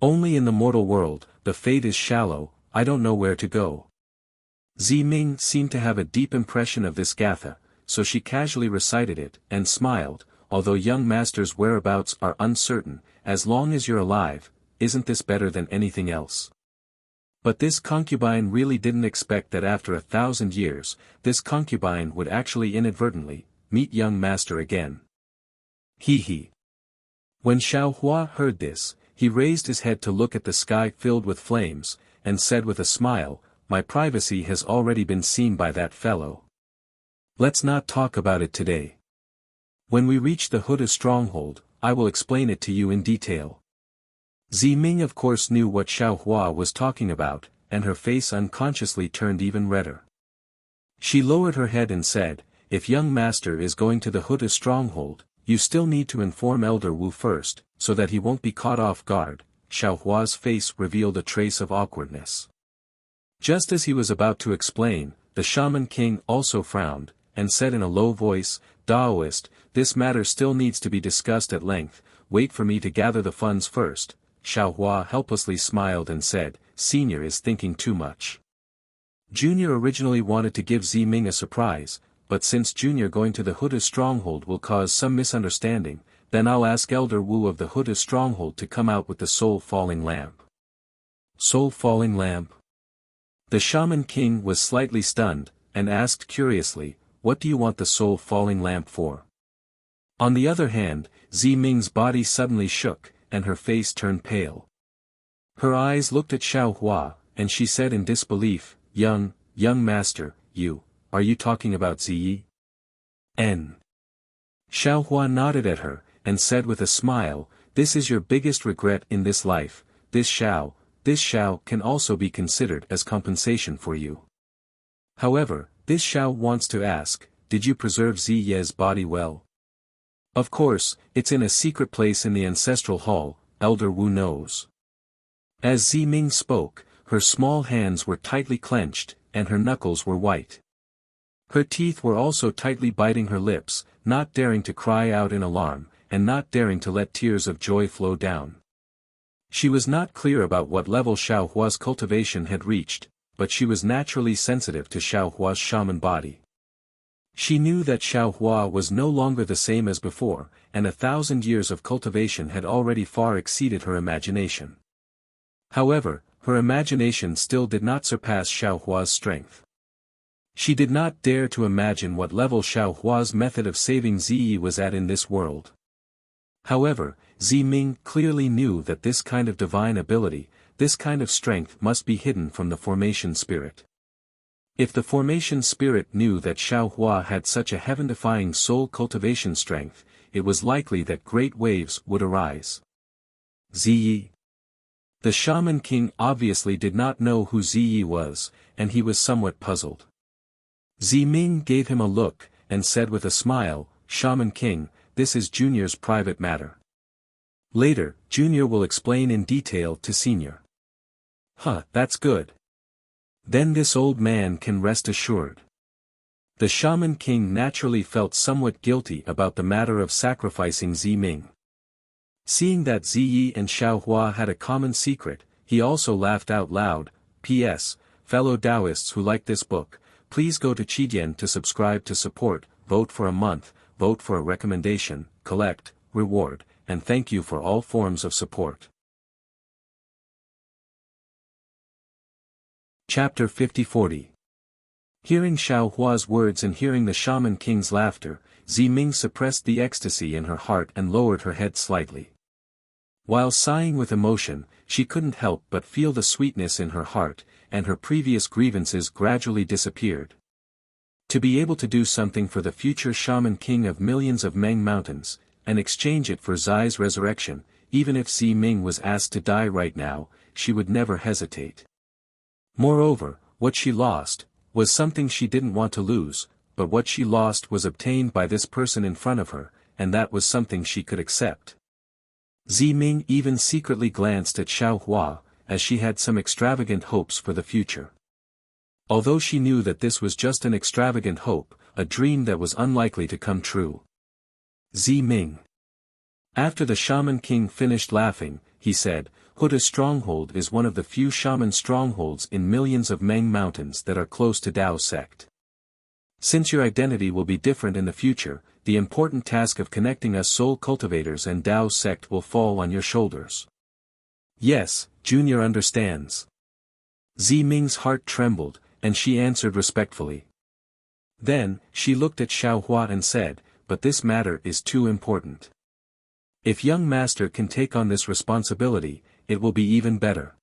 Speaker 1: "Only in the mortal world, the fate is shallow, I don't know where to go." Ziming seemed to have a deep impression of this gatha, so she casually recited it, and smiled, "Although young master's whereabouts are uncertain, as long as you're alive, isn't this better than anything else?" But this concubine really didn't expect that after 1,000 years, this concubine would actually inadvertently meet young master again. He. When Xiao Hua heard this, he raised his head to look at the sky filled with flames, and said with a smile, "My privacy has already been seen by that fellow. Let's not talk about it today. When we reach the Huda stronghold, I will explain it to you in detail." Ziming of course knew what Xiao Hua was talking about, and her face unconsciously turned even redder. She lowered her head and said, "If young master is going to the Huda stronghold, you still need to inform Elder Wu first, so that he won't be caught off guard." Xiao Hua's face revealed a trace of awkwardness. Just as he was about to explain, the Shaman King also frowned, and said in a low voice, "Daoist, this matter still needs to be discussed at length, wait for me to gather the funds first." Xiao Hua helplessly smiled and said, "Senior is thinking too much." Junior originally wanted to give Ziming a surprise, but since Junior going to the Huda stronghold will cause some misunderstanding, then I'll ask Elder Wu of the Huda stronghold to come out with the soul-falling lamp. Soul-falling lamp? The Shaman King was slightly stunned, and asked curiously, "What do you want the soul-falling lamp for?" On the other hand, Ziming's body suddenly shook, and her face turned pale. Her eyes looked at Xiao Hua, and she said in disbelief, Young master, are you talking about Ziyi? N. Xiao Hua nodded at her, and said with a smile, "This is your biggest regret in this life, this Xiao can also be considered as compensation for you. However, this Xiao wants to ask, did you preserve Ziye's body well?" "Of course, it's in a secret place in the ancestral hall, Elder Wu knows." As Ziming spoke, her small hands were tightly clenched, and her knuckles were white. Her teeth were also tightly biting her lips, not daring to cry out in alarm, and not daring to let tears of joy flow down. She was not clear about what level Xiao Hua's cultivation had reached, but she was naturally sensitive to Xiao Hua's shaman body. She knew that Xiao Hua was no longer the same as before, and 1,000 years of cultivation had already far exceeded her imagination. However, her imagination still did not surpass Xiao Hua's strength. She did not dare to imagine what level Xiao Hua's method of saving Ziyi was at in this world. However, Ziming clearly knew that this kind of divine ability, this kind of strength must be hidden from the formation spirit. If the formation spirit knew that Xiao Hua had such a heaven-defying soul cultivation strength, it was likely that great waves would arise. Ziyi. The Shaman King obviously did not know who Ziyi was, and he was somewhat puzzled. Ziming gave him a look, and said with a smile, "Shaman King, this is Junior's private matter. Later, Junior will explain in detail to Senior." That's good. Then this old man can rest assured. The Shaman King naturally felt somewhat guilty about the matter of sacrificing Ziming. Seeing that Ziyi and Xiao Hua had a common secret, he also laughed out loud. P.S. Fellow Taoists who like this book, please go to Qidian to subscribe to support, vote for a month, vote for a recommendation, collect, reward, and thank you for all forms of support. Chapter 50-40. Hearing Xiao Hua's words and hearing the Shaman King's laughter, Ziming suppressed the ecstasy in her heart and lowered her head slightly. While sighing with emotion, she couldn't help but feel the sweetness in her heart, and her previous grievances gradually disappeared. To be able to do something for the future Shaman King of millions of Meng Mountains, and exchange it for Zai's resurrection, even if Ziming was asked to die right now, she would never hesitate. Moreover, what she lost was something she didn't want to lose, but what she lost was obtained by this person in front of her, and that was something she could accept. Ziming even secretly glanced at Xiao Hua, as she had some extravagant hopes for the future. Although she knew that this was just an extravagant hope, a dream that was unlikely to come true. Ziming. After the Shaman King finished laughing, he said, Huda's stronghold is one of the few shaman strongholds in millions of Meng Mountains that are close to Dao sect. Since your identity will be different in the future, the important task of connecting us soul cultivators and Dao sect will fall on your shoulders. Yes, Junior understands. Ziming's heart trembled, and she answered respectfully. Then, she looked at Xiao Hua and said, but this matter is too important. If young master can take on this responsibility, it will be even better.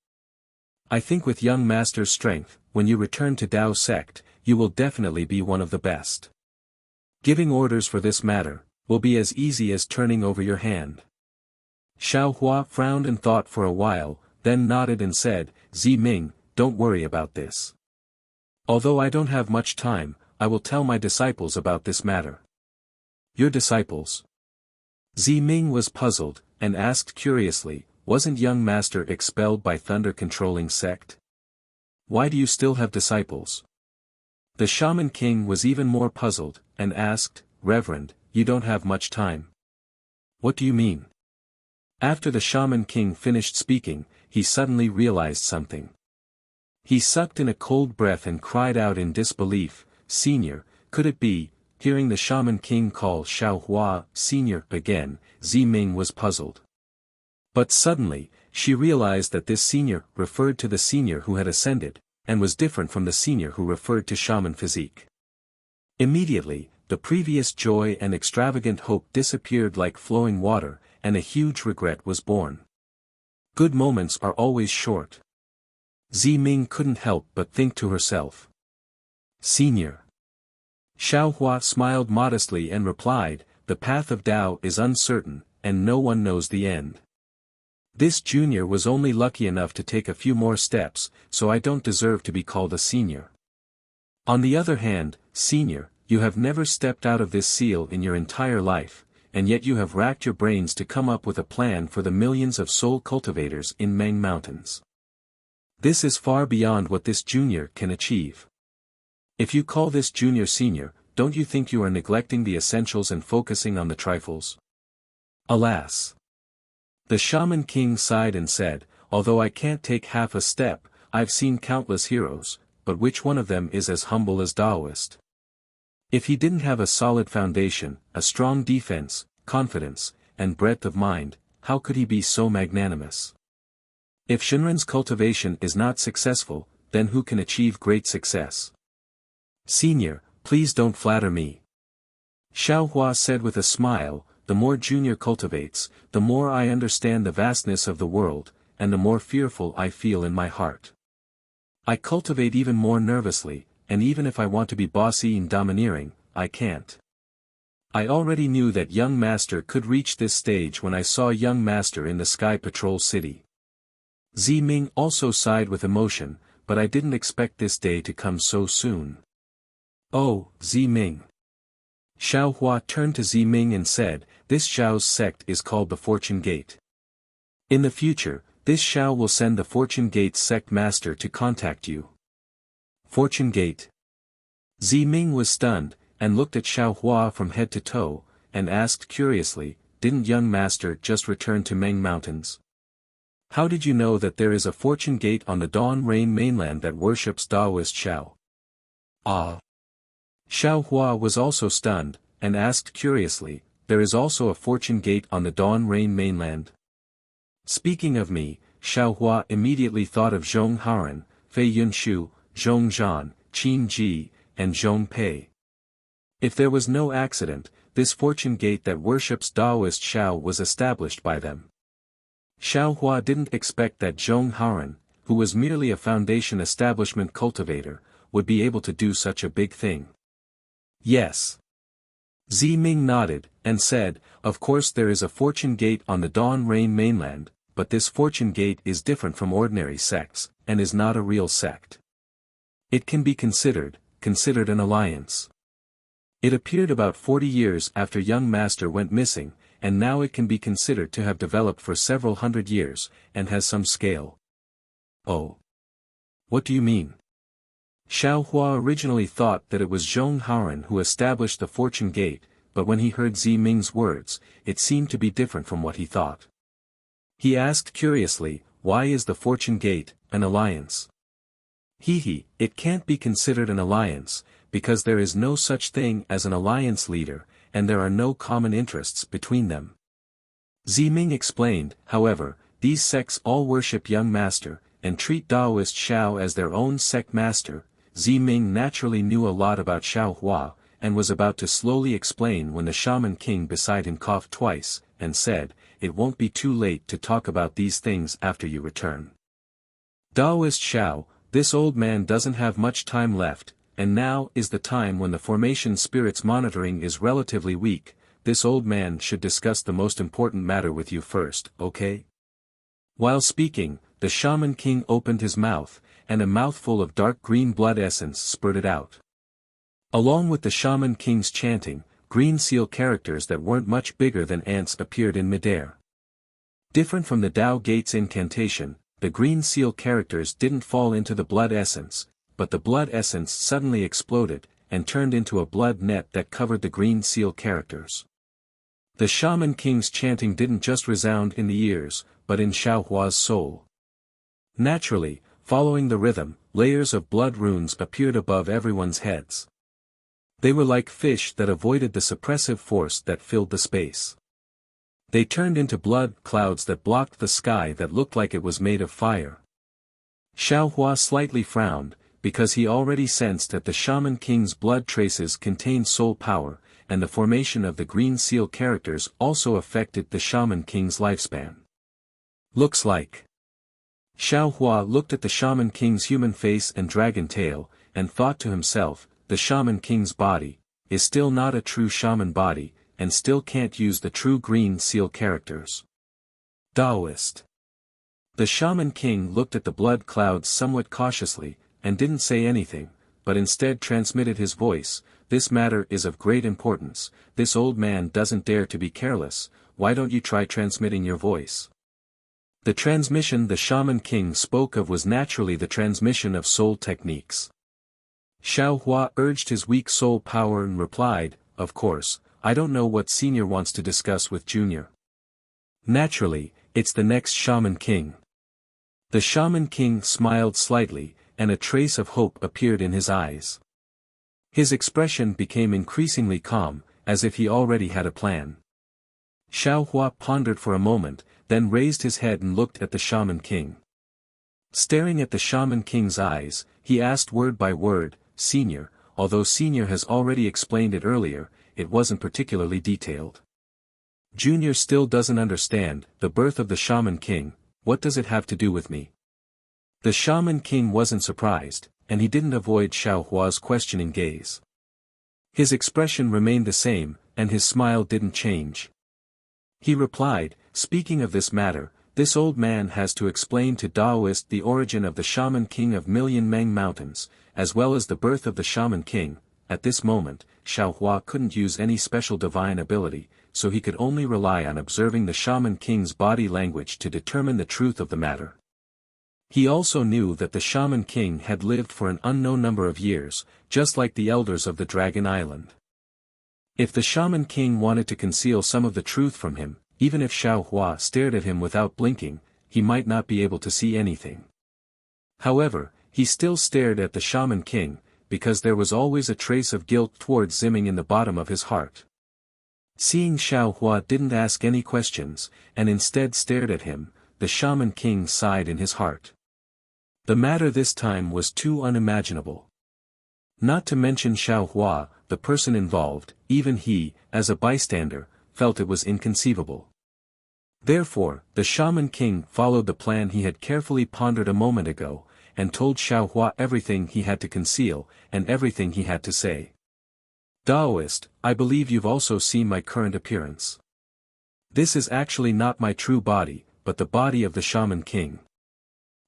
Speaker 1: I think with young master's strength, when you return to Dao sect, you will definitely be one of the best. Giving orders for this matter will be as easy as turning over your hand. Xiao Hua frowned and thought for a while, then nodded and said, Ziming, don't worry about this. Although I don't have much time, I will tell my disciples about this matter. Your disciples? Ziming was puzzled, and asked curiously, wasn't young master expelled by thunder controlling sect? Why do you still have disciples? The Shaman King was even more puzzled, and asked, Reverend, you don't have much time. What do you mean? After the Shaman King finished speaking, he suddenly realized something. He sucked in a cold breath and cried out in disbelief, Senior, could it be? Hearing the Shaman King call Xiao Hua, Senior, again, Ziming was puzzled. But suddenly, she realized that this senior referred to the senior who had ascended, and was different from the senior who referred to shaman physique. Immediately, the previous joy and extravagant hope disappeared like flowing water, and a huge regret was born. Good moments are always short. Ziming couldn't help but think to herself. Senior. Xiao Hua smiled modestly and replied, the path of Dao is uncertain, and no one knows the end. This junior was only lucky enough to take a few more steps, so I don't deserve to be called a senior. On the other hand, senior, you have never stepped out of this seal in your entire life, and yet you have racked your brains to come up with a plan for the millions of soul cultivators in Meng Mountains. This is far beyond what this junior can achieve. If you call this junior senior, don't you think you are neglecting the essentials and focusing on the trifles? Alas! The Shaman King sighed and said, although I can't take half a step, I've seen countless heroes, but which one of them is as humble as Taoist? If he didn't have a solid foundation, a strong defense, confidence, and breadth of mind, how could he be so magnanimous? If Shinran's cultivation is not successful, then who can achieve great success? Senior, please don't flatter me. Xiao Hua said with a smile, the more Junior cultivates, the more I understand the vastness of the world, and the more fearful I feel in my heart. I cultivate even more nervously, and even if I want to be bossy and domineering, I can't. I already knew that young master could reach this stage when I saw young master in the Sky Patrol City. Ziming also sighed with emotion, but I didn't expect this day to come so soon. Oh, Ziming. Xiao Hua turned to Ziming and said, this Xiao's sect is called the Fortune Gate. In the future, this Xiao will send the Fortune Gate sect master to contact you. Fortune Gate. Ziming was stunned, and looked at Xiao Hua from head to toe, and asked curiously, didn't young master just return to Meng Mountains? How did you know that there is a Fortune Gate on the Dawn Rain mainland that worships Taoist Xiao? Ah! Xiao Hua was also stunned, and asked curiously, "There is also a fortune gate on the Dawn Rain mainland?" Speaking of me, Xiaohua immediately thought of Zhong Haran, Fei Yunshu, Zhong Zhan, Qin Ji, and Zhong Pei. If there was no accident, this fortune gate that worships Taoist Xiao was established by them. Xiaohua didn't expect that Zhong Haran, who was merely a foundation establishment cultivator, would be able to do such a big thing. Yes. Zi Ming nodded, and said, "Of course there is a fortune gate on the Dawn Rain mainland, but this fortune gate is different from ordinary sects, and is not a real sect. It can be considered an alliance. It appeared about 40 years after young master went missing, and now it can be considered to have developed for several hundred years, and has some scale." "Oh. What do you mean?" Xiaohua originally thought that it was Zhong Haran who established the fortune gate, but when he heard Zi Ming's words, it seemed to be different from what he thought. He asked curiously, "Why is the fortune gate an alliance?" It can't be considered an alliance, because there is no such thing as an alliance leader, and there are no common interests between them. Zi Ming explained, "However, these sects all worship young master, and treat Taoist Xiao as their own sect master." Zi Ming naturally knew a lot about Xiaohua, and was about to slowly explain when the shaman king beside him coughed twice, and said, "It won't be too late to talk about these things after you return. Taoist Xiao, this old man doesn't have much time left, and now is the time when the formation spirit's monitoring is relatively weak. This old man should discuss the most important matter with you first, okay?" While speaking, the shaman king opened his mouth, and a mouthful of dark green blood essence spurted out. Along with the shaman king's chanting, green seal characters that weren't much bigger than ants appeared in midair. Different from the Tao Gate's incantation, the green seal characters didn't fall into the blood essence, but the blood essence suddenly exploded, and turned into a blood net that covered the green seal characters. The shaman king's chanting didn't just resound in the ears, but in Xiaohua's soul. Naturally, following the rhythm, layers of blood runes appeared above everyone's heads. They were like fish that avoided the suppressive force that filled the space. They turned into blood clouds that blocked the sky that looked like it was made of fire. Xiaohua slightly frowned, because he already sensed that the shaman king's blood traces contained soul power, and the formation of the green seal characters also affected the shaman king's lifespan. "Looks like." Xiaohua looked at the shaman king's human face and dragon tail, and thought to himself, the shaman king's body is still not a true shaman body, and still can't use the true green seal characters. Taoist. The shaman king looked at the blood clouds somewhat cautiously, and didn't say anything, but instead transmitted his voice, "This matter is of great importance, this old man doesn't dare to be careless, why don't you try transmitting your voice?" The transmission the shaman king spoke of was naturally the transmission of soul techniques. Xiaohua urged his weak soul power and replied, "Of course, I don't know what senior wants to discuss with junior." Naturally, it's the next shaman king. The shaman king smiled slightly, and a trace of hope appeared in his eyes. His expression became increasingly calm, as if he already had a plan. Xiaohua pondered for a moment, then raised his head and looked at the shaman king. Staring at the shaman king's eyes, he asked word by word, "Senior," although Senior has already explained it earlier, it wasn't particularly detailed. Junior still doesn't understand, the birth of the shaman king, what does it have to do with me? The shaman king wasn't surprised, and he didn't avoid Xiaohua's questioning gaze. His expression remained the same, and his smile didn't change. He replied, "Speaking of this matter, this old man has to explain to Taoist the origin of the shaman king of Million Meng Mountains, as well as the birth of the shaman king." At this moment, Xiaohua couldn't use any special divine ability, so he could only rely on observing the shaman king's body language to determine the truth of the matter. He also knew that the shaman king had lived for an unknown number of years, just like the elders of the Dragon Island. If the shaman king wanted to conceal some of the truth from him, even if Xiaohua stared at him without blinking, he might not be able to see anything. However, he still stared at the shaman king, because there was always a trace of guilt towards Ziming in the bottom of his heart. Seeing Xiao Hua didn't ask any questions, and instead stared at him, the Shaman King sighed in his heart. The matter this time was too unimaginable. Not to mention Xiao Hua, the person involved, even he, as a bystander, felt it was inconceivable. Therefore, the Shaman King followed the plan he had carefully pondered a moment ago, and told Xiao Hua everything he had to conceal, and everything he had to say. Taoist, I believe you've also seen my current appearance. This is actually not my true body, but the body of the Shaman King.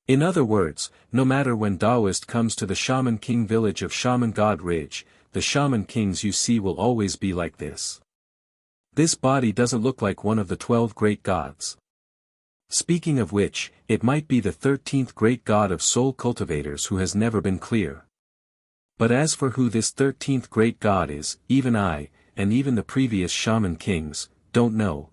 Speaker 1: In other words, no matter when Taoist comes to the Shaman King village of Shaman God Ridge, the Shaman Kings you see will always be like this. This body doesn't look like one of the 12 great gods. Speaking of which, it might be the 13th great god of soul cultivators who has never been clear. But as for who this 13th great god is, even I, and even the previous Shaman Kings, don't know.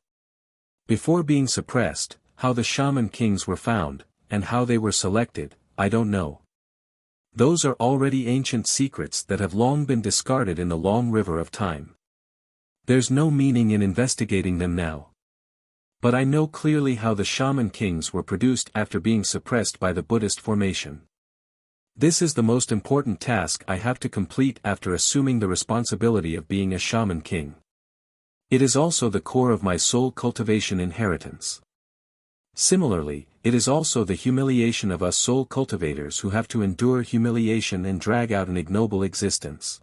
Speaker 1: Before being suppressed, how the Shaman Kings were found, and how they were selected, I don't know. Those are already ancient secrets that have long been discarded in the long river of time. There's no meaning in investigating them now. But I know clearly how the Shaman Kings were produced after being suppressed by the Buddhist formation. This is the most important task I have to complete after assuming the responsibility of being a Shaman King. It is also the core of my soul cultivation inheritance. Similarly, it is also the humiliation of us soul cultivators who have to endure humiliation and drag out an ignoble existence.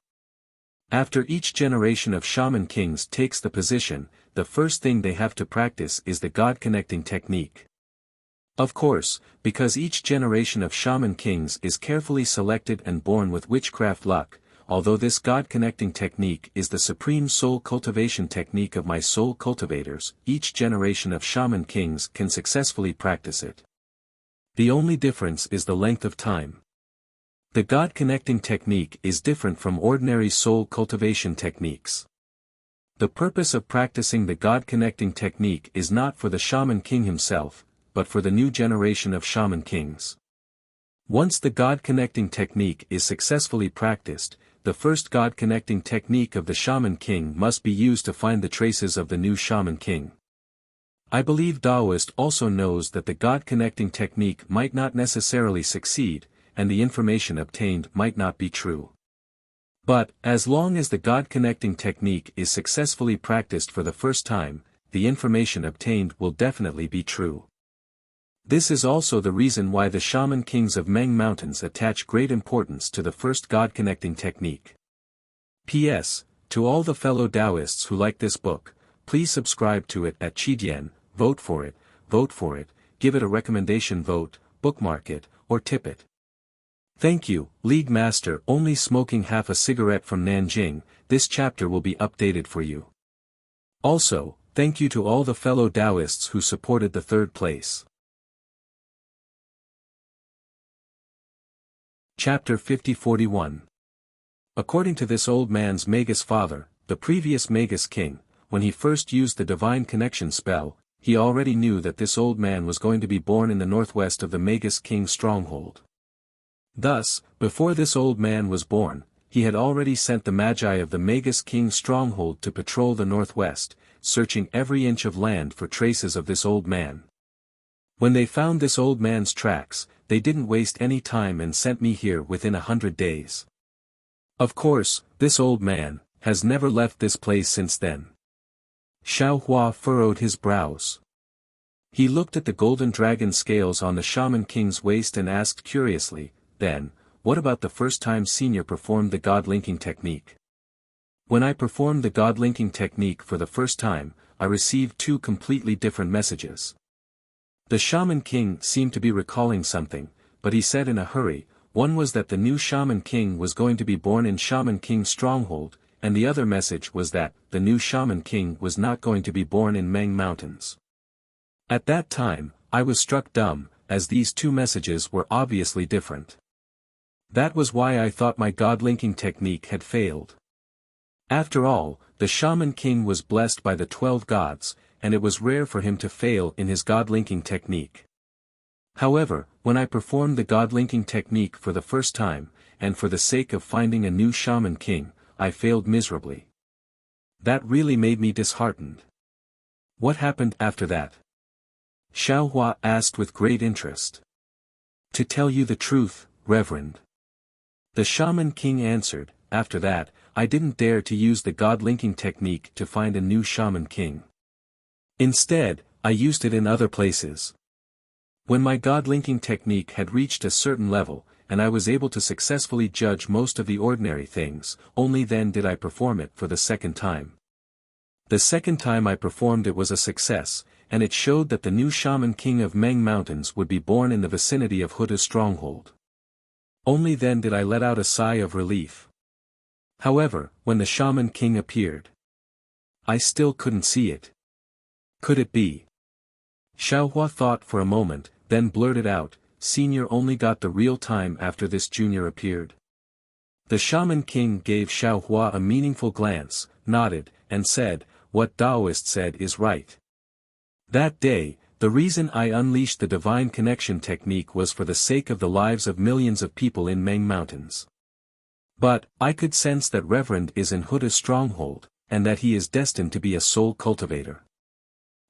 Speaker 1: After each generation of Shaman Kings takes the position, the first thing they have to practice is the God-connecting technique. Of course, because each generation of Shaman Kings is carefully selected and born with witchcraft luck, although this God-connecting technique is the supreme soul cultivation technique of my soul cultivators, each generation of Shaman Kings can successfully practice it. The only difference is the length of time. The God-connecting technique is different from ordinary soul cultivation techniques. The purpose of practicing the God-connecting technique is not for the Shaman King himself, but for the new generation of Shaman Kings. Once the God-connecting technique is successfully practiced, the first God-connecting technique of the Shaman King must be used to find the traces of the new Shaman King. I believe Taoist also knows that the God-connecting technique might not necessarily succeed, and the information obtained might not be true. But, as long as the God-connecting technique is successfully practiced for the first time, the information obtained will definitely be true. This is also the reason why the Shaman Kings of Meng Mountains attach great importance to the first God-connecting technique. P.S. To all the fellow Taoists who like this book, please subscribe to it at Qidian, vote for it, give it a recommendation vote, bookmark it, or tip it. Thank you, League Master only smoking half a cigarette from Nanjing, this chapter will be updated for you. Also, thank you to all the fellow Taoists who supported the third place. Chapter 50-41. According to this old man's Magus father, the previous Magus king, when he first used the divine connection spell, he already knew that this old man was going to be born in the northwest of the Magus king's stronghold. Thus, before this old man was born, he had already sent the Magi of the Magus king's stronghold to patrol the northwest, searching every inch of land for traces of this old man. When they found this old man's tracks, they didn't waste any time and sent me here within 100 days. Of course, this old man has never left this place since then. Xiao Hua furrowed his brows. He looked at the golden dragon scales on the Shaman King's waist and asked curiously, then, what about the first time Senior performed the God-linking technique? When I performed the God-linking technique for the first time, I received two completely different messages. The Shaman King seemed to be recalling something, but he said in a hurry, one was that the new Shaman King was going to be born in Shaman King's stronghold, and the other message was that the new Shaman King was not going to be born in Meng Mountains. At that time, I was struck dumb, as these two messages were obviously different. That was why I thought my God-linking technique had failed. After all, the Shaman King was blessed by the 12 gods, and it was rare for him to fail in his God-linking technique. However, when I performed the God-linking technique for the first time, and for the sake of finding a new Shaman King, I failed miserably. That really made me disheartened. What happened after that? Xiaohua asked with great interest. To tell you the truth, Reverend. The Shaman King answered, after that, I didn't dare to use the god-linking technique to find a new Shaman King. Instead, I used it in other places. When my god-linking technique had reached a certain level, and I was able to successfully judge most of the ordinary things, only then did I perform it for the second time. The second time I performed it was a success, and it showed that the new Shaman King of Meng Mountains would be born in the vicinity of Huda's stronghold. Only then did I let out a sigh of relief. However, when the Shaman King appeared, I still couldn't see it. Could it be? Xiaohua thought for a moment, then blurted out, Senior only got the real time after this junior appeared. The Shaman King gave Xiaohua a meaningful glance, nodded, and said, what Taoist said is right. That day, the reason I unleashed the divine connection technique was for the sake of the lives of millions of people in Meng Mountains. But, I could sense that Reverend is in Huda's stronghold, and that he is destined to be a soul cultivator.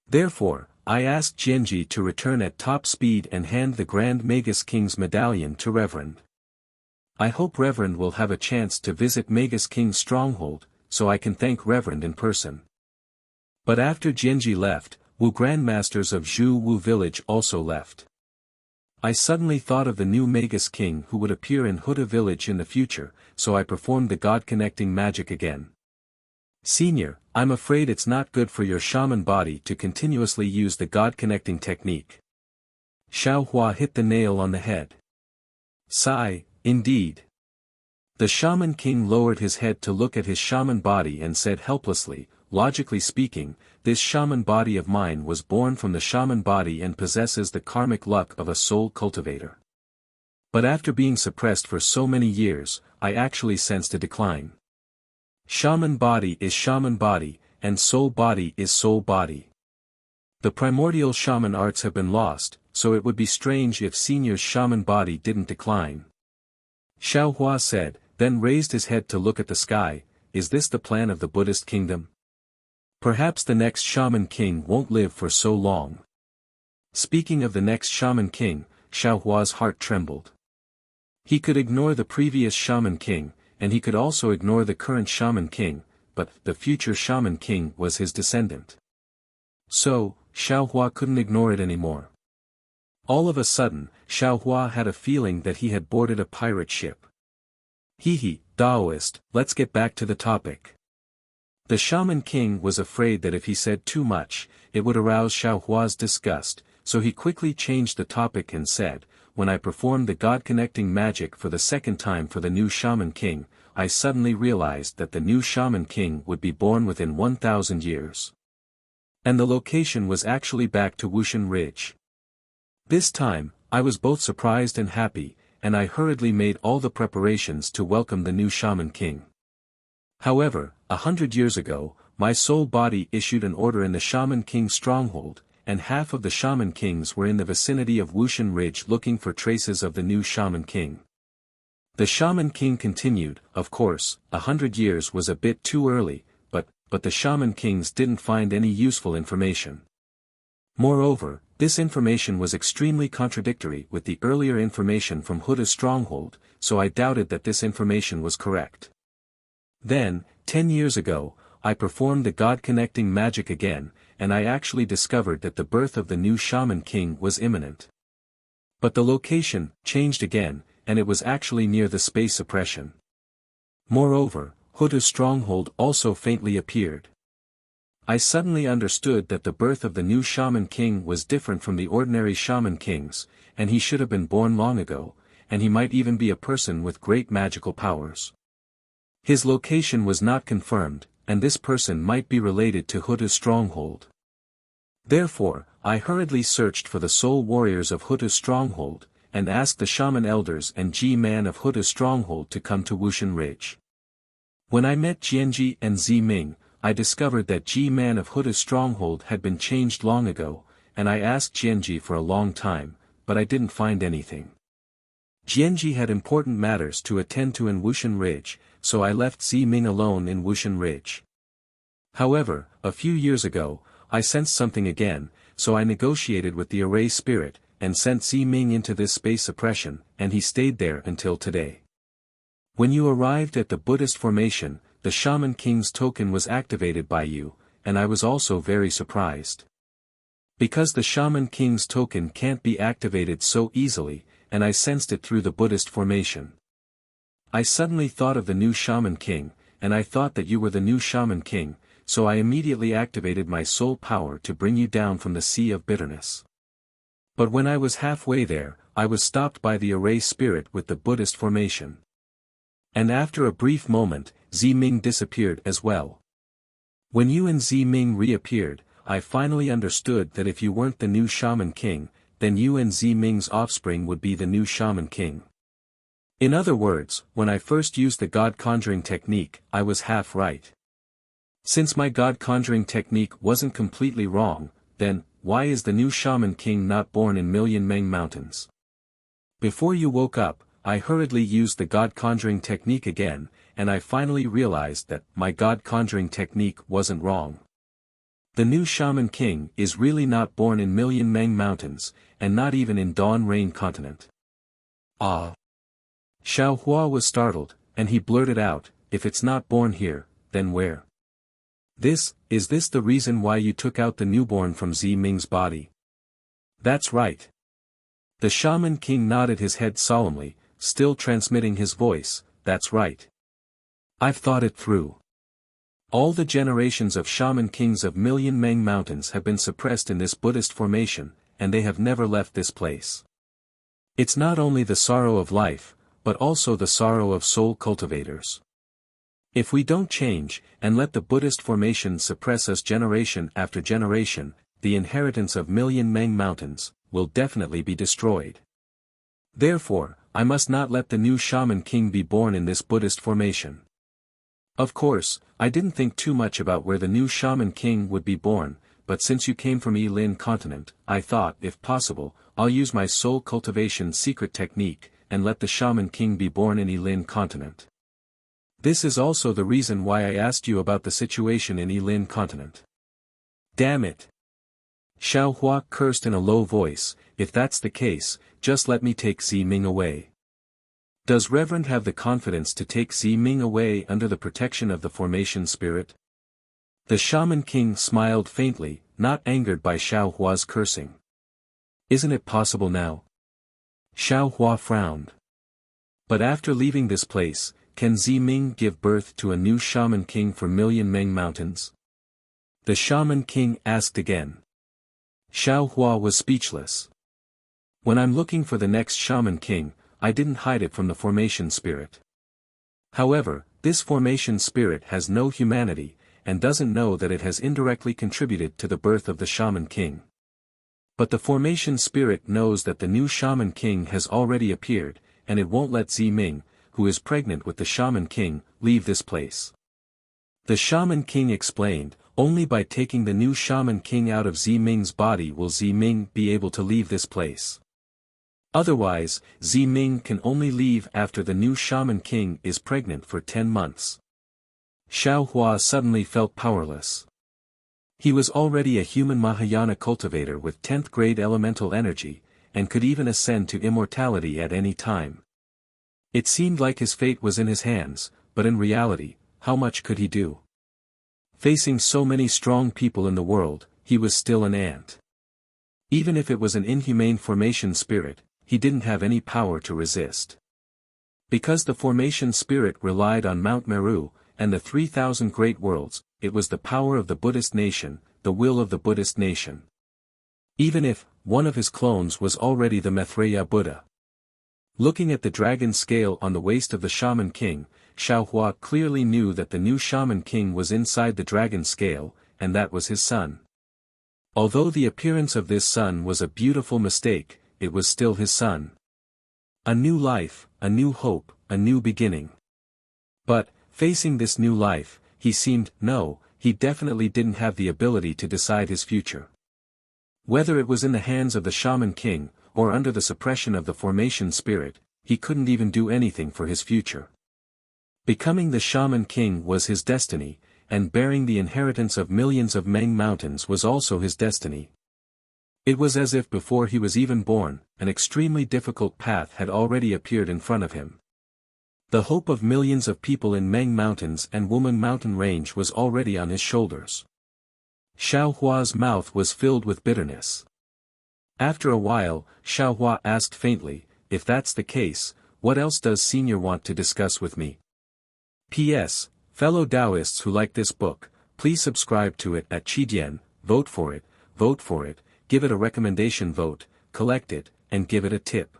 Speaker 1: Therefore, I asked Jianji to return at top speed and hand the Grand Magus King's medallion to Reverend. I hope Reverend will have a chance to visit Magus King's stronghold, so I can thank Reverend in person. But after Jianji left, Wu Grandmasters of Zhu Wu village also left. I suddenly thought of the new Magus King who would appear in Huda village in the future, so I performed the god-connecting magic again. Senior, I'm afraid it's not good for your shaman body to continuously use the god-connecting technique. Xiaohua hit the nail on the head. Sigh, indeed. The Shaman King lowered his head to look at his shaman body and said helplessly, logically speaking, this shaman body of mine was born from the shaman body and possesses the karmic luck of a soul cultivator. But after being suppressed for so many years, I actually sensed a decline. Shaman body is shaman body, and soul body is soul body. The primordial shaman arts have been lost, so it would be strange if Senior's shaman body didn't decline. Xiaohua said, then raised his head to look at the sky, is this the plan of the Buddhist kingdom? Perhaps the next Shaman King won't live for so long. Speaking of the next Shaman King, Xiaohua's heart trembled. He could ignore the previous Shaman King, and he could also ignore the current Shaman King, but the future Shaman King was his descendant. So, Xiaohua couldn't ignore it anymore. All of a sudden, Xiaohua had a feeling that he had boarded a pirate ship. Hee, Taoist, let's get back to the topic. The Shaman King was afraid that if he said too much, it would arouse Xiaohua's disgust, so he quickly changed the topic and said, when I performed the god-connecting magic for the second time for the new Shaman King, I suddenly realized that the new Shaman King would be born within 1,000 years. And the location was actually back to Wuxia Ridge. This time, I was both surprised and happy, and I hurriedly made all the preparations to welcome the new Shaman King. However, 100 years ago, my soul body issued an order in the Shaman King's stronghold, and half of the Shaman Kings were in the vicinity of Wuxia Ridge looking for traces of the new Shaman King. The Shaman King continued, of course, 100 years was a bit too early, but the Shaman Kings didn't find any useful information. Moreover, this information was extremely contradictory with the earlier information from Huda's stronghold, so I doubted that this information was correct. Then, 10 years ago, I performed the god-connecting magic again, and I actually discovered that the birth of the new Shaman King was imminent. But the location changed again, and it was actually near the space suppression. Moreover, Huda's stronghold also faintly appeared. I suddenly understood that the birth of the new Shaman King was different from the ordinary Shaman Kings, and he should have been born long ago, and he might even be a person with great magical powers. His location was not confirmed, and this person might be related to Huda's stronghold. Therefore, I hurriedly searched for the soul warriors of Huda's stronghold, and asked the shaman elders and G-man of Huda's stronghold to come to Wuxia Ridge. When I met Jianji and Ziming, I discovered that G-man of Huda's stronghold had been changed long ago, and I asked Jianji for a long time, but I didn't find anything. Jianji had important matters to attend to in Wuxia Ridge, so I left Ziming alone in Wuxia Ridge. However, a few years ago, I sensed something again, so I negotiated with the array spirit, and sent Ziming into this space suppression, and he stayed there until today. When you arrived at the Buddhist formation, the Shaman King's token was activated by you, and I was also very surprised. Because the Shaman King's token can't be activated so easily, and I sensed it through the Buddhist formation. I suddenly thought of the new Shaman King, and I thought that you were the new Shaman King, so I immediately activated my soul power to bring you down from the sea of bitterness. But when I was halfway there, I was stopped by the array spirit with the Buddhist formation. And after a brief moment, Ziming disappeared as well. When you and Ziming reappeared, I finally understood that if you weren't the new Shaman King, then you and Ziming's offspring would be the new Shaman King. In other words, when I first used the God conjuring technique, I was half right. Since my God conjuring technique wasn't completely wrong, then, why is the new Shaman King not born in Million Meng Mountains? Before you woke up, I hurriedly used the God conjuring technique again, and I finally realized that my God conjuring technique wasn't wrong. The new Shaman King is really not born in Million Meng Mountains, and not even in Dawn Rain Continent. Ah! Xiao Hua was startled, and he blurted out, if it's not born here, then where? Is this the reason why you took out the newborn from Ziming's body? That's right. The Shaman King nodded his head solemnly, still transmitting his voice, that's right. I've thought it through. All the generations of Shaman Kings of Million Meng Mountains have been suppressed in this Buddhist formation, and they have never left this place. It's not only the sorrow of life, but also the sorrow of soul cultivators. If we don't change, and let the Buddhist formation suppress us generation after generation, the inheritance of Million Meng Mountains will definitely be destroyed. Therefore, I must not let the new Shaman King be born in this Buddhist formation. Of course, I didn't think too much about where the new Shaman King would be born, but since you came from Yilin continent, I thought, if possible, I'll use my soul cultivation secret technique, and let the Shaman King be born in Yilin continent. This is also the reason why I asked you about the situation in Yilin continent. Damn it! Xiao Hua cursed in a low voice, if that's the case, just let me take Ziming away. Does Reverend have the confidence to take Ziming away under the protection of the formation spirit? The Shaman King smiled faintly, not angered by Xiao Hua's cursing. Isn't it possible now? Xiao Hua frowned. But after leaving this place, can Ziming give birth to a new Shaman King for Million Meng Mountains? The Shaman King asked again. Xiao Hua was speechless. When I'm looking for the next Shaman King, I didn't hide it from the formation spirit. However, this formation spirit has no humanity, and doesn't know that it has indirectly contributed to the birth of the Shaman King. But the formation spirit knows that the new Shaman King has already appeared, and it won't let Ziming, who is pregnant with the Shaman King, leave this place. The Shaman King explained, only by taking the new Shaman King out of Ziming's body will Ziming be able to leave this place. Otherwise, Ziming can only leave after the new Shaman King is pregnant for 10 months. Xiao Hua suddenly felt powerless. He was already a human Mahayana cultivator with 10th grade elemental energy, and could even ascend to immortality at any time. It seemed like his fate was in his hands, but in reality, how much could he do? Facing so many strong people in the world, he was still an ant. Even if it was an inhumane formation spirit, he didn't have any power to resist. Because the formation spirit relied on Mount Meru, and the 3,000 great worlds, it was the power of the Buddhist nation, the will of the Buddhist nation. Even if, one of his clones was already the Maitreya Buddha. Looking at the dragon scale on the waist of the Shaman King, Xiao Hua clearly knew that the new Shaman King was inside the dragon scale, and that was his son. Although the appearance of this son was a beautiful mistake, it was still his son. A new life, a new hope, a new beginning. But, facing this new life, he definitely didn't have the ability to decide his future. Whether it was in the hands of the Shaman King, or under the suppression of the formation spirit, he couldn't even do anything for his future. Becoming the Shaman King was his destiny, and bearing the inheritance of millions of Meng mountains was also his destiny. It was as if before he was even born, an extremely difficult path had already appeared in front of him. The hope of millions of people in Meng Mountains and Wuming Mountain Range was already on his shoulders. Xiaohua's mouth was filled with bitterness. After a while, Xiaohua asked faintly, "If that's the case, what else does Senior want to discuss with me?" P.S. Fellow Taoists who like this book, please subscribe to it at Qidian, vote for it, give it a recommendation vote, collect it, and give it a tip.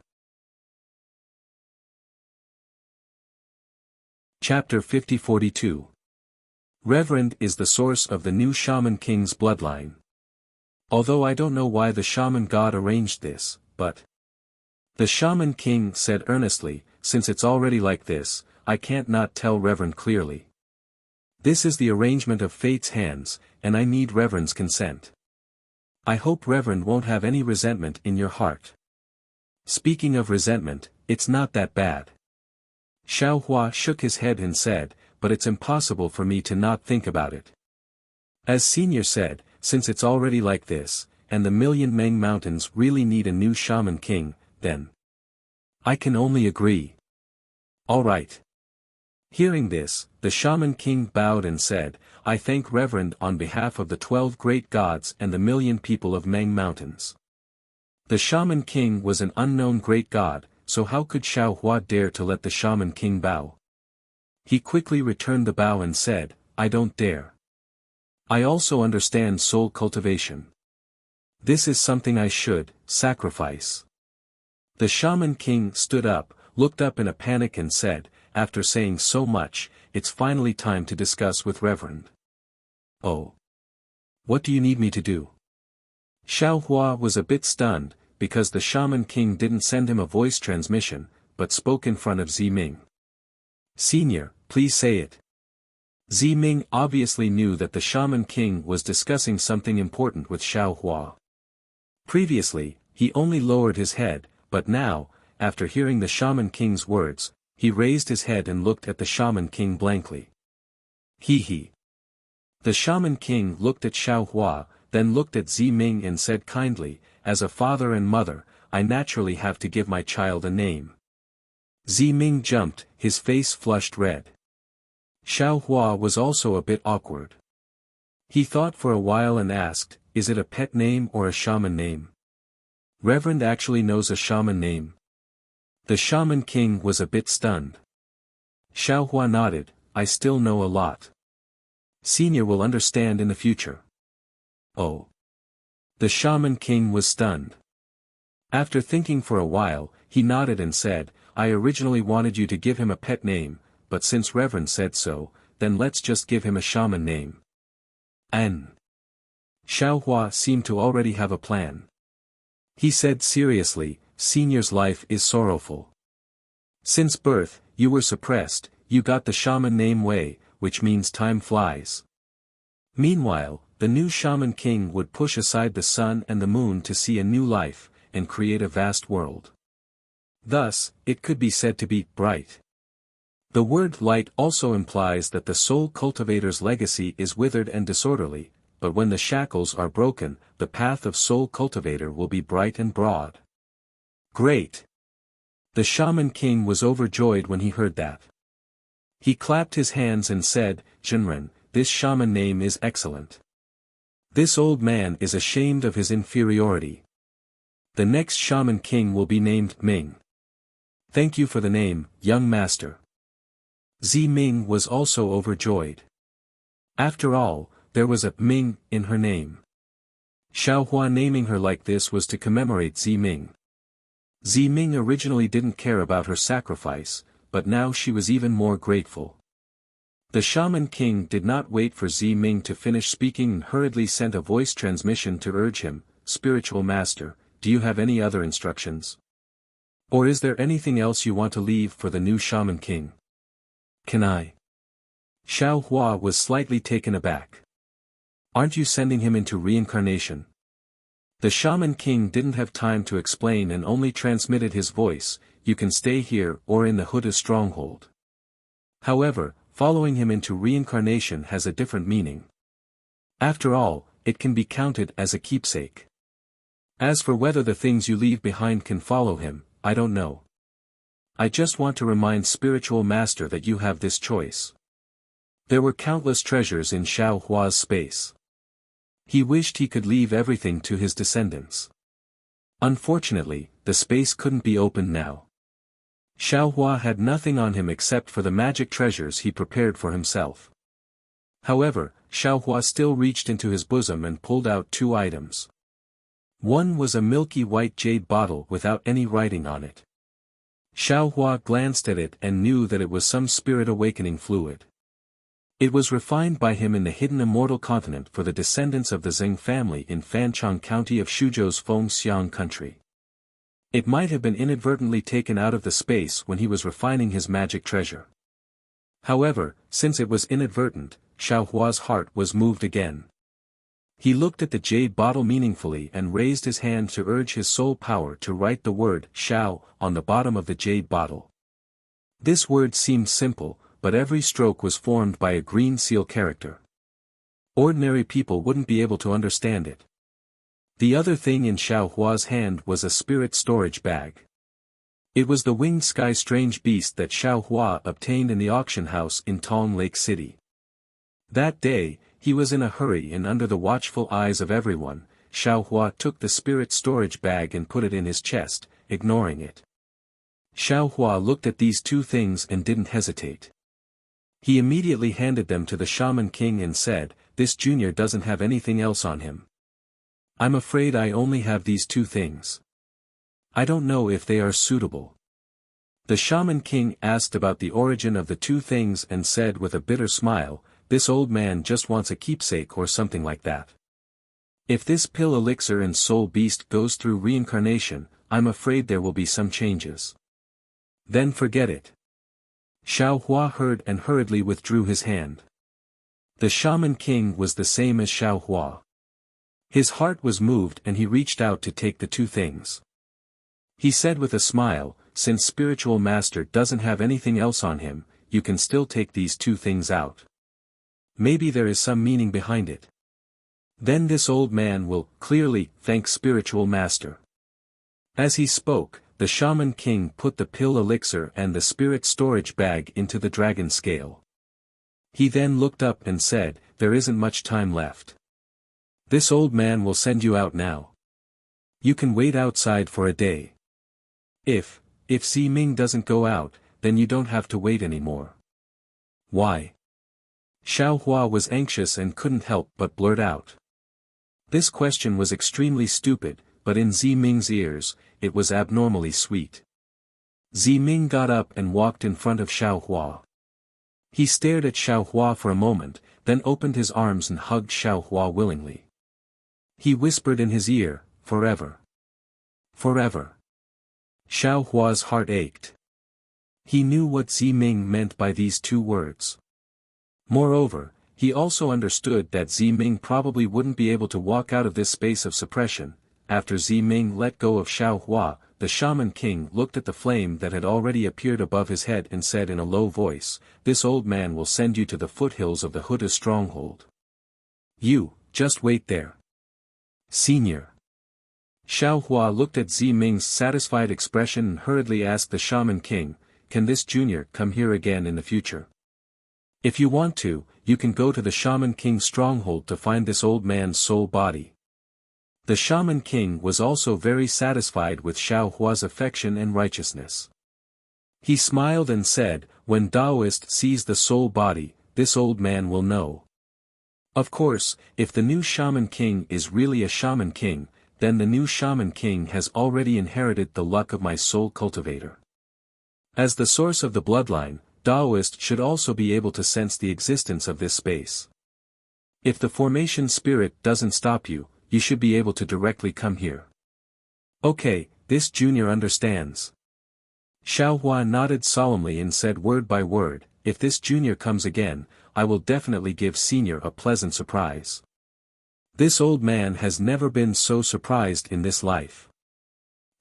Speaker 1: Chapter 50-42. Reverend is the source of the new Shaman King's bloodline. Although I don't know why the Shaman God arranged this, but the Shaman King said earnestly, since it's already like this, I can't not tell Reverend clearly. This is the arrangement of fate's hands, and I need Reverend's consent. I hope Reverend won't have any resentment in your heart. Speaking of resentment, it's not that bad. Xiaohua shook his head and said, but it's impossible for me to not think about it. As Senior said, since it's already like this, and the million Meng Mountains really need a new Shaman King, then I can only agree. All right. Hearing this, the Shaman King bowed and said, I thank Reverend on behalf of the 12 great gods and the million people of Meng Mountains. The Shaman King was an unknown great god, so how could Xiaohua dare to let the Shaman King bow? He quickly returned the bow and said, I don't dare. I also understand soul cultivation. This is something I should sacrifice. The Shaman King stood up, looked up in a panic and said, after saying so much, it's finally time to discuss with Reverend. Oh. What do you need me to do? Xiaohua was a bit stunned, because the Shaman King didn't send him a voice transmission, but spoke in front of Ziming. Senior, please say it. Ziming obviously knew that the Shaman King was discussing something important with Xiaohua. Previously, he only lowered his head, but now, after hearing the Shaman King's words, he raised his head and looked at the Shaman King blankly. He. The Shaman King looked at Xiaohua, then looked at Ziming and said kindly, as a father and mother, I naturally have to give my child a name. Ziming jumped, his face flushed red. Xiaohua was also a bit awkward. He thought for a while and asked, is it a pet name or a shaman name? Reverend actually knows a shaman name. The Shaman King was a bit stunned. Xiaohua nodded, I still know a lot. Senior will understand in the future. Oh. The Shaman King was stunned. After thinking for a while, he nodded and said, I originally wanted you to give him a pet name, but since Reverend said so, then let's just give him a shaman name. An. Xiaohua seemed to already have a plan. He said seriously, Senior's life is sorrowful. Since birth, you were suppressed, you got the shaman name Wei, which means time flies. Meanwhile, the new Shaman King would push aside the sun and the moon to see a new life, and create a vast world. Thus, it could be said to be bright. The word light also implies that the soul cultivator's legacy is withered and disorderly, but when the shackles are broken, the path of soul cultivator will be bright and broad. Great! The Shaman King was overjoyed when he heard that. He clapped his hands and said, Jinren, this shaman name is excellent. This old man is ashamed of his inferiority. The next Shaman King will be named Ming. Thank you for the name, young master. Ziming was also overjoyed. After all, there was a Ming in her name. Xiaohua naming her like this was to commemorate Ziming. Ziming originally didn't care about her sacrifice, but now she was even more grateful. The Shaman King did not wait for Ziming to finish speaking and hurriedly sent a voice transmission to urge him, Spiritual Master, do you have any other instructions? Or is there anything else you want to leave for the new Shaman King? Can I? Xiaohua was slightly taken aback. Aren't you sending him into reincarnation? The Shaman King didn't have time to explain and only transmitted his voice, you can stay here or in the Huda stronghold. However, following him into reincarnation has a different meaning. After all, it can be counted as a keepsake. As for whether the things you leave behind can follow him, I don't know. I just want to remind Spiritual Master that you have this choice. There were countless treasures in Xiao Hua's space. He wished he could leave everything to his descendants. Unfortunately, the space couldn't be opened now. Xiao Hua had nothing on him except for the magic treasures he prepared for himself. However, Xiao Hua still reached into his bosom and pulled out 2 items. One was a milky white jade bottle without any writing on it. Xiao Hua glanced at it and knew that it was some spirit awakening fluid. It was refined by him in the hidden immortal continent for the descendants of the Zheng family in Fancheng County of Shuzhou's Fengxiang country. It might have been inadvertently taken out of the space when he was refining his magic treasure. However, since it was inadvertent, Xiao Hua's heart was moved again. He looked at the jade bottle meaningfully and raised his hand to urge his soul power to write the word Xiao on the bottom of the jade bottle. This word seemed simple, but every stroke was formed by a green seal character. Ordinary people wouldn't be able to understand it. The other thing in Xiao Hua's hand was a spirit storage bag. It was the winged sky strange beast that Xiao Hua obtained in the auction house in Tong Lake City. That day, he was in a hurry and under the watchful eyes of everyone. Xiao Hua took the spirit storage bag and put it in his chest, ignoring it. Xiao Hua looked at these 2 things and didn't hesitate. He immediately handed them to the Shaman King and said, "This junior doesn't have anything else on him. I'm afraid I only have these 2 things. I don't know if they are suitable." The Shaman King asked about the origin of the 2 things and said with a bitter smile, "This old man just wants a keepsake or something like that. If this pill elixir and soul beast goes through reincarnation, I'm afraid there will be some changes. Then forget it." Xiao Hua heard and hurriedly withdrew his hand. The Shaman King was the same as Xiao Hua. His heart was moved and he reached out to take the 2 things. He said with a smile, "Since Spiritual Master doesn't have anything else on him, you can still take these 2 things out. Maybe there is some meaning behind it. Then this old man will, clearly, thank Spiritual Master." As he spoke, the Shaman King put the pill elixir and the spirit storage bag into the dragon scale. He then looked up and said, "There isn't much time left. This old man will send you out now. You can wait outside for a day. If Ximing doesn't go out, then you don't have to wait anymore." "Why?" Xiao Hua was anxious and couldn't help but blurt out. This question was extremely stupid, but in Ximing's ears, it was abnormally sweet. Ximing got up and walked in front of Xiao Hua. He stared at Xiao Hua for a moment, then opened his arms and hugged Xiao Hua willingly. He whispered in his ear, "Forever. Forever." Xiao Hua's heart ached. He knew what Ximing meant by these 2 words. Moreover, he also understood that Ximing probably wouldn't be able to walk out of this space of suppression. After Ximing let go of Xiao Hua, the Shaman King looked at the flame that had already appeared above his head and said in a low voice, "This old man will send you to the foothills of the Huda stronghold. You, just wait there. Senior." Xiao Hua looked at Ximing's satisfied expression and hurriedly asked the Shaman King, "Can this junior come here again in the future? If you want to, you can go to the Shaman King's stronghold to find this old man's soul body." The Shaman King was also very satisfied with Xiao Hua's affection and righteousness. He smiled and said, "When Taoist sees the soul body, this old man will know." Of course, if the new Shaman King is really a Shaman King, then the new Shaman King has already inherited the luck of my soul cultivator. As the source of the bloodline, Taoist should also be able to sense the existence of this space. If the formation spirit doesn't stop you, you should be able to directly come here. Okay, this junior understands. Xiao Hua nodded solemnly and said word by word, "If this junior comes again, I will definitely give senior a pleasant surprise." This old man has never been so surprised in this life.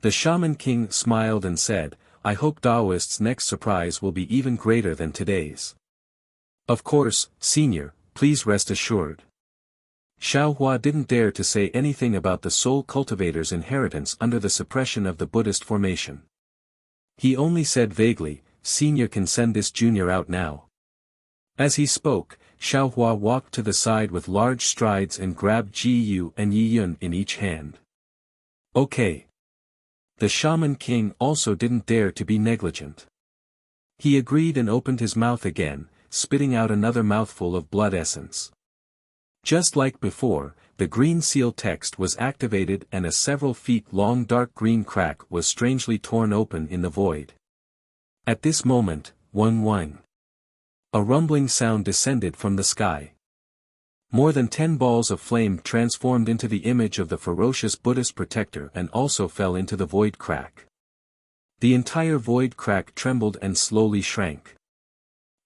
Speaker 1: The Shaman King smiled and said, "I hope Taoist's next surprise will be even greater than today's." Of course, Senior, please rest assured. Xiaohua didn't dare to say anything about the soul cultivator's inheritance under the suppression of the Buddhist formation. He only said vaguely, Senior can send this junior out now. As he spoke, Xiaohua walked to the side with large strides and grabbed Ji Yu and Yi Yun in each hand. Okay. The Shaman King also didn't dare to be negligent. He agreed and opened his mouth again, spitting out another mouthful of blood essence. Just like before, the green seal text was activated and a several feet long dark green crack was strangely torn open in the void. At this moment, wang wang. A rumbling sound descended from the sky. More than 10 balls of flame transformed into the image of the ferocious Buddhist protector and also fell into the void crack. The entire void crack trembled and slowly shrank.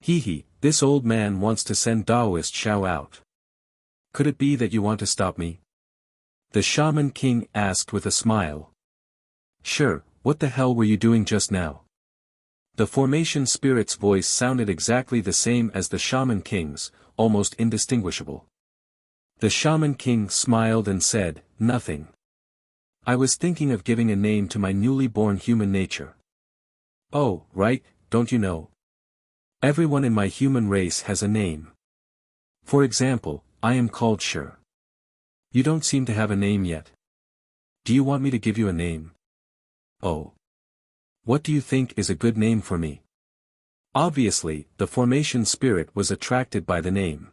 Speaker 1: Hee, this old man wants to send Taoist Xiao out. Could it be that you want to stop me? The Shaman King asked with a smile. Sure, what the hell were you doing just now? The formation spirit's voice sounded exactly the same as the Shaman King's, almost indistinguishable. The Shaman King smiled and said, nothing. I was thinking of giving a name to my newly born human nature. Oh, right, don't you know? Everyone in my human race has a name. For example, I am called Sure. You don't seem to have a name yet. Do you want me to give you a name? Oh. What do you think is a good name for me? Obviously, the formation spirit was attracted by the name.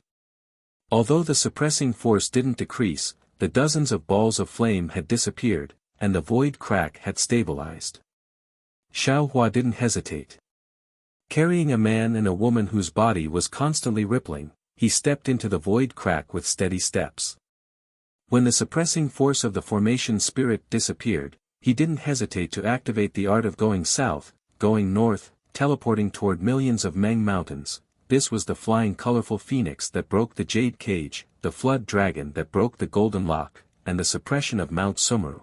Speaker 1: Although the suppressing force didn't decrease, the dozens of balls of flame had disappeared, and the void crack had stabilized. Xiaohua didn't hesitate. Carrying a man and a woman whose body was constantly rippling, he stepped into the void crack with steady steps. When the suppressing force of the formation spirit disappeared, he didn't hesitate to activate the art of going south, going north, teleporting toward millions of Meng mountains. This was the flying colorful phoenix that broke the jade cage, the flood dragon that broke the golden lock, and the suppression of Mount Sumeru.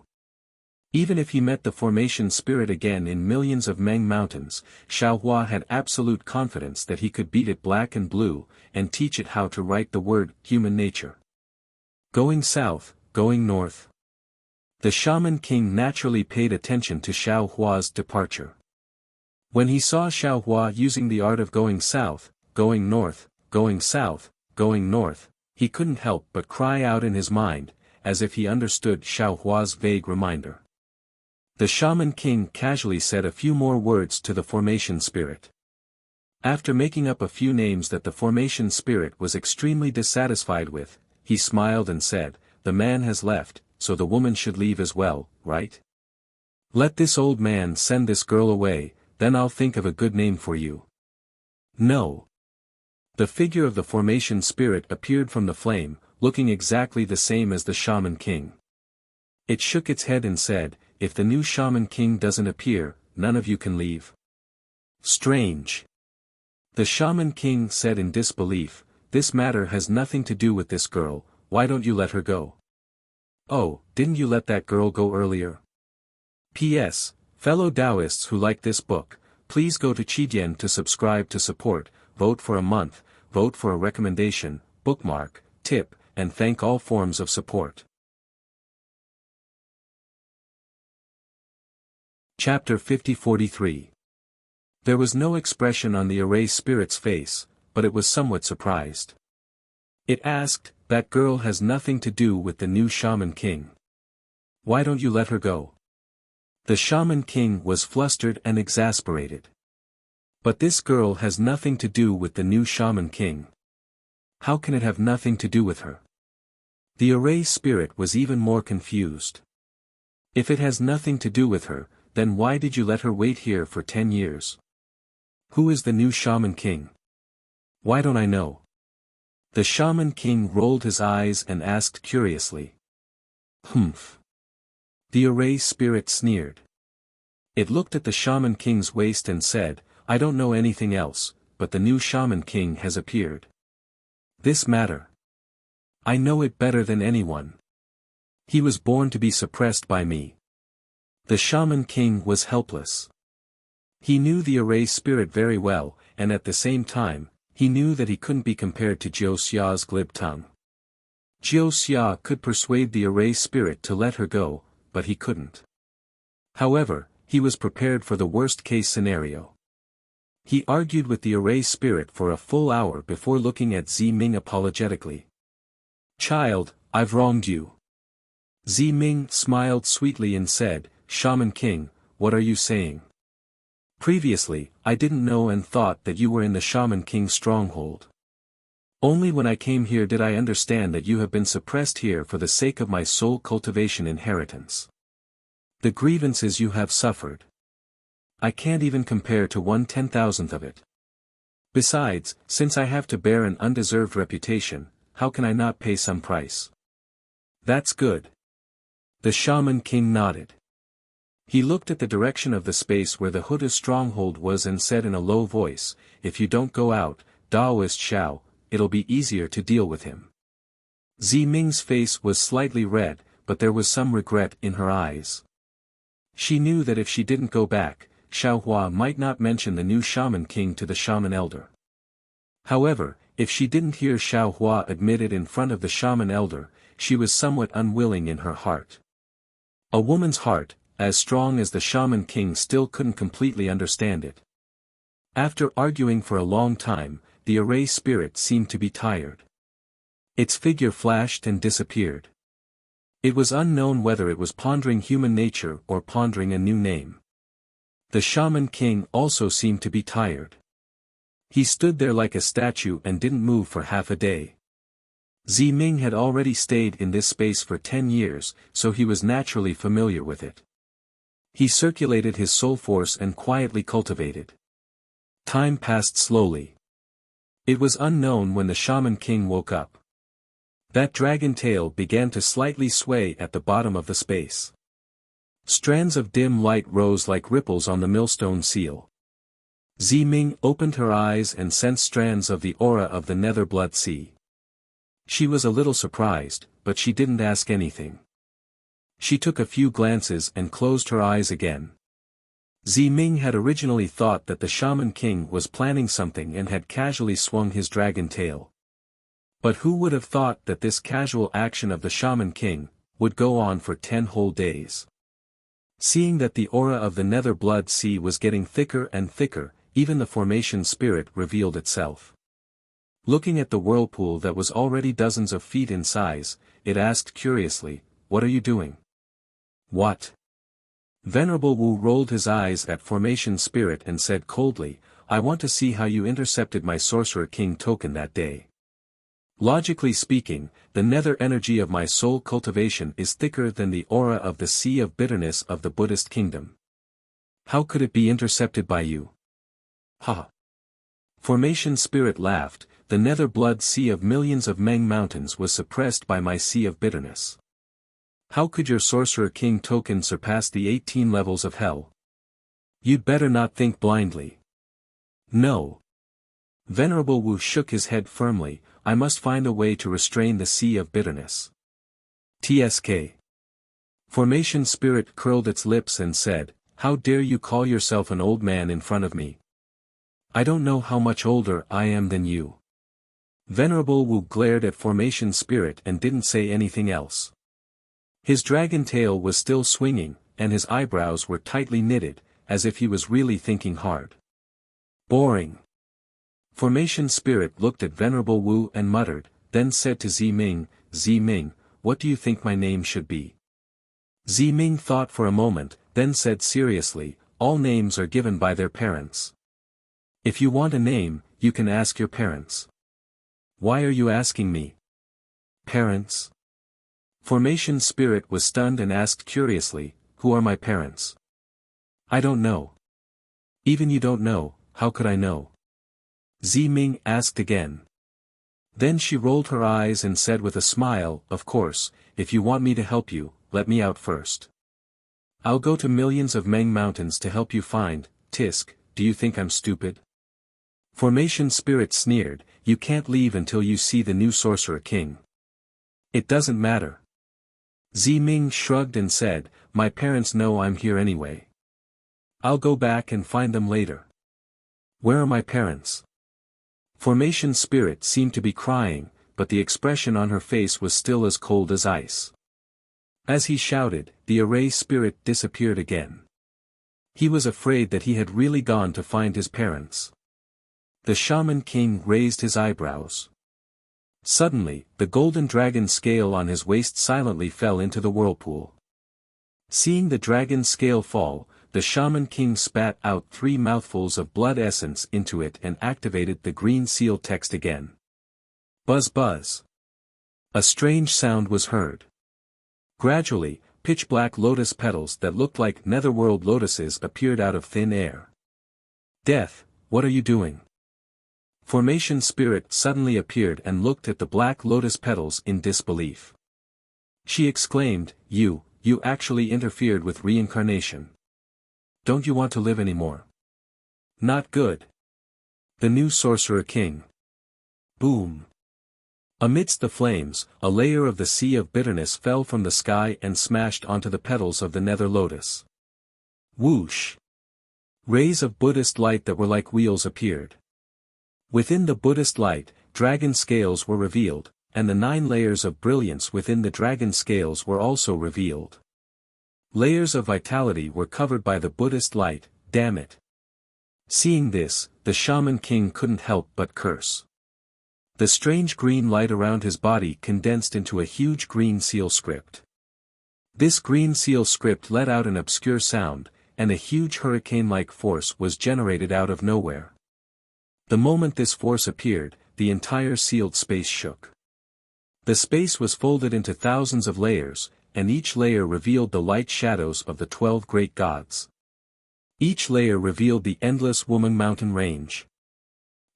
Speaker 1: Even if he met the formation spirit again in millions of Meng mountains, Xiaohua had absolute confidence that he could beat it black and blue, and teach it how to write the word, human nature. Going south, going north. The Shaman King naturally paid attention to Xiaohua's departure. When he saw Xiaohua using the art of going south, going north, going south, going north, he couldn't help but cry out in his mind, as if he understood Xiaohua's vague reminder. The Shaman King casually said a few more words to the formation spirit. After making up a few names that the formation spirit was extremely dissatisfied with, he smiled and said, the man has left, so the woman should leave as well, right? Let this old man send this girl away, then I'll think of a good name for you. No. The figure of the formation spirit appeared from the flame, looking exactly the same as the Shaman King. It shook its head and said, if the new Shaman King doesn't appear, none of you can leave. Strange. The Shaman King said in disbelief, this matter has nothing to do with this girl, why don't you let her go? Oh, didn't you let that girl go earlier? P.S. Fellow Taoists who like this book, please go to Qidian to subscribe to support, vote for a month, vote for a recommendation, bookmark, tip, and thank all forms of support. Chapter 50-43. There was no expression on the array spirit's face, but it was somewhat surprised. It asked, that girl has nothing to do with the new Shaman King. Why don't you let her go? The Shaman King was flustered and exasperated. But this girl has nothing to do with the new Shaman King. How can it have nothing to do with her? The array spirit was even more confused. If it has nothing to do with her, then why did you let her wait here for 10 years? Who is the new Shaman King? Why don't I know? The Shaman King rolled his eyes and asked curiously. Humph. The array spirit sneered. It looked at the Shaman King's waist and said, I don't know anything else, but the new Shaman King has appeared. This matter. I know it better than anyone. He was born to be suppressed by me. The Shaman King was helpless. He knew the array spirit very well, and at the same time, He knew that he couldn't be compared to Jiu Xia's glib tongue. Jiu Xia could persuade the array spirit to let her go, but he couldn't. However, he was prepared for the worst-case scenario. He argued with the array spirit for a full hour before looking at Zi Ming apologetically. "Child, I've wronged you." Zi Ming smiled sweetly and said, "Shaman King, what are you saying? Previously, I didn't know and thought that you were in the Shaman King's stronghold. Only when I came here did I understand that you have been suppressed here for the sake of my soul cultivation inheritance. The grievances you have suffered, I can't even compare to 1/10,000th of it. Besides, since I have to bear an undeserved reputation, how can I not pay some price?" "That's good." The Shaman King nodded. He looked at the direction of the space where the Huda's stronghold was and said in a low voice, "If you don't go out, Daoist Xiao, it'll be easier to deal with him." Zi Ming's face was slightly red, but there was some regret in her eyes. She knew that if she didn't go back, Xiaohua might not mention the new Shaman King to the Shaman Elder. However, if she didn't hear Xiaohua admit it in front of the Shaman Elder, she was somewhat unwilling in her heart. A woman's heart, as strong as the Shaman King, still couldn't completely understand it. After arguing for a long time, the array spirit seemed to be tired. Its figure flashed and disappeared. It was unknown whether it was pondering human nature or pondering a new name. The Shaman King also seemed to be tired. He stood there like a statue and didn't move for half a day. Zi Ming had already stayed in this space for 10 years, so he was naturally familiar with it. He circulated his soul force and quietly cultivated. Time passed slowly. It was unknown when the Shaman King woke up. That dragon tail began to slightly sway at the bottom of the space. Strands of dim light rose like ripples on the millstone seal. Zi Ming opened her eyes and sensed strands of the aura of the nether blood sea. She was a little surprised, but she didn't ask anything. She took a few glances and closed her eyes again. Zi Ming had originally thought that the Shaman King was planning something and had casually swung his dragon tail. But who would have thought that this casual action of the Shaman King would go on for 10 whole days? Seeing that the aura of the nether blood sea was getting thicker and thicker, even the formation spirit revealed itself. Looking at the whirlpool that was already dozens of feet in size, it asked curiously, "What are you doing?" "What?" Venerable Wu rolled his eyes at formation spirit and said coldly, "I want to see how you intercepted my Sorcerer King token that day. Logically speaking, the nether energy of my soul cultivation is thicker than the aura of the sea of bitterness of the Buddhist kingdom. How could it be intercepted by you?" "Ha!" Formation spirit laughed, "The nether blood sea of millions of Meng mountains was suppressed by my sea of bitterness. How could your Sorcerer King token surpass the 18 levels of hell? You'd better not think blindly." "No." Venerable Wu shook his head firmly, "I must find a way to restrain the sea of bitterness." TSK. Formation spirit curled its lips and said, "How dare you call yourself an old man in front of me? I don't know how much older I am than you." Venerable Wu glared at formation spirit and didn't say anything else. His dragon tail was still swinging, and his eyebrows were tightly knitted, as if he was really thinking hard. "Boring." Formation spirit looked at Venerable Wu and muttered, then said to Zi Ming, "Zi Ming, what do you think my name should be?" Zi Ming thought for a moment, then said seriously, "All names are given by their parents. If you want a name, you can ask your parents." "Why are you asking me?" "Parents?" Formation spirit was stunned and asked curiously, "Who are my parents?" "I don't know." "Even you don't know, how could I know?" Zi Ming asked again. Then she rolled her eyes and said with a smile, "Of course, if you want me to help you, let me out first. I'll go to millions of Meng mountains to help you find, Tisk, do you think I'm stupid?" Formation spirit sneered, "You can't leave until you see the new Sorcerer King." "It doesn't matter." Zi Ming shrugged and said, "My parents know I'm here anyway. I'll go back and find them later." "Where are my parents?" Formation spirit seemed to be crying, but the expression on her face was still as cold as ice. As he shouted, the array spirit disappeared again. He was afraid that he had really gone to find his parents. The shaman king raised his eyebrows. Suddenly, the golden dragon scale on his waist silently fell into the whirlpool. Seeing the dragon scale fall, the shaman king spat out 3 mouthfuls of blood essence into it and activated the green seal text again. Buzz buzz. A strange sound was heard. Gradually, pitch-black lotus petals that looked like netherworld lotuses appeared out of thin air. Death, what are you doing? Formation spirit suddenly appeared and looked at the black lotus petals in disbelief. She exclaimed, You actually interfered with reincarnation. Don't you want to live anymore? Not good. The new sorcerer king. Boom. Amidst the flames, a layer of the sea of bitterness fell from the sky and smashed onto the petals of the nether lotus. Whoosh! Rays of Buddhist light that were like wheels appeared. Within the Buddhist light, dragon scales were revealed, and the 9 layers of brilliance within the dragon scales were also revealed. Layers of vitality were covered by the Buddhist light, damn it. Seeing this, the shaman king couldn't help but curse. The strange green light around his body condensed into a huge green seal script. This green seal script let out an obscure sound, and a huge hurricane-like force was generated out of nowhere. The moment this force appeared, the entire sealed space shook. The space was folded into thousands of layers, and each layer revealed the light shadows of the 12 great gods. Each layer revealed the endless Wumang mountain range.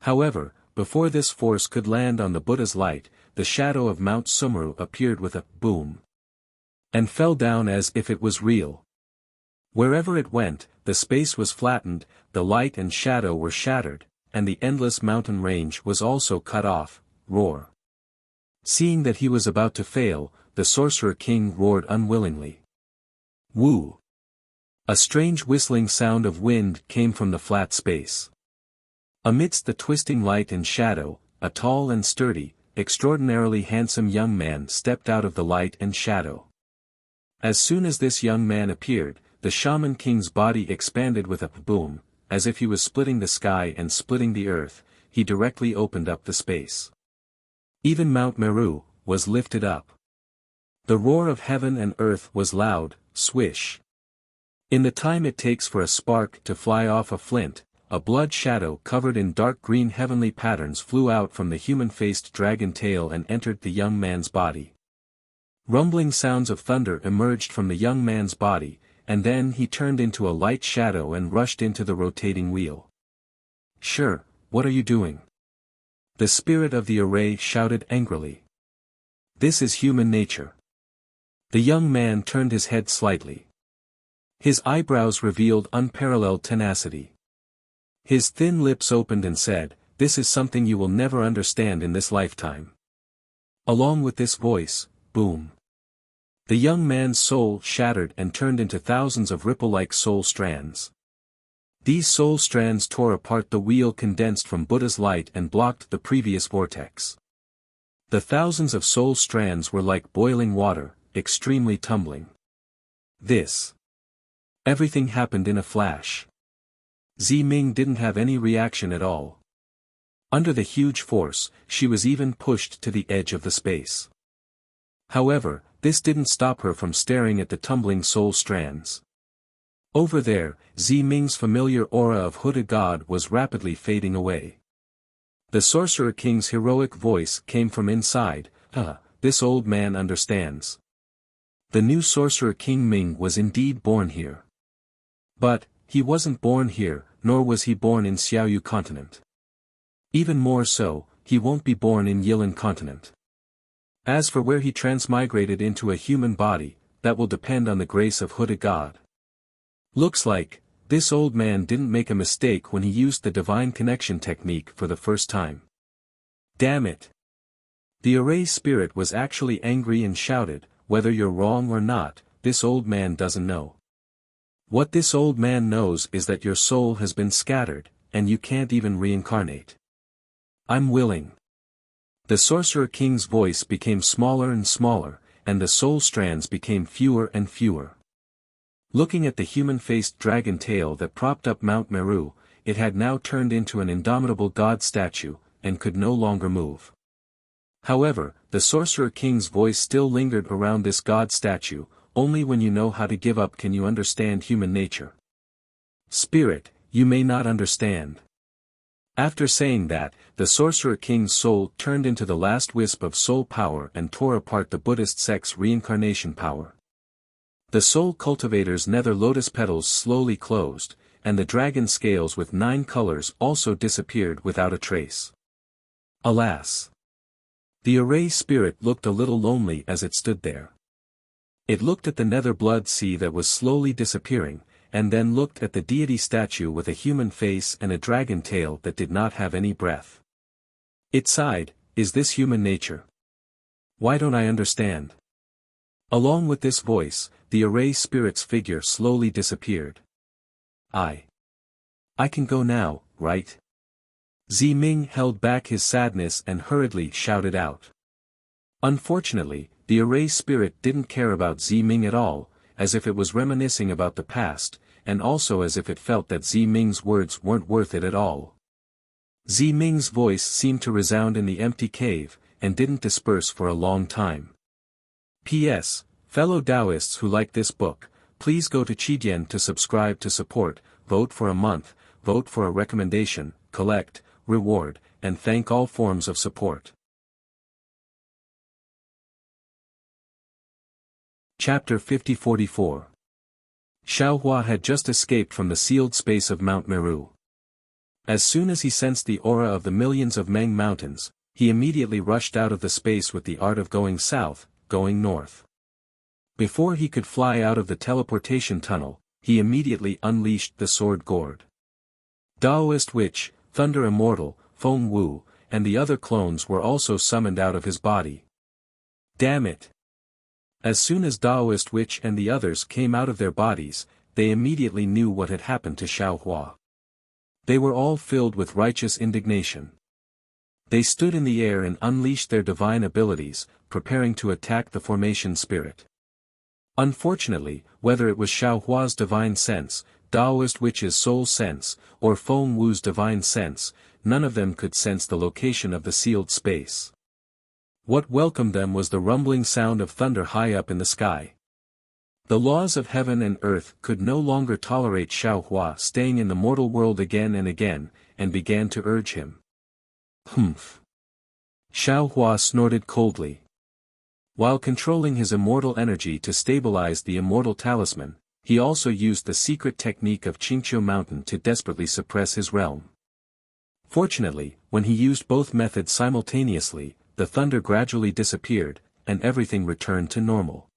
Speaker 1: However, before this force could land on the Buddha's light, the shadow of Mount Sumeru appeared with a boom. And fell down as if it was real. Wherever it went, the space was flattened, the light and shadow were shattered, and the endless mountain range was also cut off. Roar. Seeing that he was about to fail, the sorcerer king roared unwillingly. Woo! A strange whistling sound of wind came from the flat space. Amidst the twisting light and shadow, a tall and sturdy, extraordinarily handsome young man stepped out of the light and shadow. As soon as this young man appeared, the shaman king's body expanded with a boom, as if he was splitting the sky and splitting the earth. He directly opened up the space. Even Mount Meru was lifted up. The roar of heaven and earth was loud, swish. In the time it takes for a spark to fly off a flint, a blood shadow covered in dark green heavenly patterns flew out from the human-faced dragon tail and entered the young man's body. Rumbling sounds of thunder emerged from the young man's body, and then he turned into a light shadow and rushed into the rotating wheel. Sure, what are you doing? The spirit of the array shouted angrily. This is human nature. The young man turned his head slightly. His eyebrows revealed unparalleled tenacity. His thin lips opened and said, This is something you will never understand in this lifetime. Along with this voice, boom. The young man's soul shattered and turned into thousands of ripple-like soul strands. These soul strands tore apart the wheel condensed from Buddha's light and blocked the previous vortex. The thousands of soul strands were like boiling water, extremely tumbling. Everything happened in a flash. Ming didn't have any reaction at all. Under the huge force, she was even pushed to the edge of the space. However, this didn't stop her from staring at the tumbling soul strands. Over there, Ming's familiar aura of hooded god was rapidly fading away. The sorcerer king's heroic voice came from inside, this old man understands. The new sorcerer king Ming was indeed born here. But, he wasn't born here, nor was he born in Xiaoyu continent. Even more so, he won't be born in Yilin continent. As for where he transmigrated into a human body, that will depend on the grace of hooded god. Looks like, this old man didn't make a mistake when he used the divine connection technique for the first time. Damn it! The array spirit was actually angry and shouted, whether you're wrong or not, this old man doesn't know. What this old man knows is that your soul has been scattered, and you can't even reincarnate. I'm willing. The Sorcerer King's voice became smaller and smaller, and the soul strands became fewer and fewer. Looking at the human-faced dragon tail that propped up Mount Meru, it had now turned into an indomitable god statue, and could no longer move. However, the Sorcerer King's voice still lingered around this god statue. Only when you know how to give up can you understand human nature. Spirit, you may not understand. After saying that, the Sorcerer King's soul turned into the last wisp of soul power and tore apart the Buddhist sect's reincarnation power. The soul cultivator's nether lotus petals slowly closed, and the dragon scales with 9 colors also disappeared without a trace. Alas! The array spirit looked a little lonely as it stood there. It looked at the nether blood sea that was slowly disappearing, and then looked at the deity statue with a human face and a dragon tail that did not have any breath. It sighed, is this human nature? Why don't I understand? Along with this voice, the array spirit's figure slowly disappeared. I can go now, right? Ziming held back his sadness and hurriedly shouted out. Unfortunately, the array spirit didn't care about Ziming at all, as if it was reminiscing about the past, and also as if it felt that Ziming's words weren't worth it at all. Ziming's voice seemed to resound in the empty cave, and didn't disperse for a long time. P.S. Fellow Taoists who like this book, please go to Qidian to subscribe to support, vote for a month, vote for a recommendation, collect, reward, and thank all forms of support. Chapter 50-44. Xiaohua had just escaped from the sealed space of Mount Meru. As soon as he sensed the aura of the millions of Meng mountains, he immediately rushed out of the space with the art of going south, going north. Before he could fly out of the teleportation tunnel, he immediately unleashed the sword gourd. Daoist Witch, Thunder Immortal, Feng Wu, and the other clones were also summoned out of his body. Damn it! As soon as Daoist Witch and the others came out of their bodies, they immediately knew what had happened to Xiaohua. They were all filled with righteous indignation. They stood in the air and unleashed their divine abilities, preparing to attack the formation spirit. Unfortunately, whether it was Xiaohua's divine sense, Daoist Witch's soul sense, or Feng Wu's divine sense, none of them could sense the location of the sealed space. What welcomed them was the rumbling sound of thunder high up in the sky. The laws of heaven and earth could no longer tolerate Xiaohua staying in the mortal world again and again, and began to urge him. Humph! Xiaohua snorted coldly. While controlling his immortal energy to stabilize the immortal talisman, he also used the secret technique of Qingqiu Mountain to desperately suppress his realm. Fortunately, when he used both methods simultaneously, the thunder gradually disappeared, and everything returned to normal.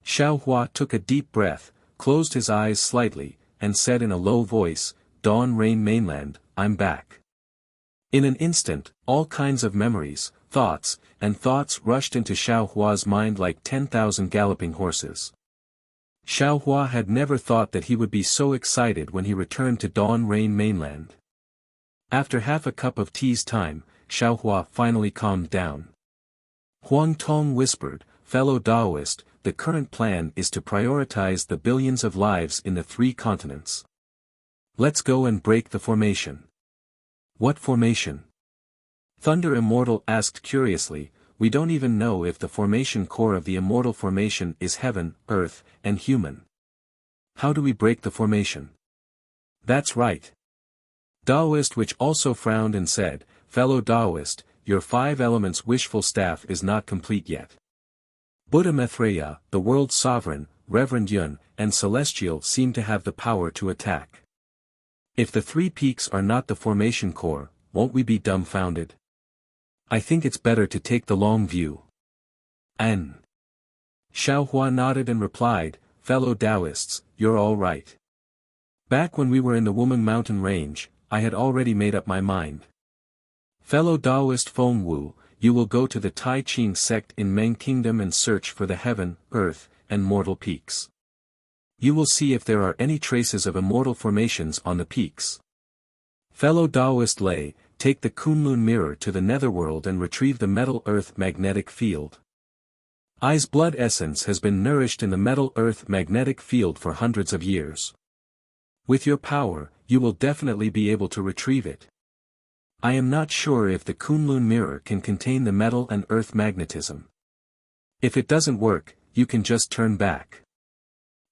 Speaker 1: Xiaohua took a deep breath, closed his eyes slightly, and said in a low voice, Dawn Rain Mainland, I'm back. In an instant, all kinds of memories, thoughts rushed into Xiaohua's mind like 10,000 galloping horses. Xiaohua had never thought that he would be so excited when he returned to Dawn Rain Mainland. After half a cup of tea's time, Xiaohua finally calmed down. Huang Tong whispered, fellow Taoist, the current plan is to prioritize the billions of lives in the 3 continents. Let's go and break the formation. What formation? Thunder Immortal asked curiously, we don't even know if the formation core of the immortal formation is heaven, earth, and human. How do we break the formation? That's right. Taoist Witch also frowned and said, fellow Taoist, your 5 elements wishful staff is not complete yet. Buddha Maitreya, the world's sovereign, Reverend Yun, and Celestial seem to have the power to attack. If the 3 peaks are not the formation core, won't we be dumbfounded? I think it's better to take the long view. N. Xiaohua nodded and replied, fellow Taoists, you're all right. Back when we were in the Wuming Mountain Range, I had already made up my mind. Fellow Taoist Feng Wu, you will go to the Tai Ching sect in Meng Kingdom and search for the heaven, earth, and mortal peaks. You will see if there are any traces of immortal formations on the peaks. Fellow Taoist Lei, take the Kunlun mirror to the netherworld and retrieve the metal-earth magnetic field. I's blood essence has been nourished in the metal-earth magnetic field for hundreds of years. With your power, you will definitely be able to retrieve it. I am not sure if the Kunlun mirror can contain the metal and earth magnetism. If it doesn't work, you can just turn back.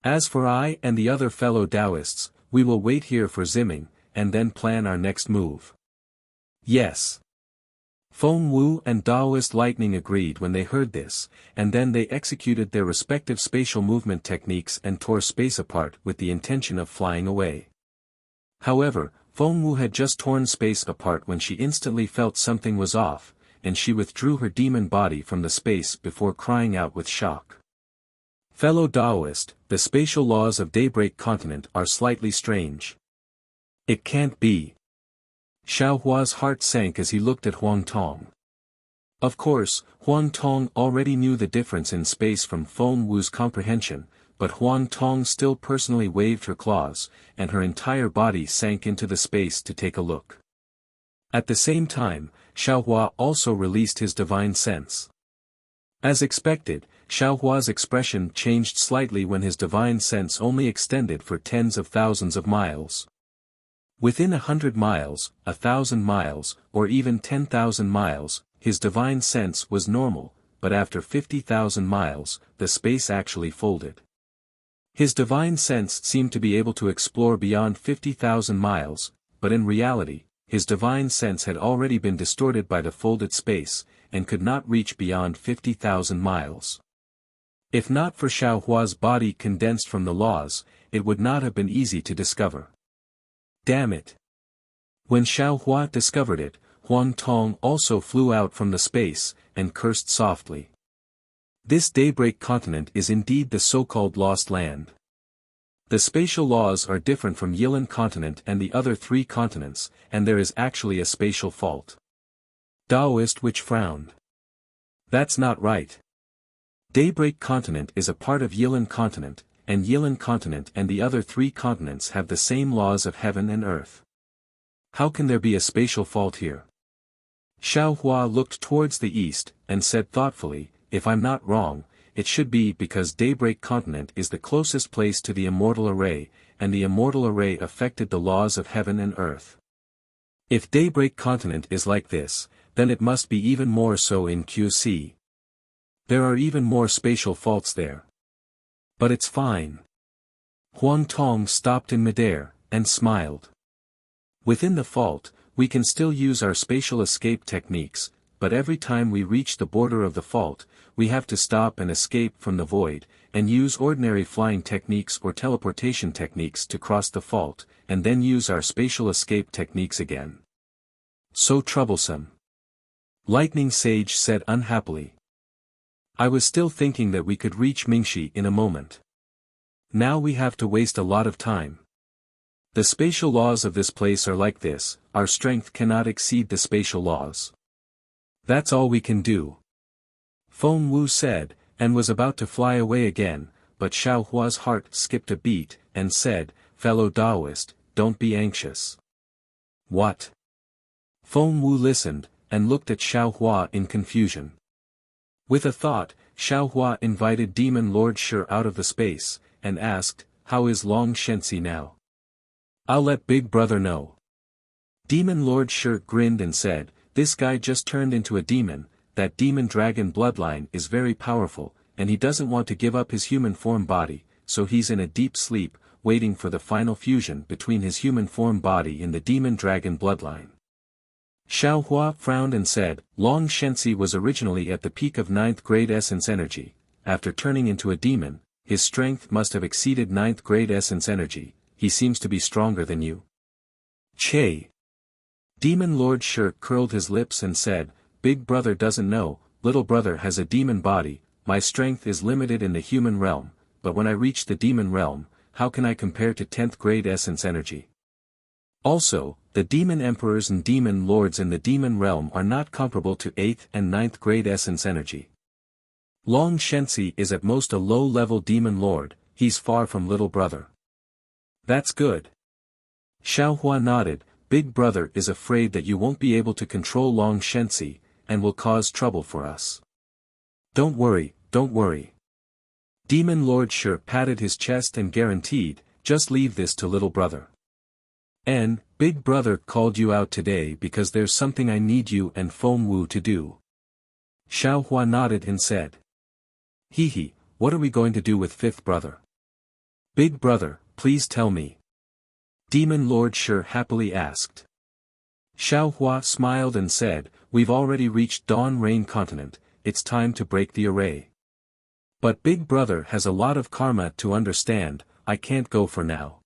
Speaker 1: As for I and the other fellow Taoists, we will wait here for Ziming, and then plan our next move. Yes. Feng Wu and Taoist Lightning agreed when they heard this, and then they executed their respective spatial movement techniques and tore space apart with the intention of flying away. However, Feng Wu had just torn space apart when she instantly felt something was off, and she withdrew her demon body from the space before crying out with shock. Fellow Taoist, the spatial laws of Daybreak Continent are slightly strange. It can't be. Xiao Hua's heart sank as he looked at Huang Tong. Of course, Huang Tong already knew the difference in space from Feng Wu's comprehension, but Huang Tong still personally waved her claws, and her entire body sank into the space to take a look. At the same time, Xiao Hua also released his divine sense. As expected, Xiao Hua's expression changed slightly when his divine sense only extended for tens of thousands of miles. Within 100 miles, 1,000 miles, or even 10,000 miles, his divine sense was normal, but after 50,000 miles, the space actually folded. His divine sense seemed to be able to explore beyond 50,000 miles, but in reality, his divine sense had already been distorted by the folded space, and could not reach beyond 50,000 miles. If not for Xiao Hua's body condensed from the laws, it would not have been easy to discover. Damn it! When Xiao Hua discovered it, Huang Tong also flew out from the space, and cursed softly. This Daybreak Continent is indeed the so-called Lost Land. The spatial laws are different from Yilan Continent and the other 3 continents, and there is actually a spatial fault. Taoist Witch frowned. That's not right. Daybreak Continent is a part of Yilan Continent, and Yilan Continent and the other 3 continents have the same laws of heaven and earth. How can there be a spatial fault here? Xiao Hua looked towards the east, and said thoughtfully, if I'm not wrong, it should be because Daybreak Continent is the closest place to the Immortal Array, and the Immortal Array affected the laws of heaven and earth. If Daybreak Continent is like this, then it must be even more so in QC. There are even more spatial faults there. But it's fine. Huang Tong stopped in midair, and smiled. Within the fault, we can still use our spatial escape techniques, but every time we reach the border of the fault, we have to stop and escape from the void, and use ordinary flying techniques or teleportation techniques to cross the fault, and then use our spatial escape techniques again. So troublesome. Lightning Sage said unhappily. I was still thinking that we could reach Mingxi in a moment. Now we have to waste a lot of time. The spatial laws of this place are like this, our strength cannot exceed the spatial laws. That's all we can do. Feng Wu said, and was about to fly away again, but Xiao Hua's heart skipped a beat, and said, fellow Taoist, don't be anxious. What? Feng Wu listened, and looked at Xiao Hua in confusion. With a thought, Xiao Hua invited Demon Lord Shi out of the space, and asked, how is Long Shenxi now? I'll let Big Brother know. Demon Lord Shi grinned and said, this guy just turned into a demon, that demon dragon bloodline is very powerful, and he doesn't want to give up his human form body, so he's in a deep sleep, waiting for the final fusion between his human form body and the demon dragon bloodline. Xiao Hua frowned and said, Long Shenxi was originally at the peak of 9th grade essence energy, after turning into a demon, his strength must have exceeded 9th grade essence energy, he seems to be stronger than you. Che. Demon Lord Shi curled his lips and said, Big Brother doesn't know, Little Brother has a demon body, my strength is limited in the human realm, but when I reach the demon realm, how can I compare to 10th grade essence energy? Also, the demon emperors and demon lords in the demon realm are not comparable to 8th and 9th grade essence energy. Long Shenxi is at most a low-level demon lord, he's far from Little Brother. That's good. Xiao Hua nodded, Big Brother is afraid that you won't be able to control Long Shensi, and will cause trouble for us. Don't worry, don't worry. Demon Lord Shi patted his chest and guaranteed, just leave this to little brother. And, Big Brother called you out today because there's something I need you and Feng Wu to do. Xiao Hua nodded and said. Hee, what are we going to do with fifth brother? Big Brother, please tell me. Demon Lord Shi happily asked. Xiao Hua smiled and said, we've already reached Dawn Rain Continent, it's time to break the array. But Big Brother has a lot of karma to understand, I can't go for now.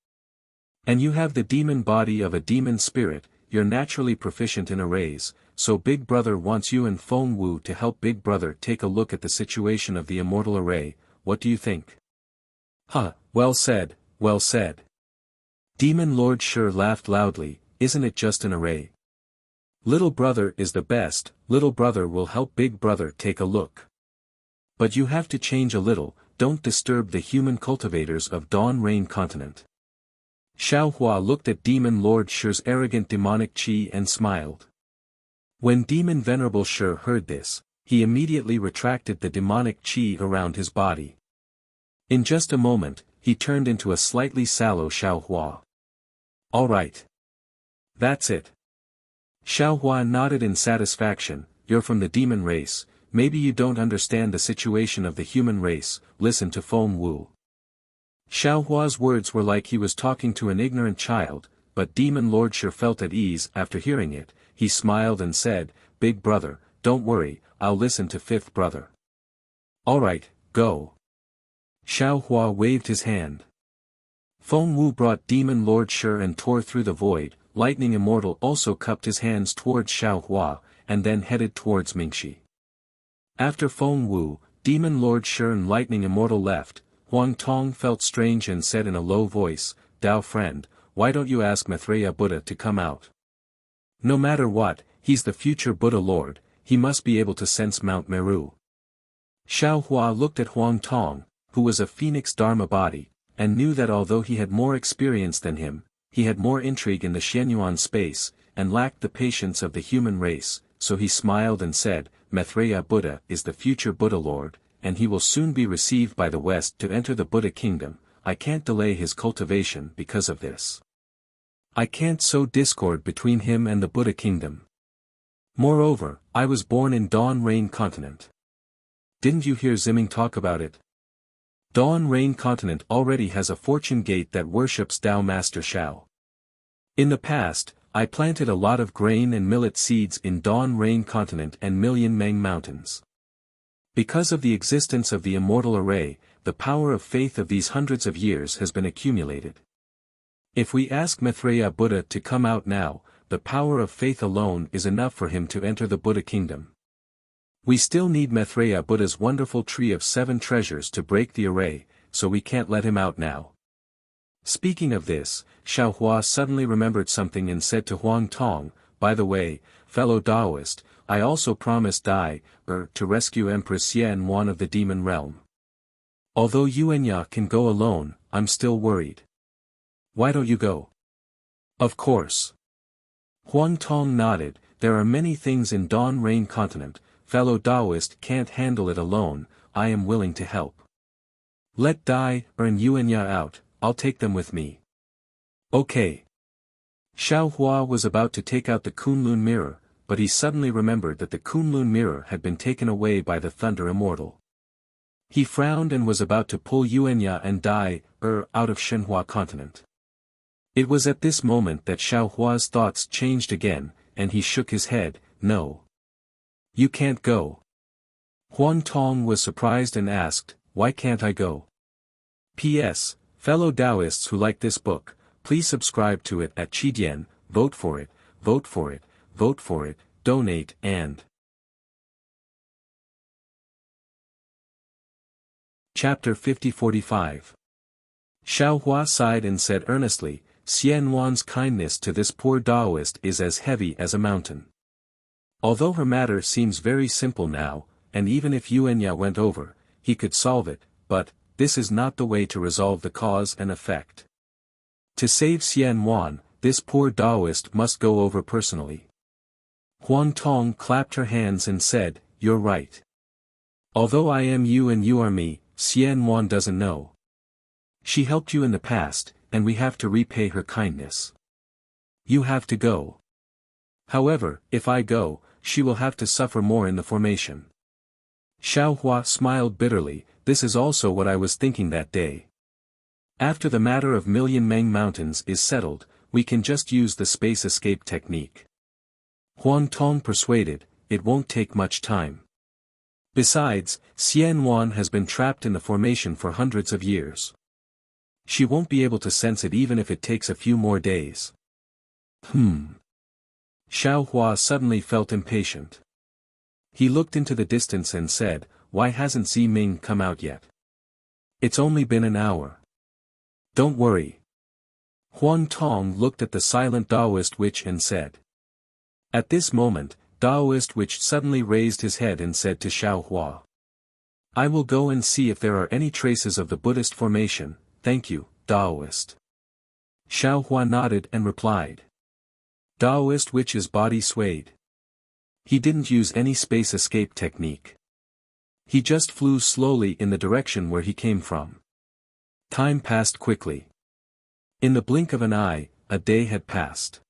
Speaker 1: And you have the demon body of a demon spirit, you're naturally proficient in arrays, so Big Brother wants you and Feng Wu to help Big Brother take a look at the situation of the immortal array, what do you think? Huh, well said, well said. Demon Lord Shi laughed loudly, isn't it just an array? Little brother is the best, little brother will help Big Brother take a look. But you have to change a little, don't disturb the human cultivators of Dawn Rain Continent. Xiao Hua looked at Demon Lord Shi's arrogant demonic chi and smiled. When Demon Venerable Shi heard this, he immediately retracted the demonic chi around his body. In just a moment, he turned into a slightly sallow Xiao Hua. All right. That's it. Xiao Hua nodded in satisfaction, you're from the demon race, maybe you don't understand the situation of the human race, listen to Feng Wu. Xiao Hua's words were like he was talking to an ignorant child, but Demon Lord Shi felt at ease after hearing it, he smiled and said, Big Brother, don't worry, I'll listen to fifth brother. All right, go. Xiao Hua waved his hand. Feng Wu brought Demon Lord Shi and tore through the void, Lightning Immortal also cupped his hands towards Xiao Hua, and then headed towards Mingxi. After Feng Wu, Demon Lord Shi and Lightning Immortal left, Huang Tong felt strange and said in a low voice, Dao friend, why don't you ask Maitreya Buddha to come out? No matter what, he's the future Buddha Lord, he must be able to sense Mount Meru. Xiao Hua looked at Huang Tong, who was a phoenix dharma body, and knew that although he had more experience than him, he had more intrigue in the Xianyuan space, and lacked the patience of the human race, so he smiled and said, Maitreya Buddha is the future Buddha Lord, and he will soon be received by the West to enter the Buddha kingdom, I can't delay his cultivation because of this. I can't sow discord between him and the Buddha kingdom. Moreover, I was born in Dawn Rain Continent. Didn't you hear Ziming talk about it? Dawn Rain Continent already has a fortune gate that worships Tao Master Xiao. In the past, I planted a lot of grain and millet seeds in Dawn Rain Continent and Million Meng Mountains. Because of the existence of the immortal array, the power of faith of these hundreds of years has been accumulated. If we ask Maitreya Buddha to come out now, the power of faith alone is enough for him to enter the Buddha kingdom. We still need Maitreya Buddha's wonderful tree of 7 treasures to break the array, so we can't let him out now. Speaking of this, Xiao Hua suddenly remembered something and said to Huang Tong, by the way, fellow Taoist, I also promised to rescue Empress Xian Wan of the demon realm. Although Yuanya can go alone, I'm still worried. Why don't you go? Of course. Huang Tong nodded, there are many things in Dawn Rain Continent, fellow Taoist can't handle it alone, I am willing to help. Let Dai and Yuanya out, I'll take them with me. Okay. Xiao Hua was about to take out the Kunlun mirror, but he suddenly remembered that the Kunlun mirror had been taken away by the Thunder Immortal. He frowned and was about to pull Yuanya and Dai out of Shenhua Continent. It was at this moment that Xiao Hua's thoughts changed again, and he shook his head, no. You can't go. Huang Tong was surprised and asked, why can't I go? P.S. Fellow Taoists who like this book, please subscribe to it at Qidian, vote for it, vote for it, vote for it, donate and... Chapter 50-45. Xiao Hua sighed and said earnestly, Xian Wan's kindness to this poor Taoist is as heavy as a mountain. Although her matter seems very simple now, and even if Yuanya went over, he could solve it, but, this is not the way to resolve the cause and effect. To save Xian Wan, this poor Taoist must go over personally. Huang Tong clapped her hands and said, "You're right. Although I am you and you are me, Xian Wan doesn't know. She helped you in the past, and we have to repay her kindness. You have to go. However, if I go, she will have to suffer more in the formation." Xiao Hua smiled bitterly. "This is also what I was thinking that day. After the matter of Million Meng Mountains is settled, we can just use the space escape technique." Huang Tong persuaded, "It won't take much time. Besides, Xian Wan has been trapped in the formation for hundreds of years. She won't be able to sense it even if it takes a few more days." Xiao Hua suddenly felt impatient. He looked into the distance and said, "Why hasn't Zi Ming come out yet? It's only been an hour." "Don't worry." Huang Tong looked at the silent Taoist witch and said. At this moment, Taoist witch suddenly raised his head and said to Xiao Hua, "I will go and see if there are any traces of the Buddhist formation, thank you, Taoist." Xiao Hua nodded and replied. Taoist witch's body swayed. He didn't use any space escape technique. He just flew slowly in the direction where he came from. Time passed quickly. In the blink of an eye, a day had passed.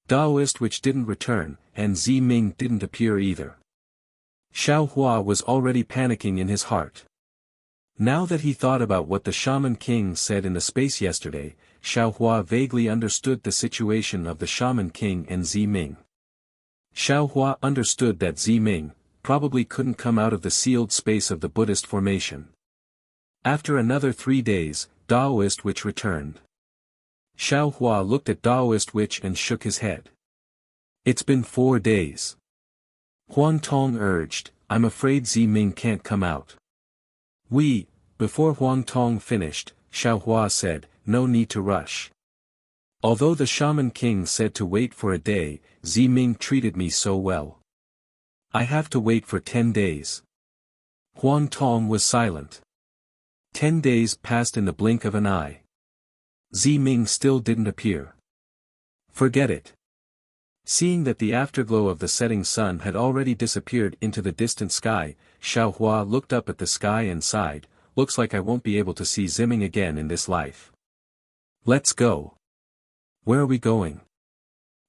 Speaker 1: Taoist witch didn't return, and Zi Ming didn't appear either. Xiao Hua was already panicking in his heart. Now that he thought about what the Shaman King said in the space yesterday, Xiao Hua vaguely understood the situation of the Shaman King and Zi Ming. Xiao Hua understood that Zi Ming probably couldn't come out of the sealed space of the Buddhist formation. After another 3 days, Taoist witch returned. Xiao Hua looked at Taoist witch and shook his head. "It's been 4 days. Huang Tong urged, "I'm afraid Zi Ming can't come out." Before Huang Tong finished, Xiao Hua said, "No need to rush. Although the Shaman King said to wait for a day, Zi Ming treated me so well. I have to wait for 10 days. Huang Tong was silent. 10 days passed in the blink of an eye. Zi Ming still didn't appear. Forget it. Seeing that the afterglow of the setting sun had already disappeared into the distant sky, Xiao Hua looked up at the sky and sighed, "Looks like I won't be able to see Ziming again in this life. Let's go." "Where are we going?"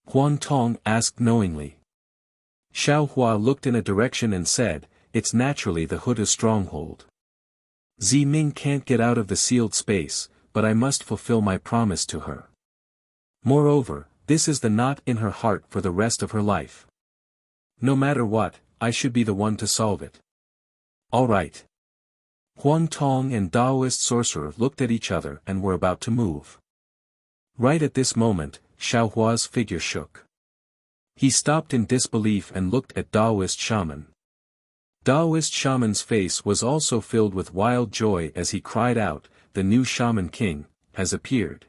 Speaker 1: Huang Tong asked knowingly. Xiao Hua looked in a direction and said, "It's naturally the Huda stronghold. Zi Ming can't get out of the sealed space, but I must fulfill my promise to her. Moreover, this is the knot in her heart for the rest of her life. No matter what, I should be the one to solve it." "All right." Huang Tong and Taoist sorcerer looked at each other and were about to move. Right at this moment, Xiao Hua's figure shook. He stopped in disbelief and looked at Taoist shaman. Taoist shaman's face was also filled with wild joy as he cried out, "The new Shaman King has appeared.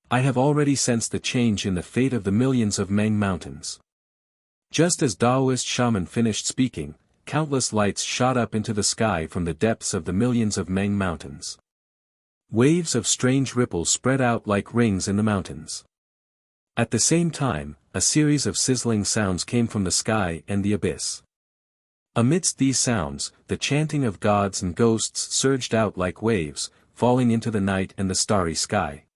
Speaker 1: I have already sensed the change in the fate of the millions of Meng Mountains." Just as Taoist shaman finished speaking, countless lights shot up into the sky from the depths of the millions of Meng Mountains. Waves of strange ripples spread out like rings in the mountains. At the same time, a series of sizzling sounds came from the sky and the abyss. Amidst these sounds, the chanting of gods and ghosts surged out like waves, falling into the night and the starry sky.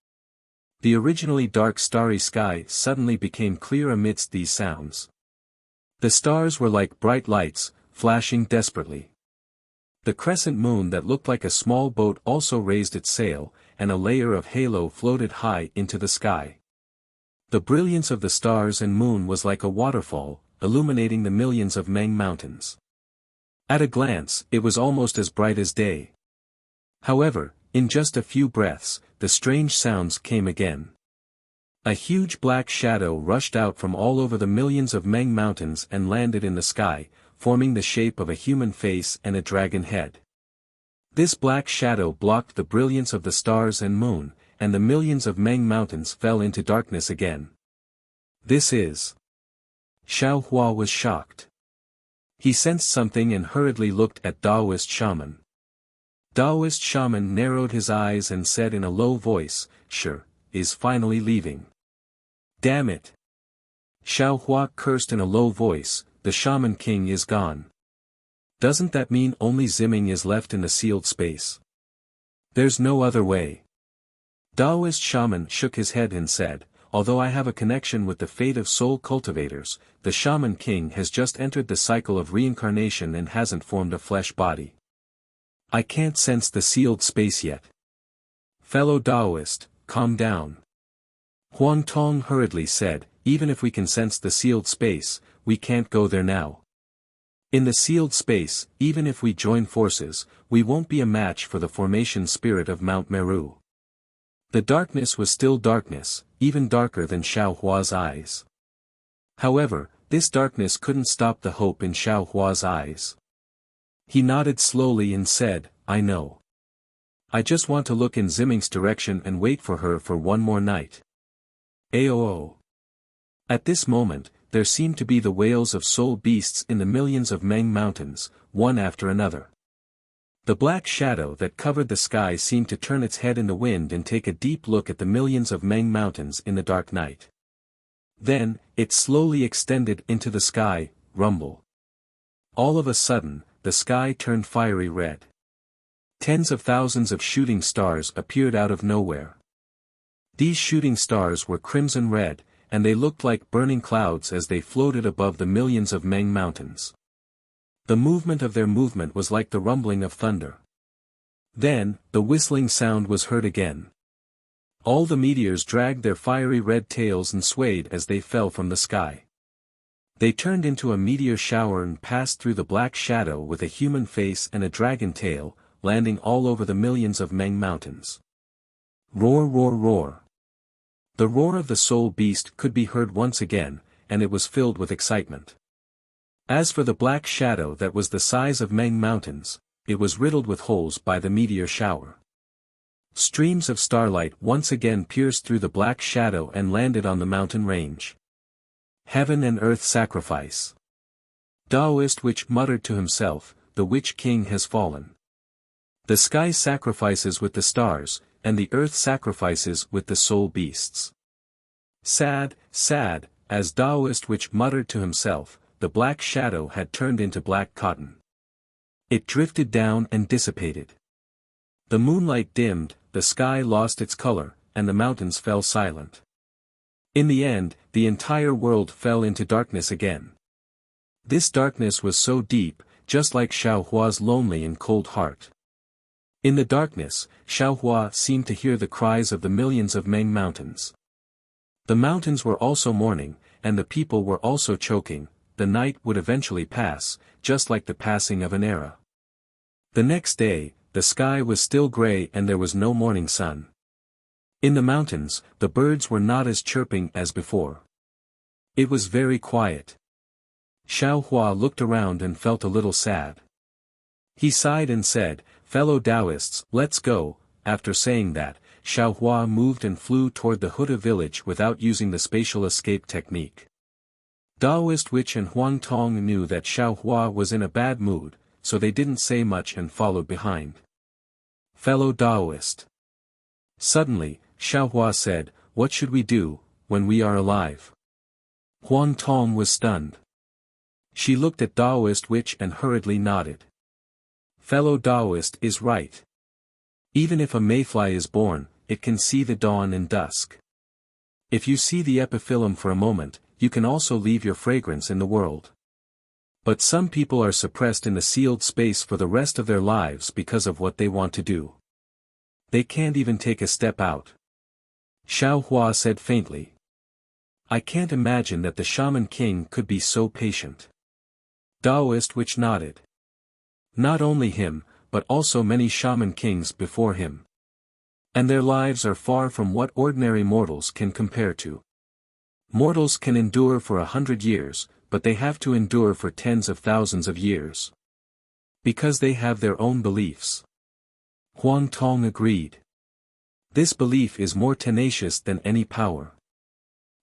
Speaker 1: The originally dark starry sky suddenly became clear amidst these sounds. The stars were like bright lights, flashing desperately. The crescent moon that looked like a small boat also raised its sail, and a layer of halo floated high into the sky. The brilliance of the stars and moon was like a waterfall, illuminating the millions of Meng Mountains. At a glance, it was almost as bright as day. However, in just a few breaths, the strange sounds came again. A huge black shadow rushed out from all over the millions of Meng Mountains and landed in the sky, forming the shape of a human face and a dragon head. This black shadow blocked the brilliance of the stars and moon, and the millions of Meng Mountains fell into darkness again. "This is..." Xiao Hua was shocked. He sensed something and hurriedly looked at Taoist shaman. Taoist shaman narrowed his eyes and said in a low voice, "Sure, is finally leaving." Damn it! Xiao Hua cursed in a low voice, the Shaman King is gone. Doesn't that mean only Ziming is left in the sealed space? There's no other way. Daoist Shaman shook his head and said, although I have a connection with the fate of soul cultivators, the Shaman King has just entered the cycle of reincarnation and hasn't formed a flesh body. I can't sense the sealed space yet. Fellow Daoist, calm down. Huang Tong hurriedly said, even if we can sense the sealed space, we can't go there now. In the sealed space, even if we join forces, we won't be a match for the formation spirit of Mount Meru. The darkness was still darkness, even darker than Xiao Hua's eyes. However, this darkness couldn't stop the hope in Xiao Hua's eyes. He nodded slowly and said, I know. I just want to look in Ziming's direction and wait for her for one more night. Aoo. At this moment, there seemed to be the wails of soul beasts in the millions of Meng mountains, one after another. The black shadow that covered the sky seemed to turn its head in the wind and take a deep look at the millions of Meng mountains in the dark night. Then, it slowly extended into the sky, rumble. All of a sudden, the sky turned fiery red. Tens of thousands of shooting stars appeared out of nowhere. These shooting stars were crimson red, and they looked like burning clouds as they floated above the millions of Meng mountains. The movement of their movement was like the rumbling of thunder. Then, the whistling sound was heard again. All the meteors dragged their fiery red tails and swayed as they fell from the sky. They turned into a meteor shower and passed through the black shadow with a human face and a dragon tail, landing all over the millions of Meng mountains. Roar, roar, roar. The roar of the soul beast could be heard once again, and it was filled with excitement. As for the black shadow that was the size of Meng mountains, it was riddled with holes by the meteor shower. Streams of starlight once again pierced through the black shadow and landed on the mountain range. Heaven and earth sacrifice. Daoist witch muttered to himself, the witch king has fallen. The sky sacrifices with the stars, and the earth sacrifices with the soul beasts. Sad, sad, as Daoist witch muttered to himself, the black shadow had turned into black cotton. It drifted down and dissipated. The moonlight dimmed, the sky lost its color, and the mountains fell silent. In the end, the entire world fell into darkness again. This darkness was so deep, just like Xiao Hua's lonely and cold heart. In the darkness, Xiao Hua seemed to hear the cries of the millions of Meng mountains. The mountains were also mourning, and the people were also choking. The night would eventually pass, just like the passing of an era. The next day, the sky was still gray and there was no morning sun. In the mountains, the birds were not as chirping as before. It was very quiet. Xiao Hua looked around and felt a little sad. He sighed and said, fellow Taoists, let's go. After saying that, Xiao Hua moved and flew toward the Huda village without using the spatial escape technique. Daoist witch and Huang Tong knew that Xiao Hua was in a bad mood, so they didn't say much and followed behind. Fellow Daoist. Suddenly, Xiao Hua said, what should we do, when we are alive? Huang Tong was stunned. She looked at Daoist witch and hurriedly nodded. Fellow Daoist is right. Even if a mayfly is born, it can see the dawn and dusk. If you see the epiphyllum for a moment, you can also leave your fragrance in the world. But some people are suppressed in the sealed space for the rest of their lives because of what they want to do. They can't even take a step out. Xiao Hua said faintly. I can't imagine that the Shaman King could be so patient. Daoist witch nodded. Not only him, but also many Shaman Kings before him. And their lives are far from what ordinary mortals can compare to. Mortals can endure for 100 years, but they have to endure for tens of thousands of years. Because they have their own beliefs. Huang Tong agreed. This belief is more tenacious than any power.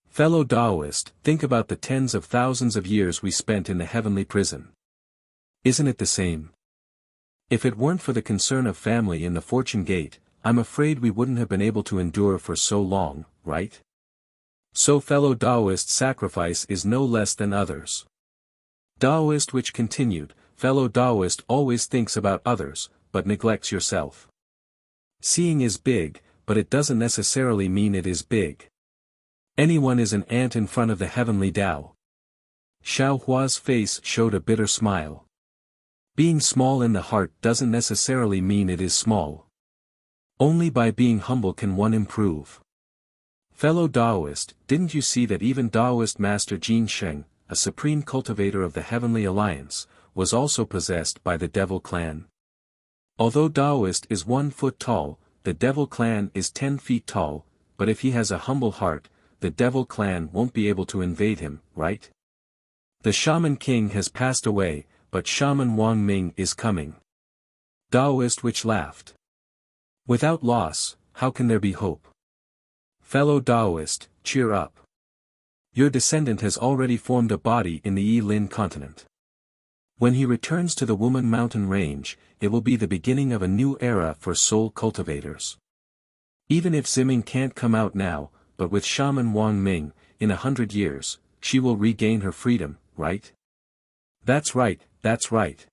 Speaker 1: Fellow Taoist, think about the tens of thousands of years we spent in the heavenly prison. Isn't it the same? If it weren't for the concern of family in the Fortune Gate, I'm afraid we wouldn't have been able to endure for so long, right? So fellow Taoist sacrifice is no less than others. Taoist which continued, fellow Taoist always thinks about others, but neglects yourself. Seeing is big, but it doesn't necessarily mean it is big. Anyone is an ant in front of the heavenly Tao. Xiao Hua's face showed a bitter smile. Being small in the heart doesn't necessarily mean it is small. Only by being humble can one improve. Fellow Taoist, didn't you see that even Taoist master Jin Sheng, a supreme cultivator of the Heavenly Alliance, was also possessed by the Devil Clan? Although Taoist is 1 foot tall, the Devil Clan is 10 feet tall, but if he has a humble heart, the Devil Clan won't be able to invade him, right? The Shaman King has passed away, but Shaman Wang Ming is coming. Taoist which laughed. Without loss, how can there be hope? Fellow Taoist, cheer up. Your descendant has already formed a body in the Yi-Lin continent. When he returns to the Woman Mountain Range, it will be the beginning of a new era for soul cultivators. Even if Ziming can't come out now, but with Shaman Wang Ming, in 100 years, she will regain her freedom, right? That's right, that's right.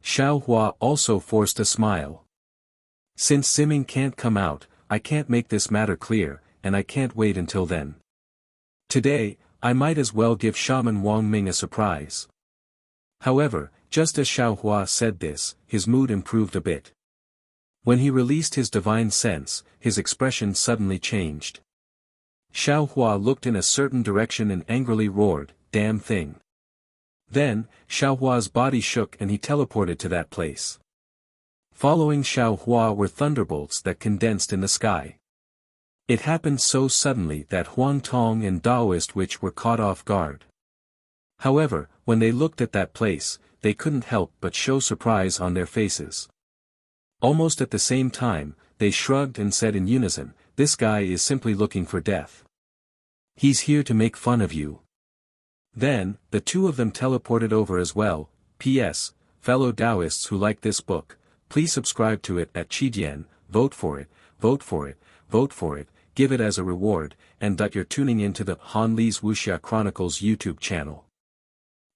Speaker 1: Xiao Hua also forced a smile. Since Ziming can't come out, I can't make this matter clear, and I can't wait until then. Today, I might as well give Shaman Wang Ming a surprise. However, just as Xiao Hua said this, his mood improved a bit. When he released his divine sense, his expression suddenly changed. Xiao Hua looked in a certain direction and angrily roared, "Damn thing." Then, Xiao Hua's body shook and he teleported to that place. Following Xiao Hua were thunderbolts that condensed in the sky. It happened so suddenly that Huang Tong and Taoist Witch were caught off guard. However, when they looked at that place, they couldn't help but show surprise on their faces. Almost at the same time, they shrugged and said in unison, "This guy is simply looking for death. He's here to make fun of you." Then, the two of them teleported over as well. P.S. Fellow Taoists who like this book, please subscribe to it at Qidian, vote for it, vote for it, vote for it, give it as a reward, and that you're tuning into the Han Li's Wuxia Chronicles YouTube channel.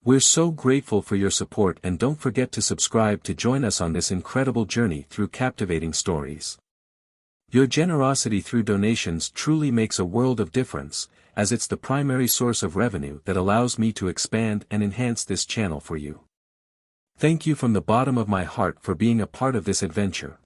Speaker 1: We're so grateful for your support and don't forget to subscribe to join us on this incredible journey through captivating stories. Your generosity through donations truly makes a world of difference, as it's the primary source of revenue that allows me to expand and enhance this channel for you. Thank you from the bottom of my heart for being a part of this adventure.